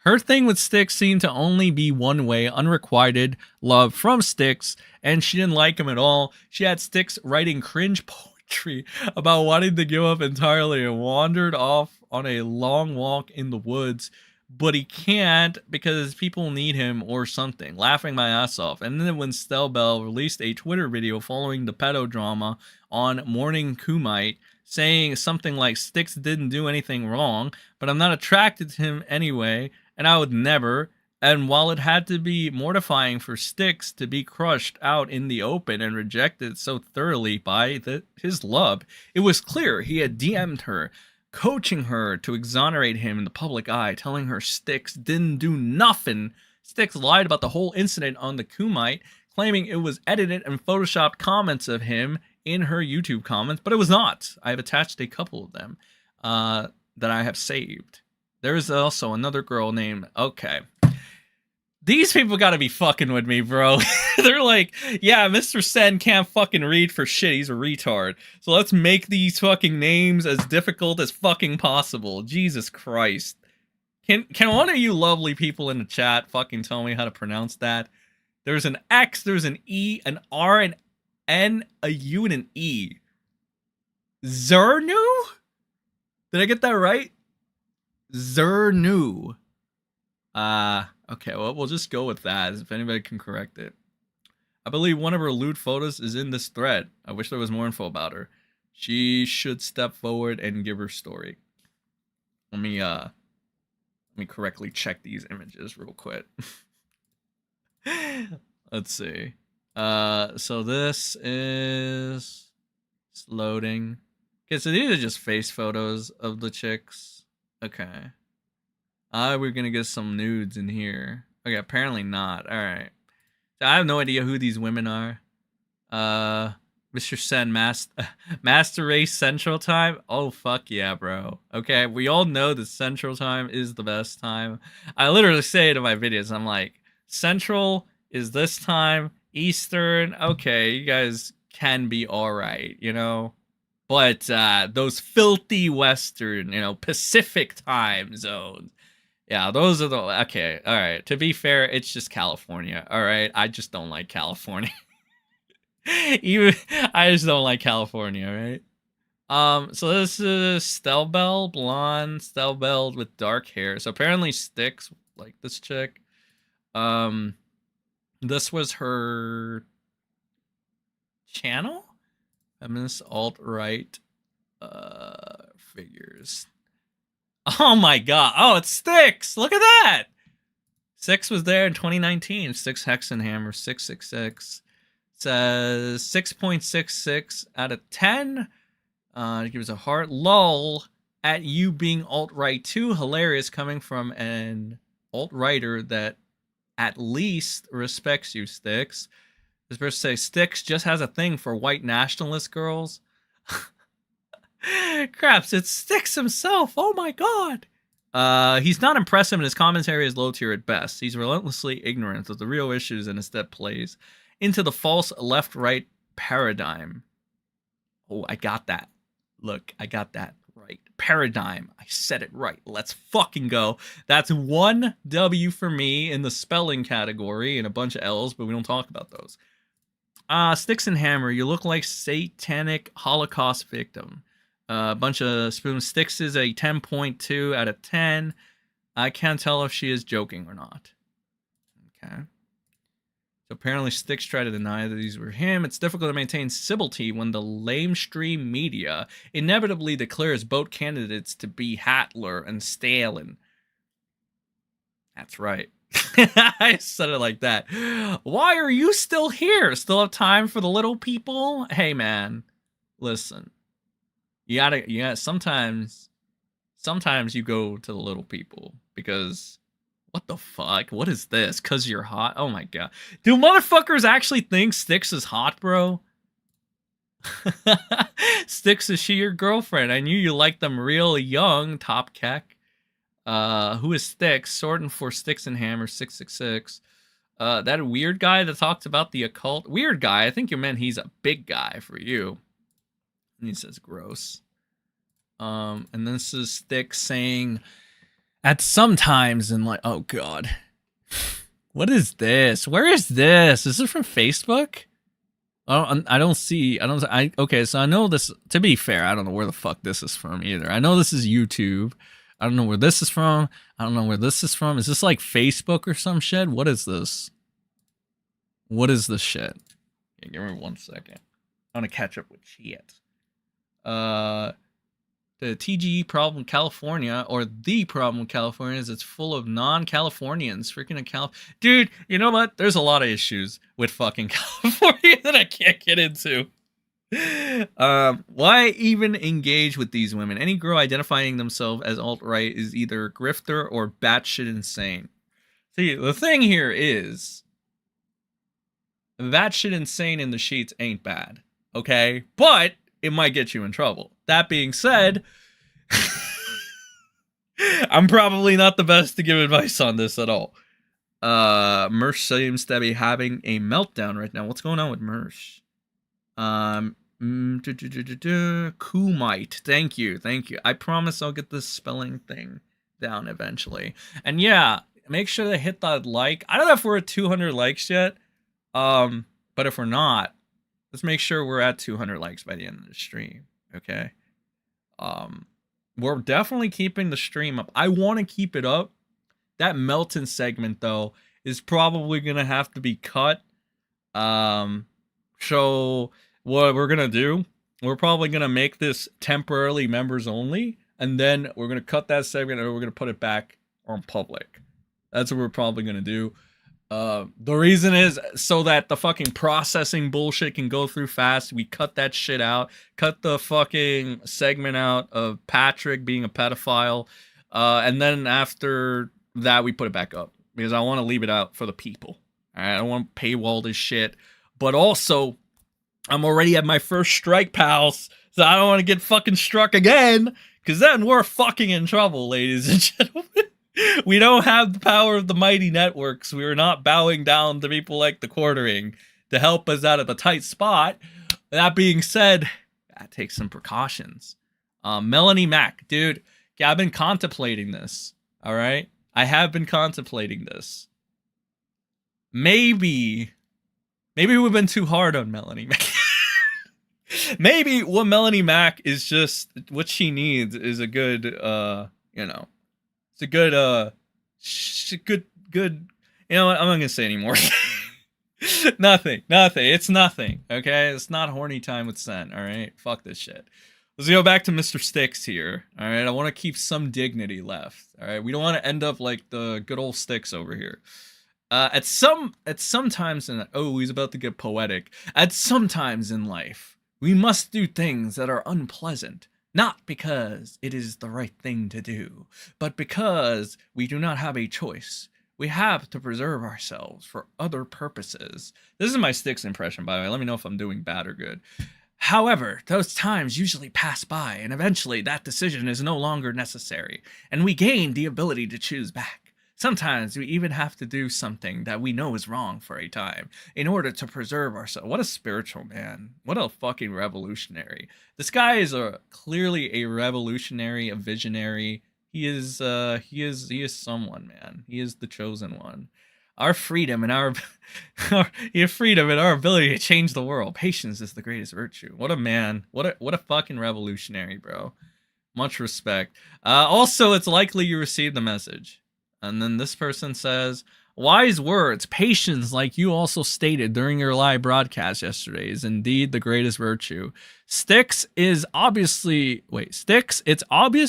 S1: Her thing with Styx seemed to only be one way, unrequited love from Styx, and she didn't like him at all. She had Styx writing cringe poetry about wanting to give up entirely and wandered off on a long walk in the woods, but he can't because people need him or something, laughing my ass off. And then when Stelbell released a Twitter video following the pedo drama on Morning Kumite, saying something like, Styx didn't do anything wrong, but I'm not attracted to him anyway, and I would never. And while it had to be mortifying for Styx to be crushed out in the open and rejected so thoroughly by his love, it was clear he had DM'd her, coaching her to exonerate him in the public eye, telling her Styx didn't do nothing. Styx lied about the whole incident on the Kumite, claiming it was edited and photoshopped comments of him in her YouTube comments, but it was not. I have attached a couple of them that I have saved. There is also another girl named... Okay. These people gotta be fucking with me, bro. They're like, yeah, MrSEN can't fucking read for shit. He's a retard. So let's make these fucking names as difficult as fucking possible. Jesus Christ. Can one of you lovely people in the chat fucking tell me how to pronounce that? There's an X, there's an E, an R, an N, a U, and an E. Zernu? Did I get that right? Zernu. Okay, well, we'll just go with that, if anybody can correct it. I believe one of her lewd photos is in this thread. I wish there was more info about her. She should step forward and give her story. Let me correctly check these images real quick. Let's see. So this is... It's loading. Okay, so these are just face photos of the chicks. Okay. We're gonna get some nudes in here. Okay, apparently not. Alright. So I have no idea who these women are. MrSEN Master Race Central Time. Oh fuck yeah, bro. Okay, we all know that Central Time is the best time. I literally say it in my videos. I'm like, Central is this time, Eastern. Okay, you guys can be all right, you know. But those filthy Western, you know, Pacific time zones. Yeah, those are the okay. All right. To be fair, it's just California. All right, I just don't like California. Even I just don't like California, right? So this is Stelbel, blonde, Stelbel with dark hair. So apparently Styx, like this chick. This was her channel. Feminist alt-right figures. Oh my god. Oh, it's Styx. Look at that. Styx was there in 2019. Styx Hexenhammer 666. Says 6.66 out of 10. It gives a heart. Lol at you being alt-right too. Hilarious coming from an alt-righter that at least respects you, Styx. This person says Styx just has a thing for white nationalist girls. Craps, it's Styx himself. Oh my god. He's not impressive and his commentary is low tier at best. He's relentlessly ignorant of the real issues and instead plays into the false left-right paradigm. Oh, I got that. Look, I got that right. Paradigm. I said it right. Let's fucking go. That's 1 W for me in the spelling category and a bunch of L's, but we don't talk about those. Styx and Hammer, you look like satanic Holocaust victim. A bunch of spoons. Styx is a 10.2 out of 10. I can't tell if she is joking or not. Okay. So apparently Styx tried to deny that these were him. It's difficult to maintain civility when the lamestream media inevitably declares both candidates to be Hitler and Stalin. That's right. I said it like that. Why are you still here? Still have time for the little people? Hey man, listen. You gotta sometimes you go to the little people because what the fuck? What is this? Cause you're hot? Oh my god. Do motherfuckers actually think Styx is hot, bro? Styx, is she your girlfriend? I knew you liked them real young, Top Keck. Who is Styx? Sorting for Styx and Hammer 666. That weird guy that talked about the occult. Weird guy. I think you meant he's a big guy for you. And he says gross. And this is Styx saying at some times in like, oh god. What is this? Where is this? Is this from Facebook? Okay, so I know this, to be fair, I don't know where the fuck this is from either. I know this is YouTube. I don't know where this is from. I don't know where this is from. Is this like Facebook or some shit? What is this? What is this shit? Okay, give me 1 second. I want to catch up with shit. The TGE problem California, or the problem with California, is it's full of non-Californians. Freaking dude, you know what? There's a lot of issues with fucking California that I can't get into. Why even engage with these women? Any girl identifying themselves as alt-right is either a grifter or batshit insane. See, the thing here is that shit insane in the sheets ain't bad, okay? But it might get you in trouble. That being said, I'm probably not the best to give advice on this at all. Mersh seems to be having a meltdown right now. What's going on with Mersh? Kumite. Thank you. I promise I'll get this spelling thing down eventually. And yeah, make sure to hit that like. I don't know if we're at 200 likes yet. But if we're not, let's make sure we're at 200 likes by the end of the stream. Okay. We're definitely keeping the stream up. I want to keep it up. That Melton segment though is probably gonna have to be cut. So what we're gonna do, we're probably gonna make this temporarily members only, and then we're gonna cut that segment and we're gonna put it back on public. That's what we're probably gonna do. The reason is so that the fucking processing bullshit can go through fast. We cut that shit out. Cut the fucking segment out of Patrick being a pedophile. And then after that, we put it back up. Because I want to leave it out for the people. Alright, I don't want to paywall this shit. But also, I'm already at my first strike, pals. So I don't want to get fucking struck again. Because then we're fucking in trouble, ladies and gentlemen. We don't have the power of the mighty networks. We are not bowing down to people like the Quartering to help us out of a tight spot. That being said, that takes some precautions. Melanie Mack, dude, yeah, I've been contemplating this. All right, I have been contemplating this. Maybe we've been too hard on Melanie Mack. Maybe what Melanie Mack is just what she needs is a good, it's a good, good. You know what? I'm not gonna say anymore. Nothing. It's nothing. Okay, it's not horny time with Sen. All right, fuck this shit. Let's go back to Mr. Styx here. All right, I want to keep some dignity left. All right, we don't want to end up like the good old Styx over here. At some times in he's about to get poetic. At some times in life, we must do things that are unpleasant, not because it is the right thing to do, but because we do not have a choice. We have to preserve ourselves for other purposes. This is my Styx impression, by the way. Let me know if I'm doing bad or good. However, those times usually pass by, and eventually that decision is no longer necessary, and we gain the ability to choose back. Sometimes we even have to do something that we know is wrong for a time in order to preserve ourselves. What a spiritual man. What a fucking revolutionary. This guy is clearly a revolutionary, a visionary. He is someone, man. He is the chosen one. Our freedom and our ability to change the world. Patience is the greatest virtue. What a man. What a fucking revolutionary, bro. Much respect. Also, it's likely you received the message. And then this person says, wise words, patience, like you also stated during your live broadcast yesterday, is indeed the greatest virtue. Styx, it's obvious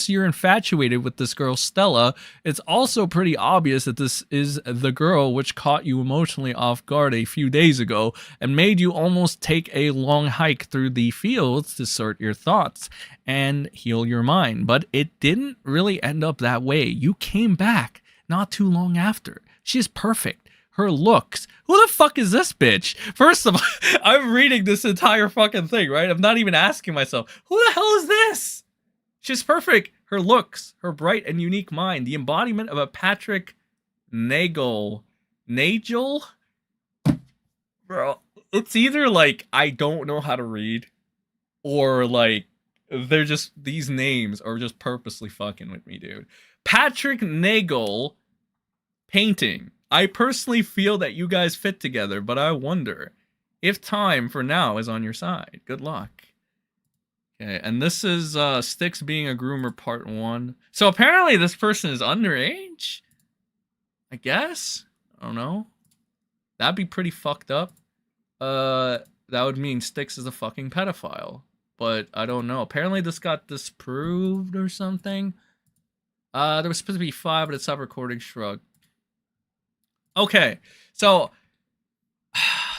S1: you're infatuated with this girl, Stella. It's also pretty obvious that this is the girl which caught you emotionally off guard a few days ago and made you almost take a long hike through the fields to sort your thoughts and heal your mind. But it didn't really end up that way. You came back not too long after. She's perfect. Her looks. Who the fuck is this bitch? First of all, I'm reading this entire fucking thing, right? I'm not even asking myself, who the hell is this? She's perfect. Her looks, her bright and unique mind, the embodiment of a Patrick Nagel. Bro, it's either like I don't know how to read, or like they're just, these names are just purposely fucking with me, dude. Patrick Nagel painting. I personally feel that you guys fit together, but I wonder if time for now is on your side. Good luck. Okay, and this is Styx being a groomer part 1. So apparently this person is underage? I guess? I don't know. That'd be pretty fucked up. That would mean Styx is a fucking pedophile. But I don't know. Apparently this got disproved or something. There was supposed to be 5, but it's up recording shrug. Okay, so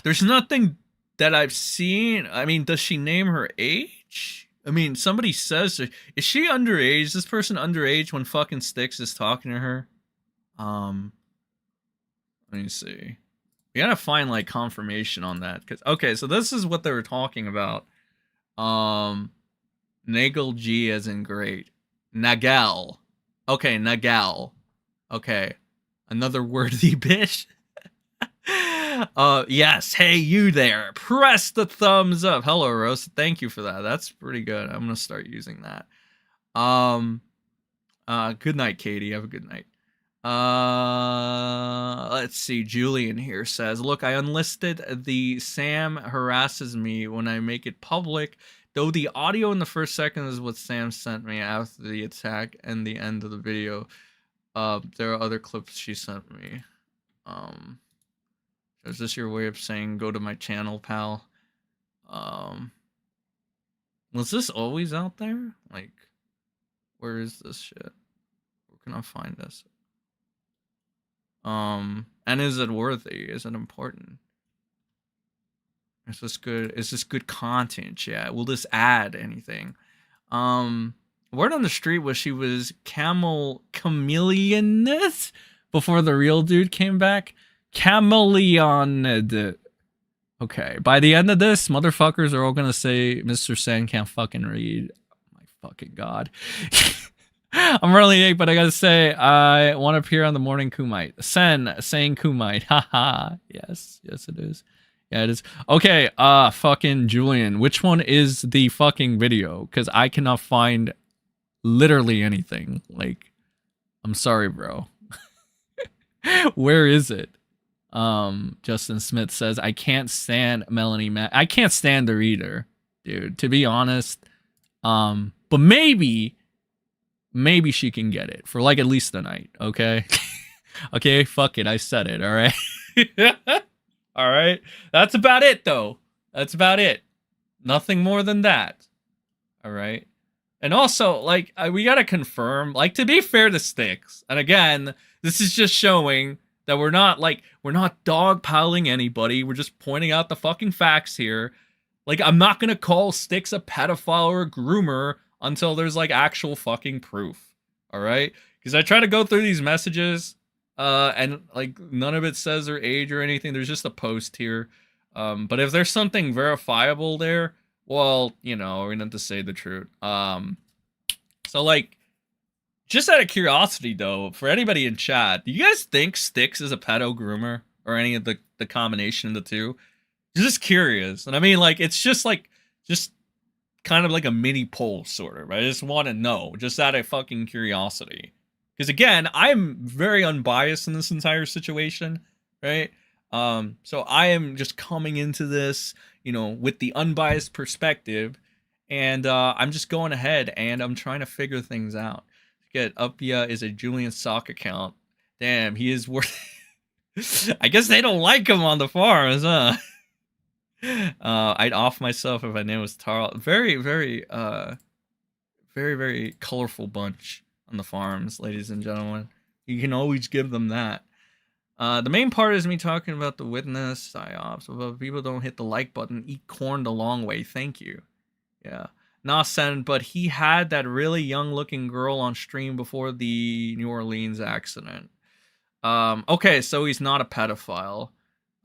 S1: there's nothing that I've seen. I mean, does she name her age? I mean, somebody says, is she underage? Is this person underage when fucking Styx is talking to her? Let me see. We gotta find like confirmation on that. Okay, so this is what they were talking about. Nagel G as in great. Nagel. Okay, Nagel. Okay. Another worthy bitch. Yes. Hey, you there. Press the thumbs up. Hello, Rose. Thank you for that. That's pretty good. I'm gonna start using that. Good night, Katie. Have a good night. Let's see. Julian here says, look, I unlisted the Sam harasses me when I make it public, though the audio in the first second is what Sam sent me after the attack and the end of the video. There are other clips she sent me. Is this your way of saying go to my channel, pal? Was this always out there? Like, where is this shit? Where can I find this? And is it worthy? Is it important? Is this good? Is this good content? Yeah. Will this add anything? Word on the street was she was chameleonist before the real dude came back. Chameleoned. Okay, by the end of this, motherfuckers are all gonna say MrSEN can't fucking read. Oh my fucking god. I'm really late, but I gotta say, I want to appear on the morning Kumite. Sen saying Kumite. Haha. Yes, yes it is. Yeah, it is. Okay, fucking Julian, which one is the fucking video? Because I cannot find literally anything. Like, I'm sorry, bro. Where is it? Justin Smith says, I can't stand Melanie I can't stand her either, dude, to be honest. But maybe she can get it for like at least a night, okay? Okay, fuck it, I said it, all right? All right, that's about it though. That's about it. Nothing more than that. All right. And also, like, we gotta confirm, like, to be fair to Styx, and again, this is just showing that we're not dogpiling anybody. We're just pointing out the fucking facts here. Like, I'm not gonna call Styx a pedophile or a groomer until there's like actual fucking proof. All right? Because I try to go through these messages, and like none of it says their age or anything. There's just a post here. But if there's something verifiable there, well, you know, we're going to say the truth. So like, just out of curiosity though, for anybody in chat, do you guys think Styx is a pedo groomer or any of the combination of the two? Just curious. And I mean, like, it's just kind of like a mini poll sort of. I just want to know, just out of fucking curiosity. Because again, I'm very unbiased in this entire situation, right? So I am just coming into this, you know, with the unbiased perspective, and I'm just going ahead and I'm trying to figure things out. Get Upia is a Julian sock account. Damn, he is worth. I guess they don't like him on the farms, huh? I'd off myself if I knew it was Tarl. Very, very, very colorful bunch on the farms, ladies and gentlemen. You can always give them that. The main part is me talking about the witness psyops. But people don't hit the like button. Eat corn the long way. Thank you. Yeah. MrSEN, but he had that really young looking girl on stream before the New Orleans accident. Okay, so he's not a pedophile.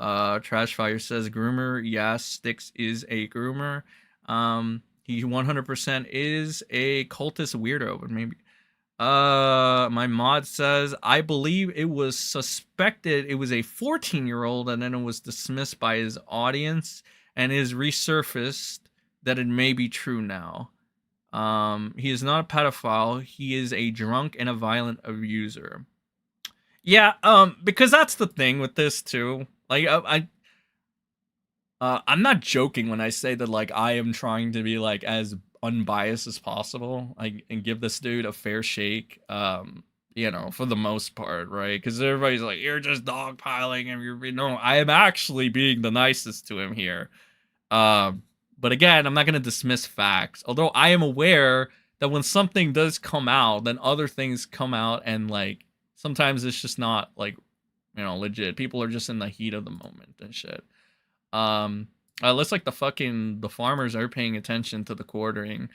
S1: Trashfire says groomer. Yes, Styx is a groomer. He 100% is a cultist weirdo, but maybe. My mod says, I believe it was suspected it was a 14-year-old and then it was dismissed by his audience and is resurfaced that it may be true now. He is not a pedophile. He is a drunk and a violent abuser. Yeah, because that's the thing with this too. Like, I'm not joking when I say that, like, I am trying to be, like, as unbiased as possible, like, and give this dude a fair shake, you know, for the most part, right? Because everybody's like, you're just dogpiling him, no, I am actually being the nicest to him here. But again, I'm not going to dismiss facts, although I am aware that when something does come out, then other things come out, and, like, sometimes it's just not, like, you know, legit. People are just in the heat of the moment and shit. Looks like the farmers are paying attention to the quartering.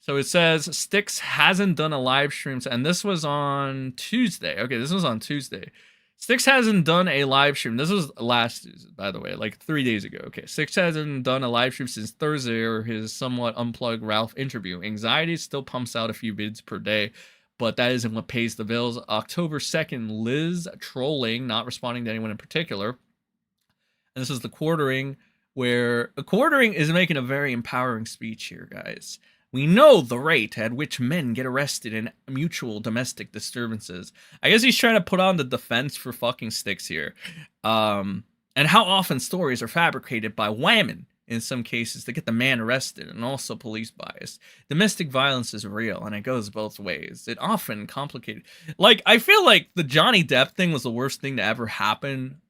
S1: So it says Styx hasn't done a live stream, and this was on Tuesday. Okay, this was on Tuesday. Styx hasn't done a live stream. This was last Tuesday, by the way, like 3 days ago. Okay, Styx hasn't done a live stream since Thursday or his somewhat unplugged Ralph interview. Anxiety still pumps out a few vids per day, but that isn't what pays the bills. October 2nd, Liz trolling, not responding to anyone in particular. And this is the quartering, where a quartering is making a very empowering speech here, guys. We know the rate at which men get arrested in mutual domestic disturbances. I guess he's trying to put on the defense for fucking Styx here. And how often stories are fabricated by women in some cases to get the man arrested, and also police bias. Domestic violence is real, and it goes both ways. It often complicated. Like, I feel like the Johnny Depp thing was the worst thing to ever happen,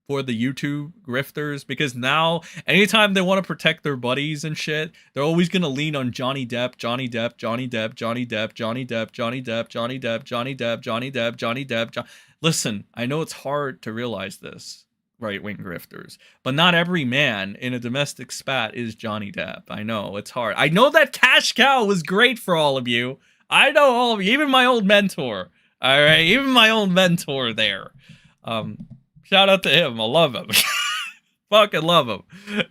S1: for the YouTube grifters, because now anytime they want to protect their buddies and shit, they're always gonna lean on Johnny Depp, Johnny Depp, Johnny Depp, Johnny Depp, Johnny Depp, Johnny Depp, Johnny Depp, Johnny Depp, Johnny Depp, Johnny Depp. Listen, I know it's hard to realize this, right-wing grifters, but not every man in a domestic spat is Johnny Depp. I know it's hard. I know that cash cow was great for all of you. I know all of you, even my old mentor. All right, even my old mentor there. Shout out to him. I love him. fucking love him.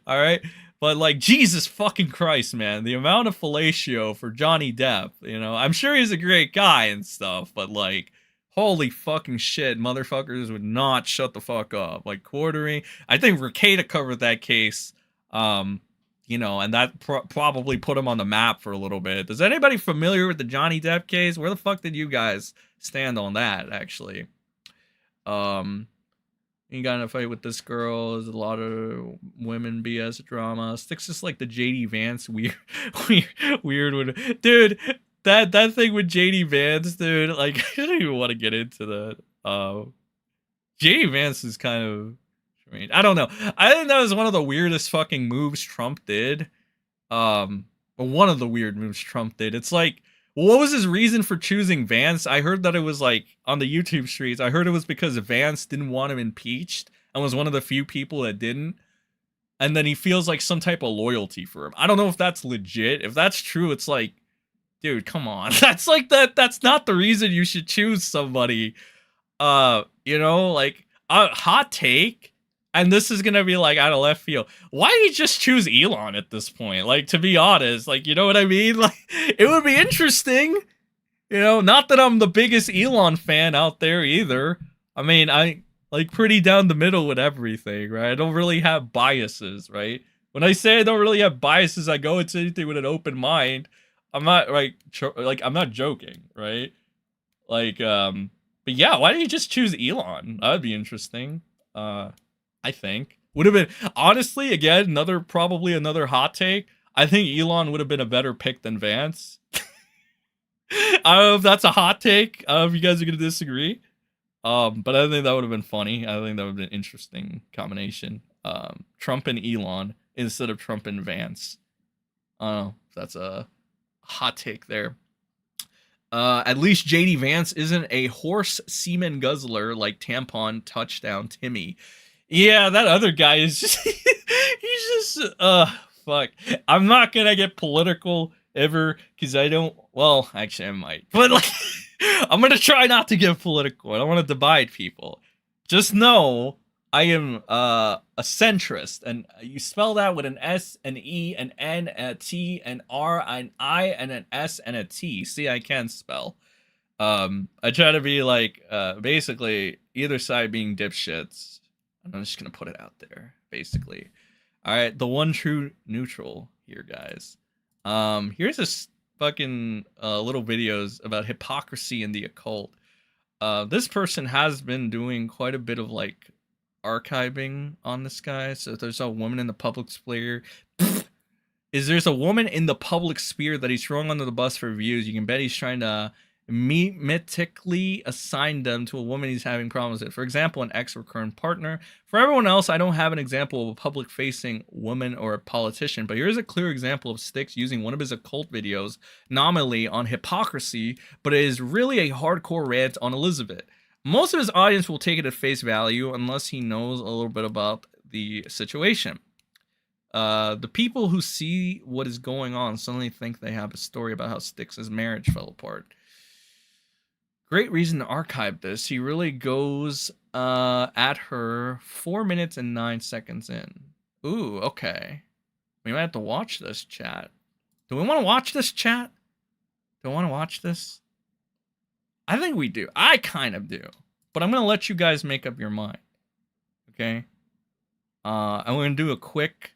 S1: All right. But like, Jesus fucking Christ, man, the amount of fellatio for Johnny Depp, you know, I'm sure he's a great guy and stuff, but like, holy fucking shit, motherfuckers would not shut the fuck up. Like, quartering, I think Rekieta covered that case, you know, and that probably put him on the map for a little bit. Is anybody familiar with the Johnny Depp case? Where the fuck did you guys stand on that, actually? You got in a fight with this girl. There's a lot of women BS drama. Styx is like the JD Vance weird one. Dude, that thing with JD Vance, dude, like, I don't even want to get into that. JD Vance is kind of strange. I don't know. I think that was one of the weirdest fucking moves Trump did. One of the weird moves Trump did. It's like, what was his reason for choosing Vance? I heard that it was like on the YouTube streets. I heard it was because Vance didn't want him impeached and was one of the few people that didn't. And then he feels like some type of loyalty for him. I don't know if that's legit. If that's true, it's like, dude, come on. That's like that's not the reason you should choose somebody. You know, like a hot take. And this is going to be like out of left field. Why did he just choose Elon at this point? Like, to be honest, like, you know what I mean? Like, it would be interesting. You know, not that I'm the biggest Elon fan out there either. I mean, I like pretty down the middle with everything, right? I don't really have biases, right? When I say I don't really have biases, I go into anything with an open mind. I'm not like I'm not joking, right? Like, but yeah, why did he just choose Elon? That would be interesting. I think would have been, honestly, again, probably another hot take. I think Elon would have been a better pick than Vance. I don't know if that's a hot take. I don't know if you guys are gonna disagree. But I think that would have been funny. I think that would have been an interesting combination. Trump and Elon instead of Trump and Vance. I don't know if that's a hot take there. At least JD Vance isn't a horse semen guzzler like tampon touchdown Timmy. Yeah, that other guy is just, he's just, fuck. I'm not gonna get political ever, because I don't, well, actually I might. But like, I'm gonna try not to get political. I don't want to divide people. Just know I am a centrist, and you spell that with an S, an E, an N, a T, an R, an I, and an S, and a T. See, I can spell. I try to be like, basically, either side being dipshits. I'm just gonna put it out there, basically. All right, the one true neutral here, guys. Here's this fucking little videos about hypocrisy in the occult. This person has been doing quite a bit of like archiving on this guy. So if there's a woman in the public sphere, there's a woman in the public sphere that he's throwing under the bus for views. You can bet he's trying to memetically assign them to a woman he's having problems with. For example, an ex or current partner. For everyone else, I don't have an example of a public-facing woman or a politician, but here's a clear example of Styx using one of his occult videos nominally on hypocrisy, but it is really a hardcore rant on Elizabeth. Most of his audience will take it at face value unless he knows a little bit about the situation. The people who see what is going on suddenly think they have a story about how Styx's marriage fell apart. Great reason to archive this. He really goes at her 4 minutes and 9 seconds in. Ooh, okay. We might have to watch this, chat. Do we want to watch this, chat? Do we want to watch this? I think we do. I kind of do. But I'm going to let you guys make up your mind. Okay? And we're going to do a quick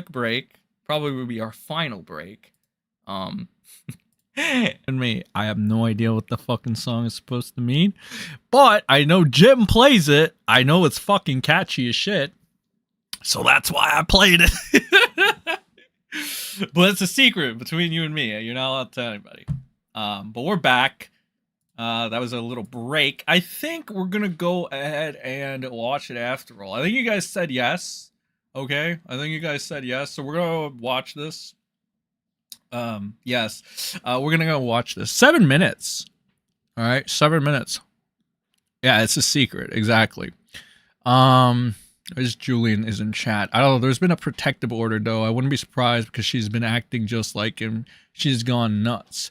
S1: break. Probably will be our final break. And me, I have no idea what the fucking song is supposed to mean, but I know Jim plays it. I know it's fucking catchy as shit, so that's why I played it. But it's a secret between you and me. You're not allowed to tell anybody. But we're back. That was a little break. I think we're gonna go ahead and watch it after all. I think you guys said yes. Okay, I think you guys said yes, so we're gonna watch this. Yes, we're gonna go watch this. 7 minutes. All right, 7 minutes. Yeah, it's a secret. Exactly. As Julian is in chat. I don't know. There's been a protective order though. I wouldn't be surprised because she's been acting just like him. She's gone nuts.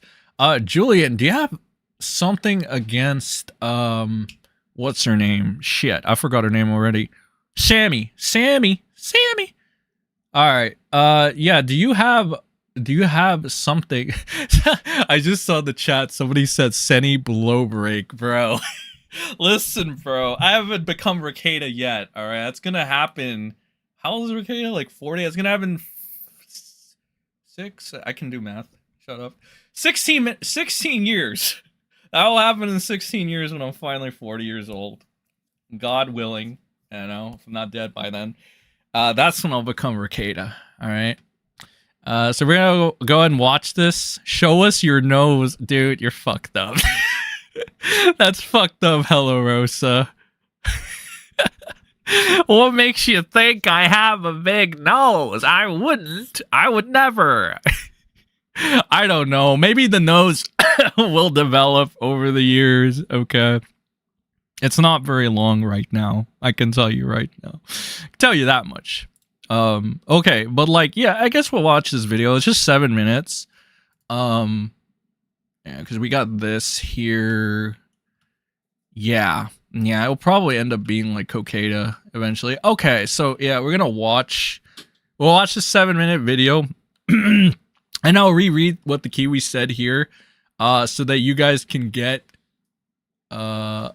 S1: Julian, do you have something against what's her name? Shit, I forgot her name already. Sammy. All right. Yeah. Do you have something? I just saw the chat. Somebody said Senny blow break, bro. Listen, bro. I haven't become Rekieta yet. All right. That's gonna happen. How old is Rekieta? Like 40. It's gonna happen. 6. I can do math. Shut up. 16 years. That will happen in 16 years when I'm finally 40 years old. God willing. You know, if I'm not dead by then. That's when I'll become Rekieta. All right. So we're gonna go ahead and watch this. Show us your nose, dude. You're fucked up. That's fucked up, Hello Rosa. What makes you think I have a big nose? I wouldn't. I would never. I don't know. Maybe the nose will develop over the years. Okay. It's not very long right now. I can tell you right now. I can tell you that much. Okay, but like, yeah, I guess we'll watch this video. It's just 7 minutes. Yeah, because we got this here. Yeah, it'll probably end up being like Rekieta eventually. Okay, so yeah, we'll watch the 7-minute video. And I'll reread what the Kiwi said here, so that you guys can get a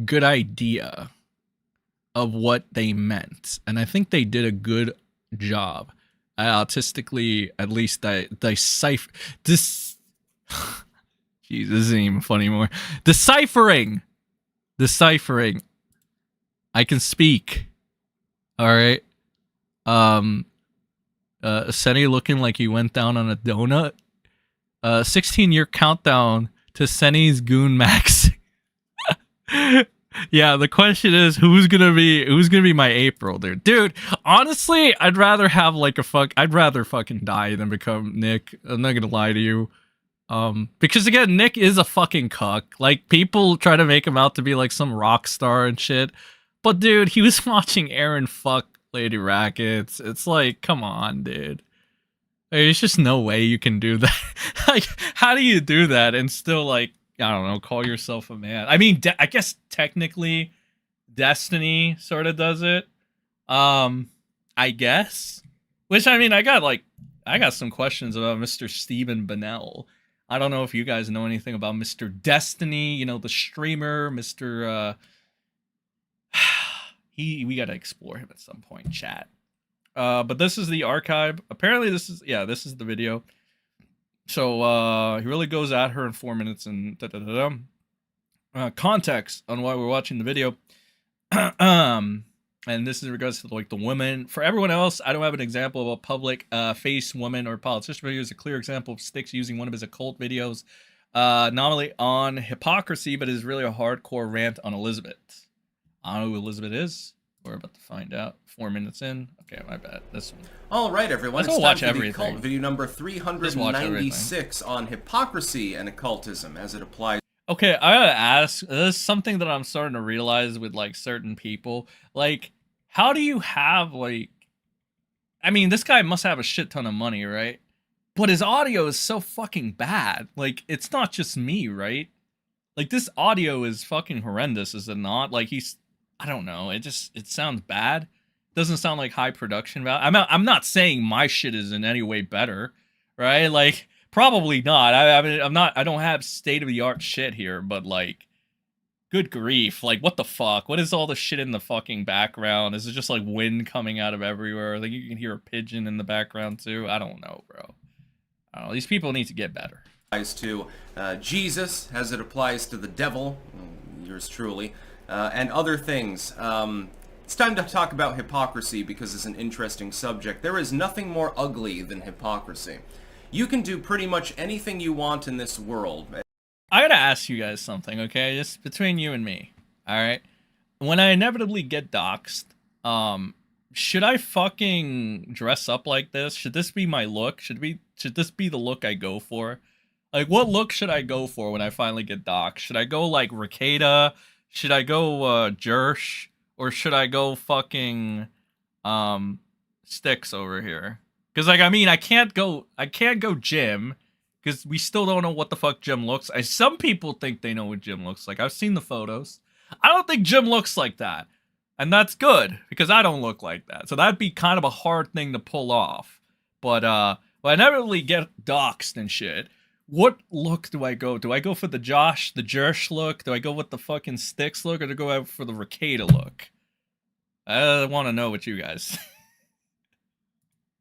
S1: good idea of what they meant. And I think they did a good job. Artistically, at least, decipher this. Jeez, this isn't even funny anymore. Deciphering. I can speak. All right. Senny looking like he went down on a donut. 16-year countdown to Senny's Goon Max. Yeah, the question is who's gonna be my April, dude. Honestly, I'd rather have like I'd rather fucking die than become Nick. I'm not gonna lie to you. Because again, Nick is a fucking cuck. Like, people try to make him out to be like some rock star and shit. But dude, he was watching Aaron fuck Lady Rackets. It's like, come on, dude. There's just no way you can do that. Like, how do you do that and still, like, I don't know, call yourself a man? I mean, I guess technically Destiny sort of does it. I guess. Which, I mean, I got some questions about Mr. Stephen Bennell. I don't know if you guys know anything about Mr. Destiny, you know, the streamer, Mr. We got to explore him at some point, chat. But this is the archive. Apparently this is the video. So he really goes at her in 4 minutes and context on why we're watching the video. And this is in regards to like the women. For everyone else, I don't have an example of a public face woman or politician video. It's a clear example of Styx using one of his occult videos, not only on hypocrisy, but is really a hardcore rant on Elizabeth. I don't know who Elizabeth is. We're about to find out. 4 minutes in. Okay, my bad. This one.
S13: All right, everyone.
S1: Let's watch everything.
S13: Cult video number 396 on hypocrisy and occultism as it applies.
S1: Okay, I gotta ask. This is something that I'm starting to realize with like certain people. Like, how do you have like? I mean, this guy must have a shit ton of money, right? But his audio is so fucking bad. Like, it's not just me, right? Like, this audio is fucking horrendous, is it not? Like, I don't know. It sounds bad. Doesn't sound like high production value. I'm not saying my shit is in any way better, right? Like, probably not. I mean, I don't have state of the art shit here, but like, good grief. Like, what the fuck? What is all the shit in the fucking background? Is it just like wind coming out of everywhere? Like, you can hear a pigeon in the background too. I don't know, bro. I don't know. These people need to get better.
S13: To Jesus, as it applies to the devil, yours truly, and other things. It's time to talk about hypocrisy because it's an interesting subject. There is nothing more ugly than hypocrisy. You can do pretty much anything you want in this world.
S1: I gotta ask you guys something, okay? Just between you and me, all right? When I inevitably get doxxed, should I fucking dress up like this? Should this be my look? Should this be the look I go for? Like, what look should I go for when I finally get doxxed? Should I go like Rekieta? Should I go Jersh? Or should I go fucking Styx over here? Because like, I mean, I can't go Jim because we still don't know what the fuck Jim looks like. Some people think they know what Jim looks like. I've seen the photos. I don't think Jim looks like that. And that's good, because I don't look like that. So that'd be kind of a hard thing to pull off. But I never really get doxxed and shit. What look do I go? Do I go for the Jersh look? Do I go with the fucking Styx look? Or do I go out for the Rekieta look? I want to know what you guys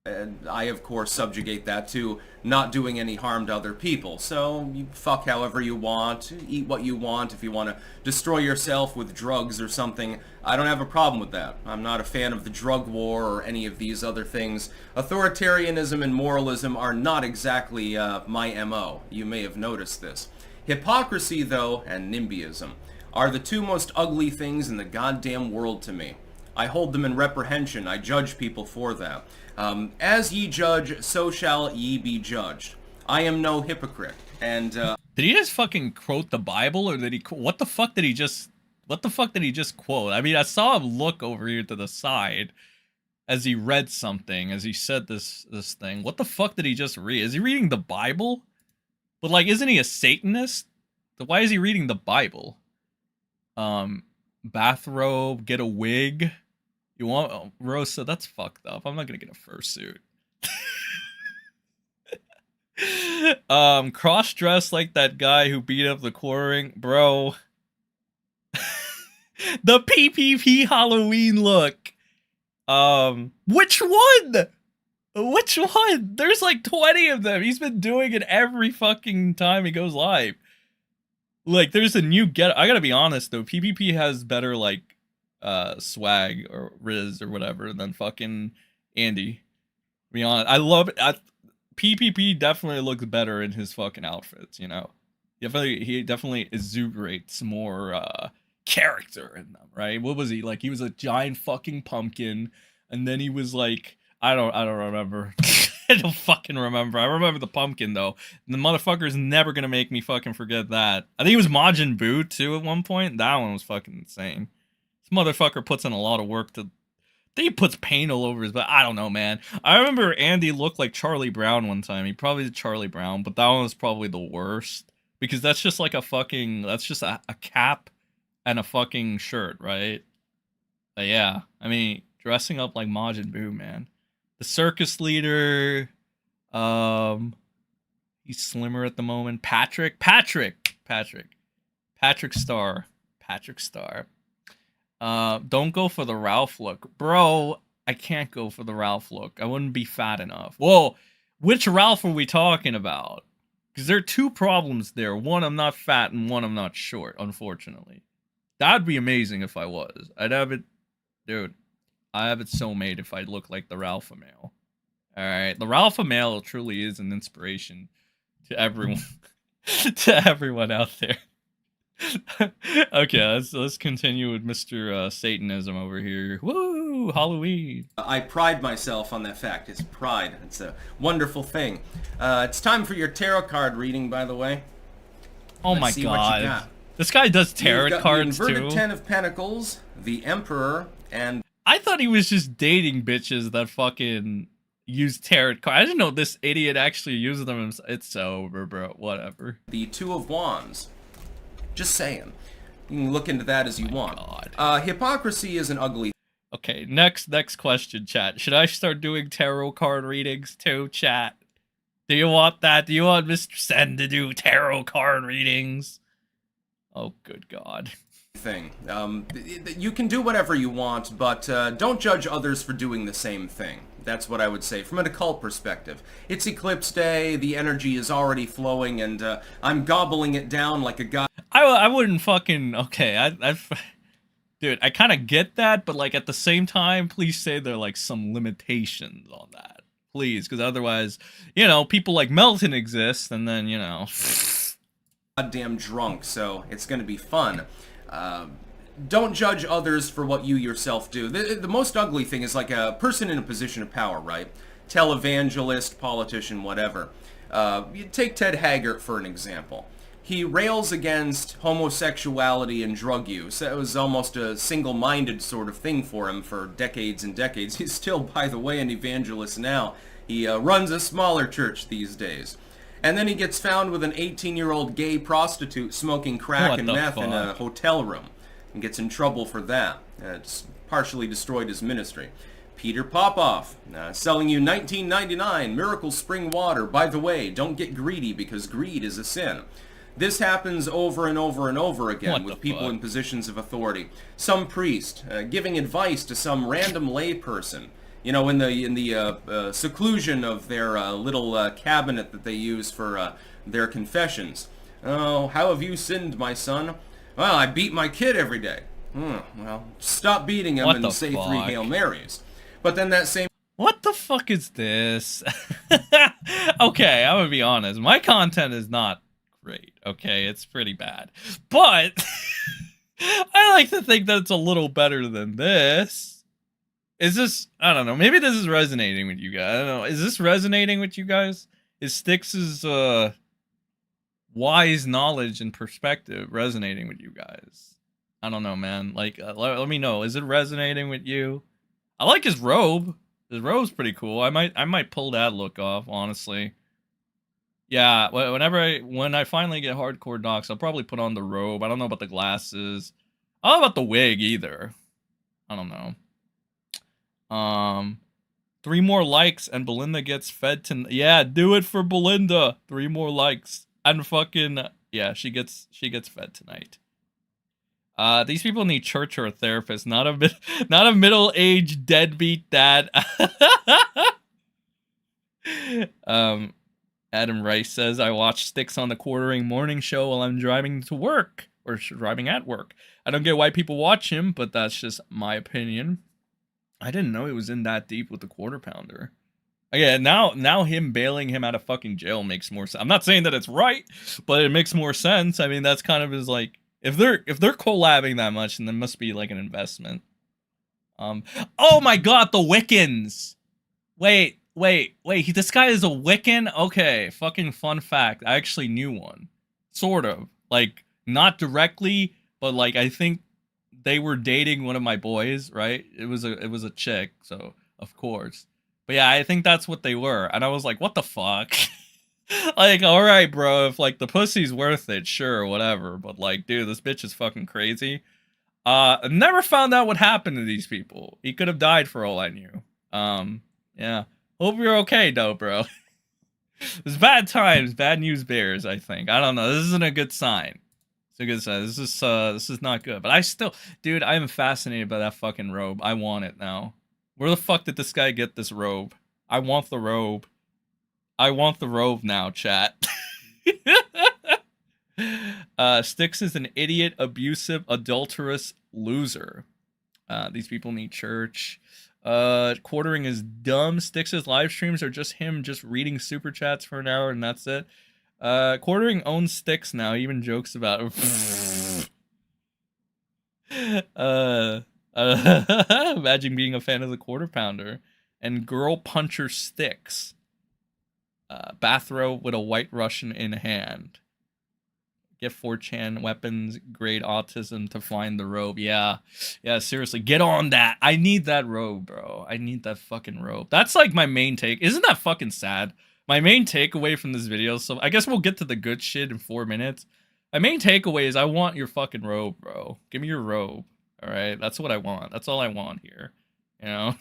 S13: And I, of course, subjugate that to not doing any harm to other people. So you fuck however you want, eat what you want. If you want to destroy yourself with drugs or something, I don't have a problem with that. I'm not a fan of the drug war or any of these other things. Authoritarianism and moralism are not exactly my MO. You may have noticed this. Hypocrisy, though, and NIMBYism are the two most ugly things in the goddamn world to me. I hold them in reprehension. I judge people for that. As ye judge, so shall ye be judged. I am no hypocrite. And
S1: did he just fucking quote the Bible, or did he? What the fuck did he just quote? I mean, I saw him look over here to the side as he read something, as he said this thing. What the fuck did he just read? Is he reading the Bible? But like, isn't he a Satanist? So why is he reading the Bible? Bathrobe, get a wig. You want Rosa? That's fucked up. I'm not gonna get a fursuit. Cross-dress like that guy who beat up the quartering, bro. The PPP Halloween look. Which one? Which one? There's like 20 of them. He's been doing it every fucking time he goes live. Like, there's a new I gotta be honest though, PPP has better like swag or Riz or whatever than fucking Andy. To be honest, I love it. PPP definitely looks better in his fucking outfits, you know. He definitely exuberates more character in them, right? What was he like? He was a giant fucking pumpkin, and then he was like, I don't remember. I don't fucking remember. I remember the pumpkin though. The motherfucker's never gonna make me fucking forget that. I think he was Majin Buu too at one point. That one was fucking insane. This motherfucker puts in a lot of work to. I think he puts paint all over his, but I don't know, man. I remember Andy looked like Charlie Brown one time. He probably did Charlie Brown, but that one was probably the worst because that's just like a fucking. That's just a cap and a fucking shirt, right? But yeah, I mean, dressing up like Majin Buu, man. The circus leader, he's slimmer at the moment. Patrick Star. Don't go for the Ralph look. Bro, I can't go for the Ralph look. I wouldn't be fat enough. Whoa, which Ralph are we talking about? Because there are two problems there. One, I'm not fat, and one, I'm not short, unfortunately. That'd be amazing if I was. I'd have it, dude. I have it so made if I look like the Ralpha male. Alright, the Ralpha male truly is an inspiration to everyone. To everyone out there. Okay, let's continue with Mr. Satanism over here. Woo! Halloween!
S13: I pride myself on that fact. It's pride. It's a wonderful thing. It's time for your tarot card reading, by the way.
S1: Oh my god. This guy does tarot cards too.
S13: The inverted Ten of Pentacles, the Emperor, and...
S1: I thought he was just dating bitches that fucking use tarot cards. I didn't know this idiot actually uses them. It's sober, bro. Whatever.
S13: The Two of Wands. Just saying. You can look into that as you want. God. Hypocrisy is an ugly...
S1: Okay, next question, chat. Should I start doing tarot card readings too, chat? Do you want that? Do you want MrSEN to do tarot card readings? Oh, good God.
S13: Thing. You can do whatever you want, but don't judge others for doing the same thing. That's what I would say from an occult perspective. It's Eclipse Day, the energy is already flowing, and I'm gobbling it down like a guy.
S1: I wouldn't fucking... Okay, dude, I kind of get that, but like at the same time, please say there are like some limitations on that. Please, because otherwise, you know, people like Melton exist, and then, you know...
S13: Goddamn drunk, so it's gonna be fun. Don't judge others for what you yourself do. The most ugly thing is like a person in a position of power, right? Televangelist, politician, whatever. You take Ted Haggart for an example. He rails against homosexuality and drug use. That was almost a single-minded sort of thing for him for decades and decades. He's still, by the way, an evangelist now. He runs a smaller church these days. And then he gets found with an 18-year-old gay prostitute smoking crack and meth in a hotel room and gets in trouble for that. It's partially destroyed his ministry. Peter Popoff, selling you $19.99 Miracle Spring Water. By the way, don't get greedy because greed is a sin. This happens over and over and over again with people in positions of authority. Some priest giving advice to some random layperson, you know, in the seclusion of their little cabinet that they use for their confessions. Oh, how have you sinned, my son? Well, I beat my kid every day. Well, stop beating him and say 3 Hail Marys. But then that same...
S1: What the fuck is this? Okay, I'm gonna be honest. My content is not great, okay? It's pretty bad. But I like to think that it's a little better than this. Is this... I don't know. Maybe this is resonating with you guys. I don't know. Is this resonating with you guys? Is Styx's wise knowledge and perspective resonating with you guys? I don't know, man. Like, let me know. Is it resonating with you? I like his robe. His robe's pretty cool. I might pull that look off, honestly. Yeah, when I finally get hardcore docs, I'll probably put on the robe. I don't know about the glasses. I don't know about the wig either. I don't know. 3 more likes and Belinda gets fed to... Yeah, do it for Belinda. 3 more likes and fucking... Yeah, she gets fed tonight. These people need church or a therapist, not a middle-aged deadbeat dad. Adam Rice says, I watch Styx on the Quartering morning show while I'm driving to work, or driving at work. I don't get why people watch him, but that's just my opinion. I didn't know he was in that deep with the Quarter Pounder. Yeah, now him bailing him out of fucking jail makes more sense. I'm not saying that it's right, but it makes more sense. I mean, that's kind of his, like, if they're collabing that much, then there must be like an investment. Oh my god, the Wiccans! Wait, this guy is a Wiccan? Okay, fucking fun fact. I actually knew one. Sort of. Like, not directly, but like, I think they were dating one of my boys, right? It was a chick, so of course. But yeah, I think that's what they were. And I was like, what the fuck? Like, alright, bro, if like the pussy's worth it, sure, whatever. But like, dude, this bitch is fucking crazy. Never found out what happened to these people. He could have died for all I knew. Yeah. Hope you're okay, though, bro. It's bad times, bad news bears, I think. I don't know. This isn't a good sign. It's a good sign. This is not good. But I still, dude, I am fascinated by that fucking robe. I want it now. Where the fuck did this guy get this robe? I want the robe. I want the robe now, chat. Styx is an idiot, abusive, adulterous loser. These people need church. Quartering is dumb. Styx's live streams are just him just reading super chats for an hour and that's it. Quartering owns Styx now. He even jokes about it. Imagine being a fan of the Quarter Pounder. And Girl Puncher Styx. Bathrobe with a white Russian in hand. Get 4chan weapons, grade autism to find the robe. Yeah, seriously, get on that. I need that robe, bro. I need that fucking robe. That's like my main take. Isn't that fucking sad? My main takeaway from this video, so I guess we'll get to the good shit in 4 minutes. My main takeaway is I want your fucking robe, bro. Give me your robe, all right? That's what I want. That's all I want here, you know?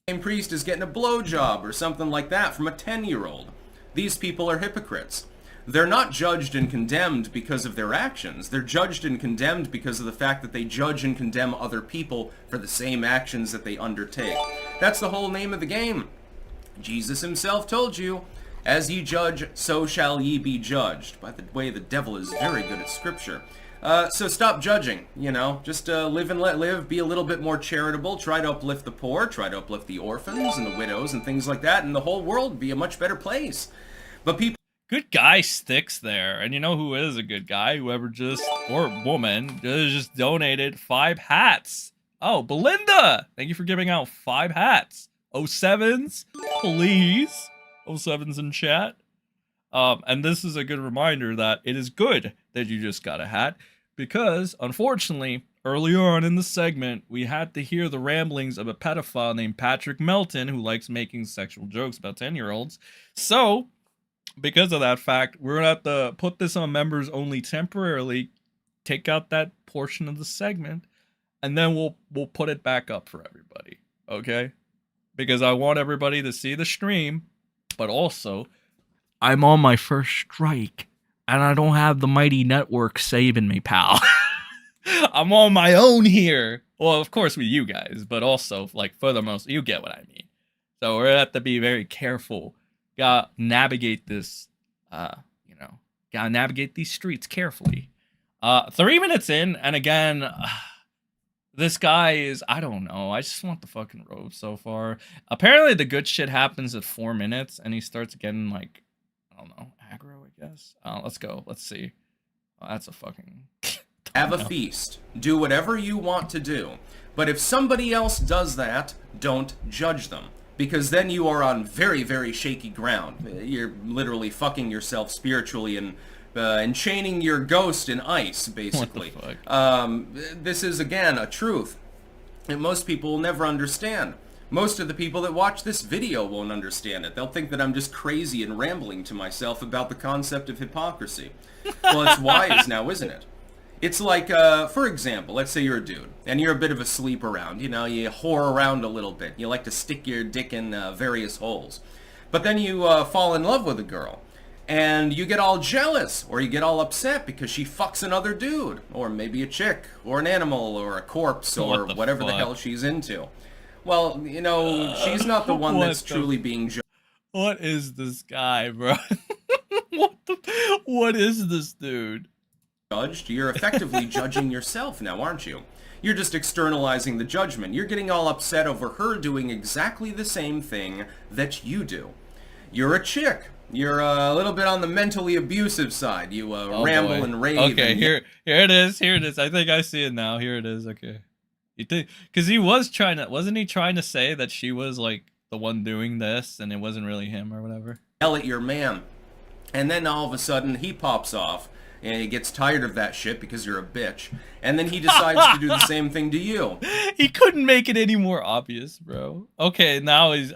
S13: Same priest is getting a blowjob or something like that from a 10-year-old. These people are hypocrites. They're not judged and condemned because of their actions. They're judged and condemned because of the fact that they judge and condemn other people for the same actions that they undertake. That's the whole name of the game. Jesus himself told you, as ye judge, so shall ye be judged. By the way, the devil is very good at scripture. So stop judging, you know, just live and let live, be a little bit more charitable, try to uplift the poor, try to uplift the orphans and the widows and things like that, and the whole world would be a much better place. But people...
S1: Good guy Styx there, and you know who is a good guy? Whoever just, or woman, just donated 5 hats. Oh, Belinda! Thank you for giving out 5 hats. 07s, please. 07s in chat. And this is a good reminder that it is good that you just got a hat, because, unfortunately, earlier on in the segment, we had to hear the ramblings of a pedophile named Patrick Melton, who likes making sexual jokes about 10-year-olds. So, because of that fact, we're going to have to put this on members only temporarily, take out that portion of the segment, and then we'll put it back up for everybody, okay? Because I want everybody to see the stream, but also I'm on my first strike, and I don't have the mighty network saving me, pal. I'm on my own here. Well, of course with you guys, but also, like, for the most, you get what I mean. So we're gonna have to be very careful. Gotta navigate this, gotta navigate these streets carefully. 3 minutes in, and again, this guy is, I don't know, I just want the fucking robe so far. Apparently the good shit happens at 4 minutes, and he starts getting, like, I don't know, aggro, I guess. Let's go, let's see. Oh, that's a fucking...
S13: Have a feast. Do whatever you want to do. But if somebody else does that, don't judge them. Because then you are on very, very shaky ground. You're literally fucking yourself spiritually and chaining your ghost in ice, basically.
S1: What the fuck?
S13: This is, again, a truth that most people will never understand. Most of the people that watch this video won't understand it. They'll think that I'm just crazy and rambling to myself about the concept of hypocrisy. Well, it's wise now, isn't it? It's like, for example, let's say you're a dude, and you're a bit of a sleep around, you know, you whore around a little bit, you like to stick your dick in various holes. But then you fall in love with a girl, and you get all jealous, or you get all upset because she fucks another dude, or maybe a chick, or an animal, or a corpse, or whatever the hell she's into. Well, you know, she's not the one that's truly being judged.
S1: What is this guy, bro? What is this dude?
S13: You're effectively judging yourself now, aren't you? You're just externalizing the judgment. You're getting all upset over her doing exactly the same thing that you do. You're a chick. You're a little bit on the mentally abusive side. You ramble and rave.
S1: Okay, here it is. Here it is. I think I see it now. Here it is. Okay. You think, because he was trying to, wasn't he trying to say that she was like the one doing this and it wasn't really him or whatever?
S13: Yell at your man. And then all of a sudden he pops off. And he gets tired of that shit because you're a bitch. And then he decides to do the same thing to you.
S1: He couldn't make it any more obvious, bro. Okay, now he's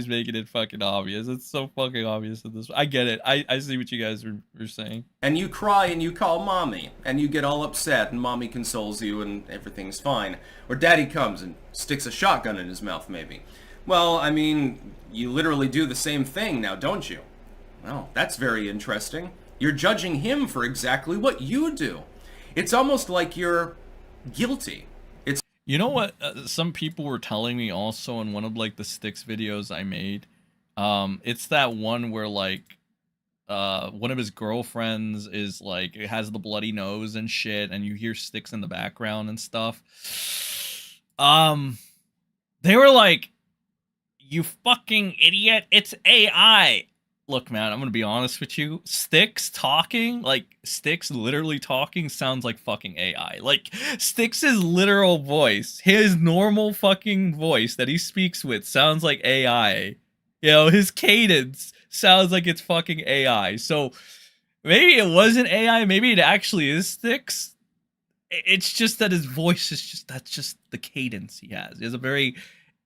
S1: making it fucking obvious. It's so fucking obvious at this. I get it. I see what you guys were saying.
S13: And you cry and you call mommy. And you get all upset and mommy consoles you and everything's fine. Or daddy comes and sticks a shotgun in his mouth maybe. Well, I mean, you literally do the same thing now, don't you? Well, that's very interesting. You're judging him for exactly what you do. It's almost like you're guilty. It's,
S1: you know what? Some people were telling me also in one of like the Styx videos I made. It's that one where like one of his girlfriends is like, it has the bloody nose and shit, and you hear Styx in the background and stuff. They were like, "You fucking idiot! It's AI." Look, man, I'm gonna be honest with you. Styx literally talking sounds like fucking AI. Like, Styx's literal voice, his normal fucking voice that he speaks with sounds like AI. You know, his cadence sounds like it's fucking AI. So, maybe it wasn't AI, maybe it actually is Styx. It's just that his voice is that's just the cadence he has. He has a very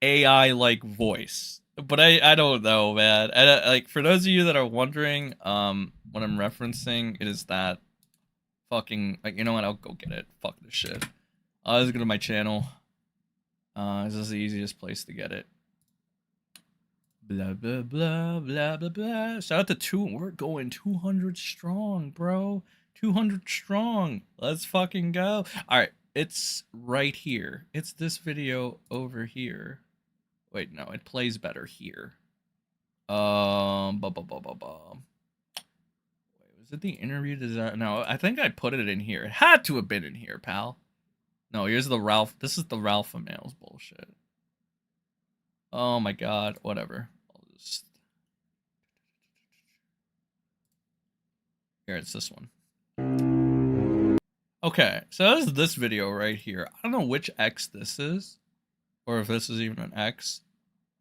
S1: AI-like voice. But I don't know, man. And like, for those of you that are wondering, what I'm referencing, it is that fucking, like, you know what? I'll go get it. Fuck this shit. Let's go to my channel. This is the easiest place to get it. Blah, blah, blah, blah, blah, blah. Shout out to we're going 200 strong, bro. 200 strong. Let's fucking go. All right. It's right here. It's this video over here. Wait, no, it plays better here. Wait, was it the interview design? No, I think I put it in here. It had to have been in here, pal. No, here's the Ralph. This is the Ralph Mails bullshit. Oh my god, whatever. I'll just... Here, it's this one. Okay, so this is this video right here. I don't know which X this is, or if this is even an X.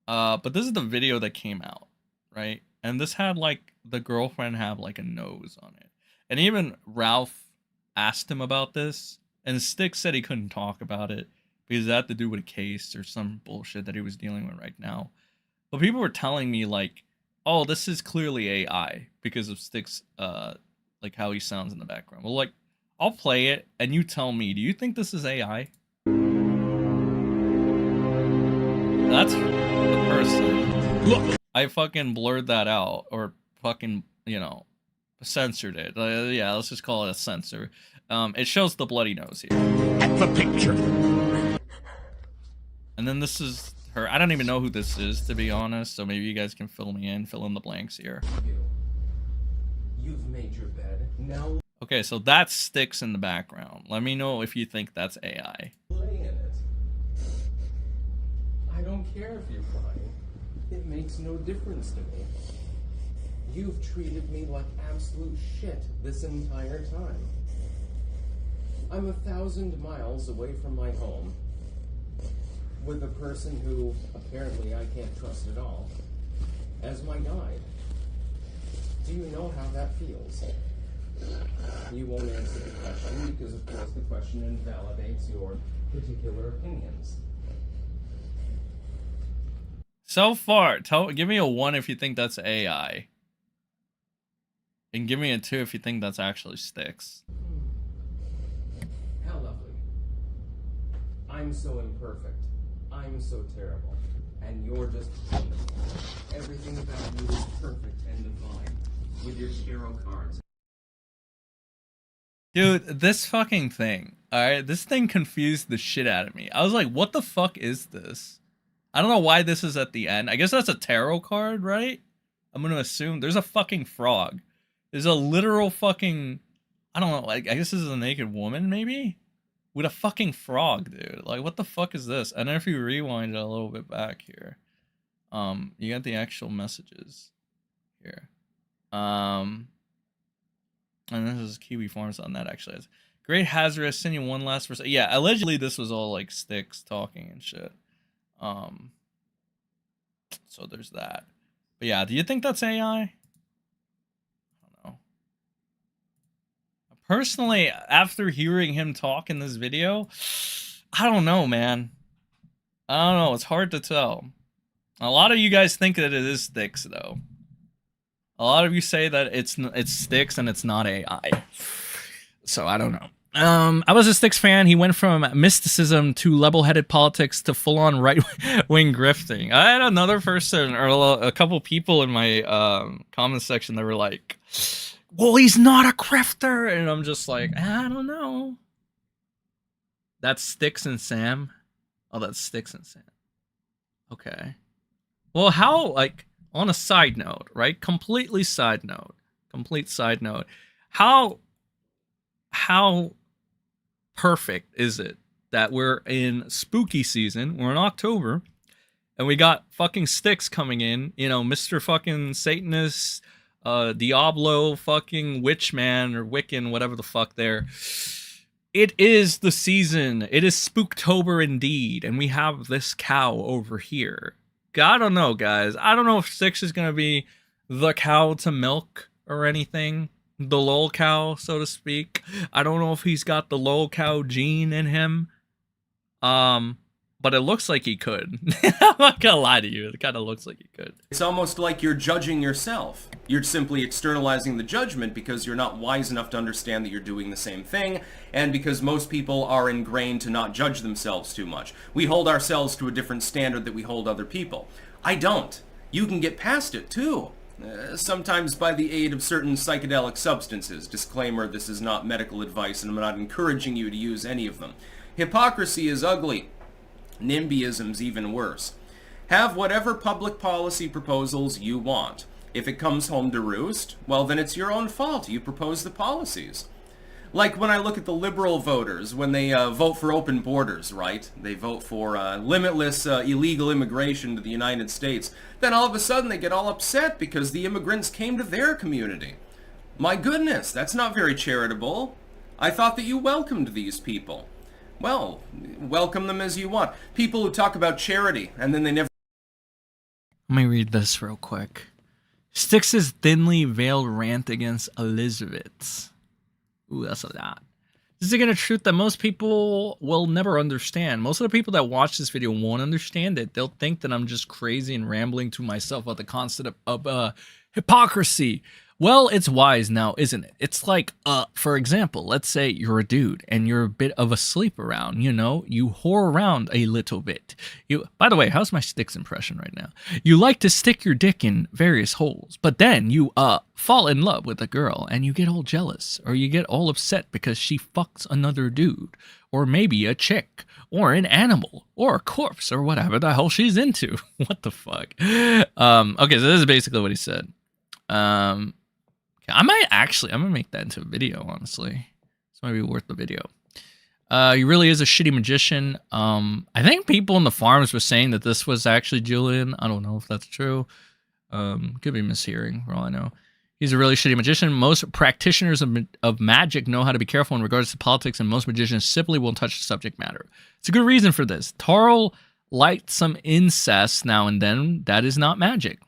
S1: But this is the video that came out, right? And this had like the girlfriend have like a nose on it. And even Ralph asked him about this, and Styx said he couldn't talk about it because it had to do with a case or some bullshit that he was dealing with right now. But people were telling me like, oh, this is clearly AI because of Styx, like how he sounds in the background. Well, like, I'll play it and you tell me, do you think this is AI?
S9: Look.
S1: I fucking blurred that out, or fucking, you know, censored it. Yeah, let's just call it a censor. It shows the bloody nose here.
S9: At the picture.
S1: And then this is her. I don't even know who this is, to be honest, so maybe you guys can fill me in, fill in the blanks here.
S14: You've made your bed. Now
S1: Okay, so that's Styx in the background. Let me know if you think that's AI.
S14: lay in it. I don't care if you're crying. It makes no difference to me. You've treated me like absolute shit this entire time. I'm 1,000 miles away from my home with a person who apparently I can't trust at all as my guide. Do you know how that feels? You won't answer the question because, of course, the question invalidates your particular opinions.
S1: So far, give me a 1 if you think that's AI. And give me a 2 if you think that's actually Styx.
S14: How lovely. I'm so imperfect. I'm so terrible. And you're just wonderful. Everything about you is perfect and divine. With your tarot cards.
S1: Dude, this fucking thing, alright? This thing confused the shit out of me. I was like, what the fuck is this? I don't know why this is at the end. I guess that's a tarot card, right? I'm gonna assume. There's a fucking frog. There's a literal fucking... I don't know, like, I guess this is a naked woman, maybe? With a fucking frog, dude. Like, what the fuck is this? And then if you rewind it a little bit back here, you got the actual messages here. And this is kiwifarms on that, actually. Great hazardous, send you one last person. Yeah, allegedly this was all, like, Styx talking and shit. So there's that. But yeah, do you think that's AI? I don't know. Personally, after hearing him talk in this video, I don't know, man. I don't know. It's hard to tell. A lot of you guys think that it is Styx, though. A lot of you say that it's Styx and it's not AI. So I don't know. I was a Styx fan. He went from mysticism to level-headed politics to full-on right-wing grifting. I had another person, or a couple people in my comment section that were like, well, he's not a grifter. And I'm just like, I don't know. That's Styx and Sam? Oh, that's Styx and Sam. Okay. Well, how, like, on a side note, right? Complete side note. How perfect is it that we're in spooky season, we're in October, and we got fucking Styx coming in, you know, Mr. fucking Satanist, Diablo, fucking Witchman, or Wiccan, whatever the fuck there. It is the season. It is Spooktober indeed, and we have this cow over here. I don't know, guys. I don't know if Styx is going to be the cow to milk or anything. The lol cow, so to speak. I don't know if he's got the lol cow gene in him. But it looks like he could. I'm not gonna lie to you. It kind of looks like he could.
S13: It's almost like you're judging yourself. You're simply externalizing the judgment because you're not wise enough to understand that you're doing the same thing, and because most people are ingrained to not judge themselves too much. We hold ourselves to a different standard that we hold other people. I don't. You can get past it too. Sometimes by the aid of certain psychedelic substances. Disclaimer, this is not medical advice and I'm not encouraging you to use any of them. Hypocrisy is ugly. NIMBYism's even worse. Have whatever public policy proposals you want. If it comes home to roost, well then it's your own fault. You propose the policies. Like when I look at the liberal voters, when they vote for open borders, right? They vote for limitless illegal immigration to the United States. Then all of a sudden they get all upset because the immigrants came to their community. My goodness, that's not very charitable. I thought that you welcomed these people. Well, welcome them as you want. People who talk about charity and then they never...
S1: Let me read this real quick. Styx's thinly veiled rant against Elizabeth. Ooh, that's a lot. This is again a truth that most people will never understand. Most of the people that watch this video won't understand it. They'll think that I'm just crazy and rambling to myself about the concept of hypocrisy. Well, it's wise now, isn't it? It's like, for example, let's say you're a dude and you're a bit of a sleep around, you know, you whore around a little bit. By the way, how's my Styx impression right now? You like to stick your dick in various holes, but then you, fall in love with a girl and you get all jealous or you get all upset because she fucks another dude or maybe a chick or an animal or a corpse or whatever the hell she's into. What the fuck? Okay, so this is basically what he said. I'm gonna make that into a video, honestly. This might be worth the video. He really is a shitty magician. I think people in the farms were saying that this was actually Julian. I don't know if that's true. Could be mishearing, for all I know. He's a really shitty magician. Most practitioners of magic know how to be careful in regards to politics, and most magicians simply won't touch the subject matter. It's a good reason for this. Tarl liked some incest now and then. That is not magic.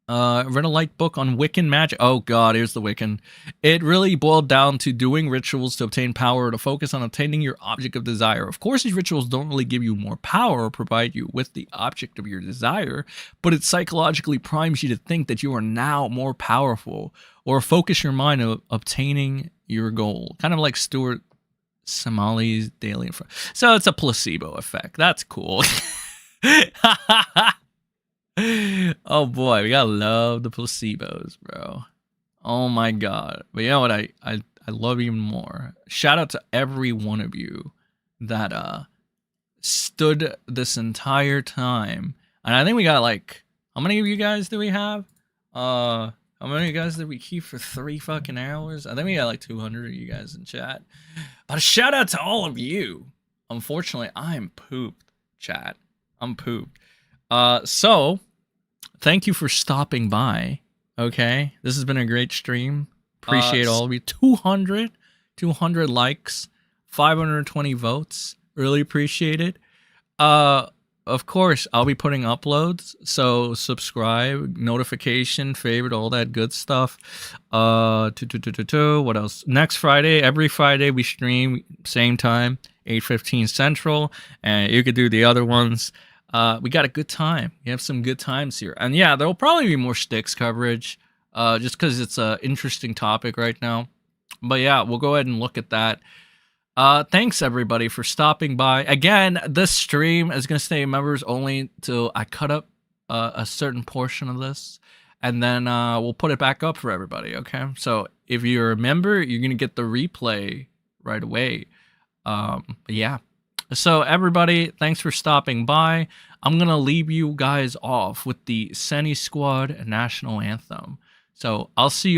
S1: Read a light book on Wiccan magic. Oh god, here's the Wiccan. It really boiled down to doing rituals to obtain power, to focus on obtaining your object of desire. Of course, these rituals don't really give you more power or provide you with the object of your desire, but it psychologically primes you to think that you are now more powerful, or focus your mind on obtaining your goal. Kind of like Stuart Somali's daily. So it's a placebo effect. That's cool. Oh boy, we gotta love the placebos, bro. Oh my god. But you know what I love even more? Shout out to every one of you that stood this entire time. And I think we got like, how many of you guys do we have? How many of you guys did we keep for 3 fucking hours? I think we got like 200 of you guys in chat. But a shout out to all of you. Unfortunately, I'm pooped, chat. I'm pooped. So thank you for stopping by. Okay, this has been a great stream. Appreciate all of you. 200 likes, 520 votes. Really appreciate it. Of course, I'll be putting uploads, so subscribe, notification, favorite, all that good stuff. What else? Next Friday, every Friday we stream, same time, 8:15 Central, and you could do the other ones. We got a good time. We have some good times here. And yeah, there'll probably be more Styx coverage, just because it's an interesting topic right now. But yeah, we'll go ahead and look at that. Thanks everybody for stopping by. Again, this stream is going to stay members only till I cut up a certain portion of this. And then we'll put it back up for everybody, okay? So if you're a member, you're going to get the replay right away. But yeah. So everybody, thanks for stopping by. I'm going to leave you guys off with the Seni Squad National Anthem. So I'll see you